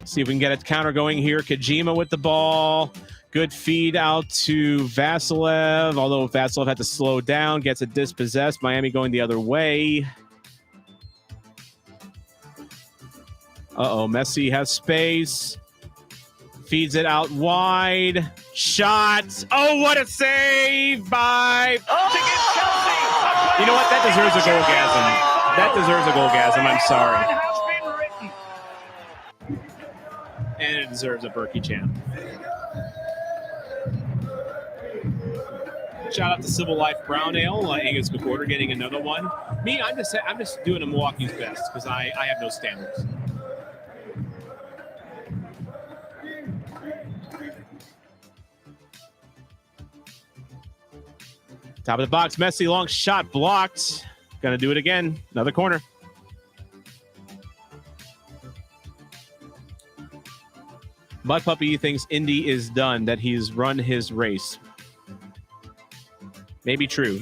[SPEAKER 1] See if we can get a counter going here. Kojima with the ball. Good feed out to Vasilev, although Vasilev had to slow down, gets it dispossessed. Miami going the other way. Uh-oh, Messi has space. Feeds it out wide. Shot. Oh, what a save by...
[SPEAKER 3] Oh!
[SPEAKER 1] You know what? That deserves a goalgasm. That deserves a goalgasm. I'm sorry. And it deserves a Berkey chant. Shout out to Civil Life Brown Ale, Angus McWhorter getting another one. Me, I'm just doing a Milwaukee's best because I have no standards. Top of the box, Messi, long shot blocked. Gonna do it again. Another corner. Mud Puppy thinks Indy is done, that he's run his race. Maybe true.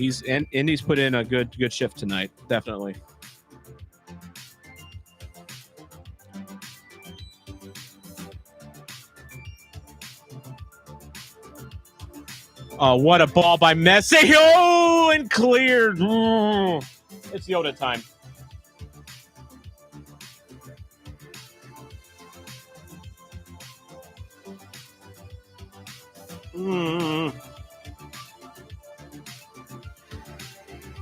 [SPEAKER 1] Indy's put in a good shift tonight, definitely. Oh, what a ball by Messi! Oh, and cleared. It's Yoda time.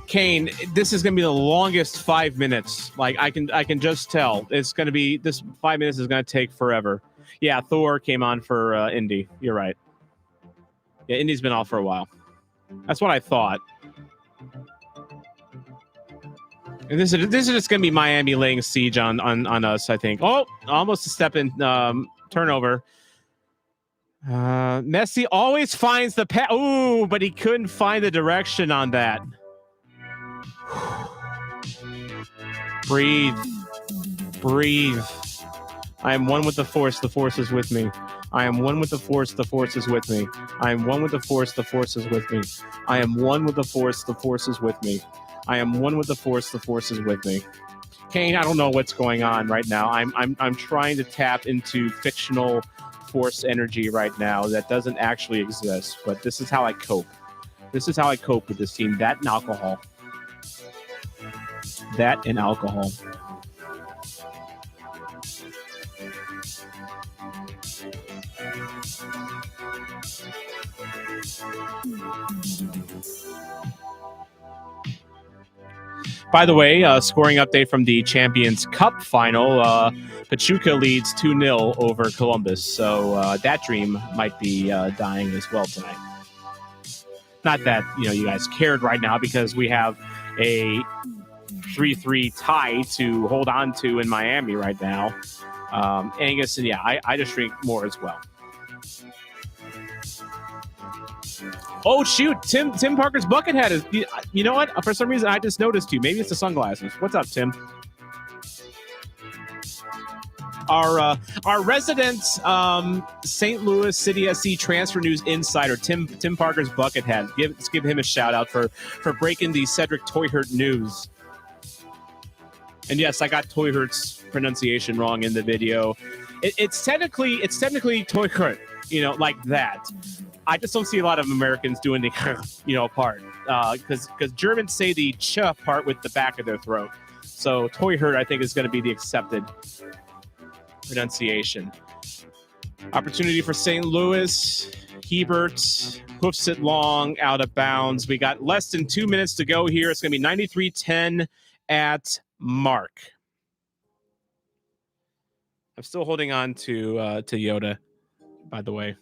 [SPEAKER 1] Kane, this is going to be the longest 5 minutes. Like I can just tell it's going to be, this 5 minutes is going to take forever. Yeah, Thor came on for Indy. You're right. Yeah, Indy's been off for a while. That's what I thought. And this is just going to be Miami laying siege on us, I think. Oh, almost a step in turnover. Messi always finds the pass. Ooh, but he couldn't find the direction on that. Breathe. Breathe. I am one with the Force. The Force is with me. I am one with the Force. The Force is with me. I am one with the Force. The Force is with me. I am one with the Force. The Force is with me. I am one with the Force. The Force is with me. Kane, I don't know what's going on right now. I'm trying to tap into fictional Force energy right now that doesn't actually exist, but this is how I cope. This is how I cope with this team. That and alcohol. That and alcohol. By the way, scoring update from the Champions Cup final. Pachuca leads 2-0 over Columbus, so that dream might be dying as well tonight. Not that you guys cared right now because we have a 3-3 tie to hold on to in Miami right now. Angus, and yeah, I just drink more as well. Oh shoot, Tim Parker's bucket hat is. You know what? For some reason, I just noticed you. Maybe it's the sunglasses. What's up, Tim? Our resident St. Louis City SC transfer news insider, Tim Parker's bucket hat. Let's give him a shout out for breaking the Cedric Toyhurt news. And yes, I got Toyhurt's pronunciation wrong in the video. It's technically Toyhurt. like that. I just don't see a lot of Americans doing the, part. Because Germans say the ch part with the back of their throat. So Toyhurt, I think, is going to be the accepted pronunciation. Opportunity for St. Louis. Hebert hoofs it long, out of bounds. We got less than 2 minutes to go here. It's going to be 93-10 at mark. I'm still holding on to Yoda, by the way.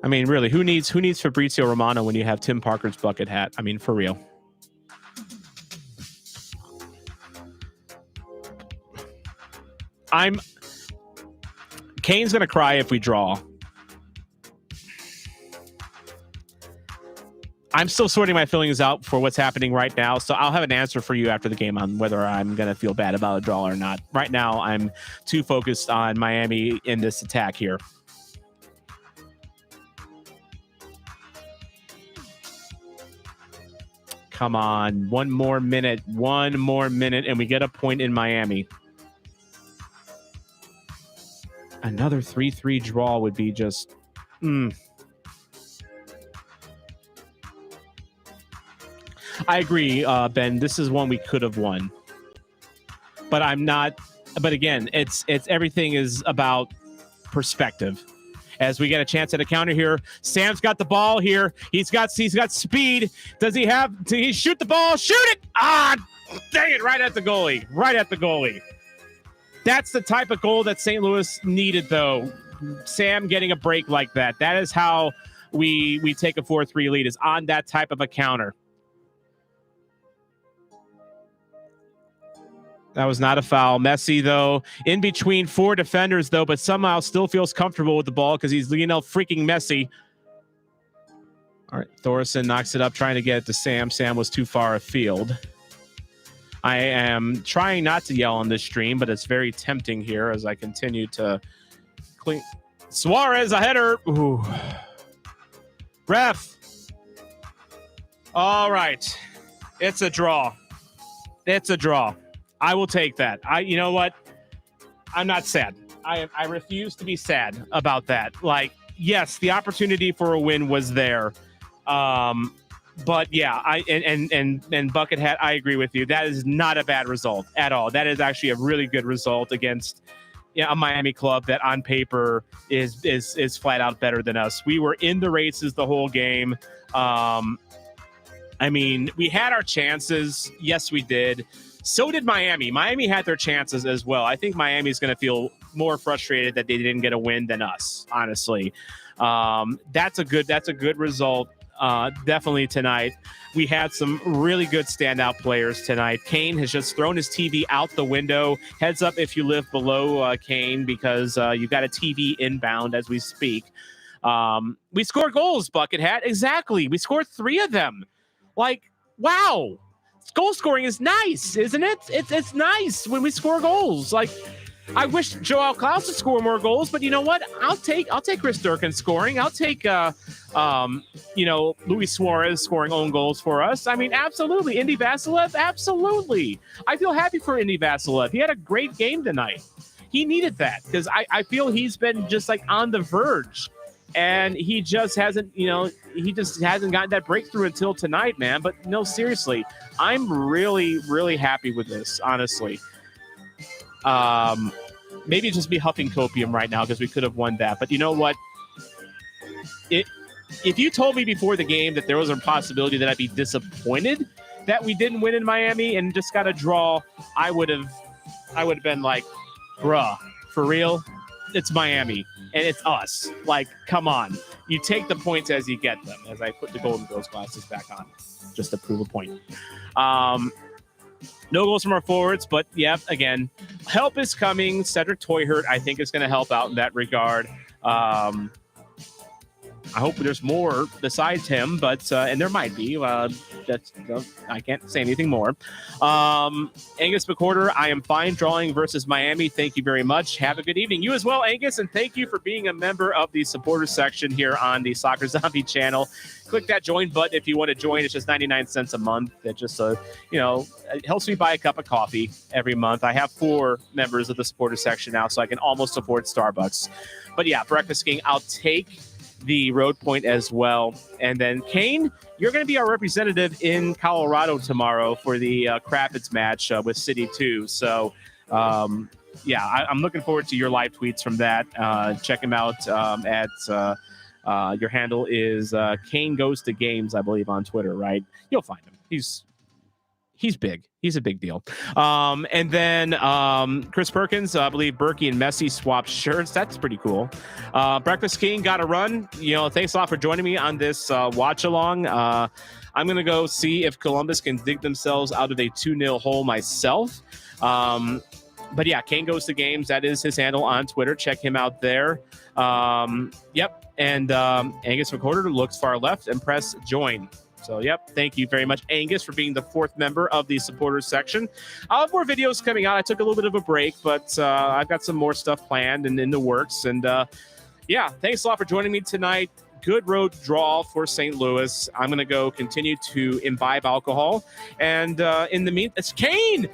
[SPEAKER 1] I mean, really, who needs Fabrizio Romano when you have Tim Parker's bucket hat? I mean, for real. Kane's going to cry if we draw. I'm still sorting my feelings out for what's happening right now, so I'll have an answer for you after the game on whether I'm going to feel bad about a draw or not. Right now, I'm too focused on Miami in this attack here. Come on, one more minute, and we get a point in Miami. Another 3-3 draw would be just... I agree, Ben. This is one we could have won. But I'm not... But again, it's everything is about perspective. As we get a chance at a counter here, Sam's got the ball here. He's got speed. Does he shoot the ball? Shoot it! Ah, dang it! Right at the goalie. That's the type of goal that St. Louis needed, though. Sam getting a break like that. That is how we take a 4-3 lead, is on that type of a counter. That was not a foul. Messi, though, in between four defenders, though, but somehow still feels comfortable with the ball because he's Lionel freaking Messi. All right, Thorson knocks it up, trying to get it to Sam. Sam was too far afield. I am trying not to yell on this stream, but it's very tempting here as I continue to clean. Suarez, a header. Ooh. Ref. All right. It's a draw. I will take that. You know what? I'm not sad. I refuse to be sad about that. Like, yes, the opportunity for a win was there. But yeah, and Bucket Hat, I agree with you. That is not a bad result at all. That is actually a really good result against a Miami club that on paper is flat out better than us. We were in the races the whole game. I mean, we had our chances. Yes, we did. So did Miami. Miami had their chances as well. I think Miami's going to feel more frustrated that they didn't get a win than us, honestly. That's a good result. Definitely tonight. We had some really good standout players tonight. Kane has just thrown his TV out the window. Heads up if you live below Kane, because you got a TV inbound as we speak. We scored goals, Bucket Hat. Exactly. We scored 3 of them. Like, wow. Goal scoring is nice, isn't it? It's nice when we score goals. Like, I wish Joao Klaus would score more goals, but you know what? I'll take Chris Durkin scoring. I'll take Luis Suarez scoring own goals for us. I mean, absolutely. Indy Vasilev, absolutely. I feel happy for Indy Vasilev. He had a great game tonight. He needed that because I feel he's been just like on the verge. And he just hasn't gotten that breakthrough until tonight, man. But no, seriously, I'm really, really happy with this, honestly. Maybe just be huffing copium right now because we could have won that. But you know what? If you told me before the game that there was a possibility that I'd be disappointed that we didn't win in Miami and just got a draw, I would have been like, bruh, for real? It's Miami. And it's us. Like, come on. You take the points as you get them, as I put the Golden Girls glasses back on, just to prove a point. No goals from our forwards, but, yeah, again, help is coming. Cedric Toyhurt, I think, is going to help out in that regard. I hope there's more besides him, but and there might be. I can't say anything more. Angus McCorder, I am fine drawing versus Miami. Thank you very much. Have a good evening. You as well, Angus, and thank you for being a member of the supporters section here on the Soccer Zombie channel. Click that join button if you want to join. It's just 99 cents a month. It just, it helps me buy a cup of coffee every month. I have 4 members of the supporters section now, so I can almost afford Starbucks. But yeah, Breakfast King, I'll take the road point as well. And then Kane, you're going to be our representative in Colorado tomorrow for the Crappets match with City 2. So, I'm looking forward to your live tweets from that. Check him out at your handle is Kane Goes to Games, I believe, on Twitter, right? You'll find him. He's big. He's a big deal. And then Chris Perkins, I believe Berkey and Messi swapped shirts. That's pretty cool. Breakfast King got a run. Thanks a lot for joining me on this watch along. I'm going to go see if Columbus can dig themselves out of a 2-0 hole myself. But yeah, Kane Goes to Games. That is his handle on Twitter. Check him out there. Yep. And Angus McCorder looks far left and press join. So, yep, thank you very much, Angus, for being the 4th member of the supporters section. I'll have more videos coming out. I took a little bit of a break, but I've got some more stuff planned and in the works. And, thanks a lot for joining me tonight. Good road draw for St. Louis. I'm going to go continue to imbibe alcohol. And in the meantime, it's Kane!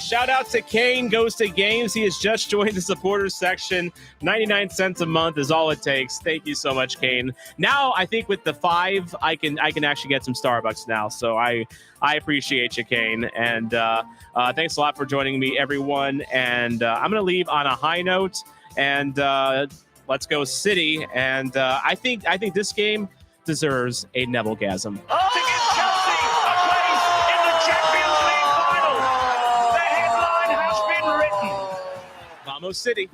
[SPEAKER 1] Shout out to Kane Goes to Games. He has just joined the supporters section. 99 cents a month is all it takes. Thank you so much, Kane. Now, I think with the 5, I can actually get some Starbucks now. So I appreciate you, Kane. And thanks a lot for joining me, everyone. And I'm going to leave on a high note. And let's go City. And I think this game deserves a Nevillegasm. Vamos City.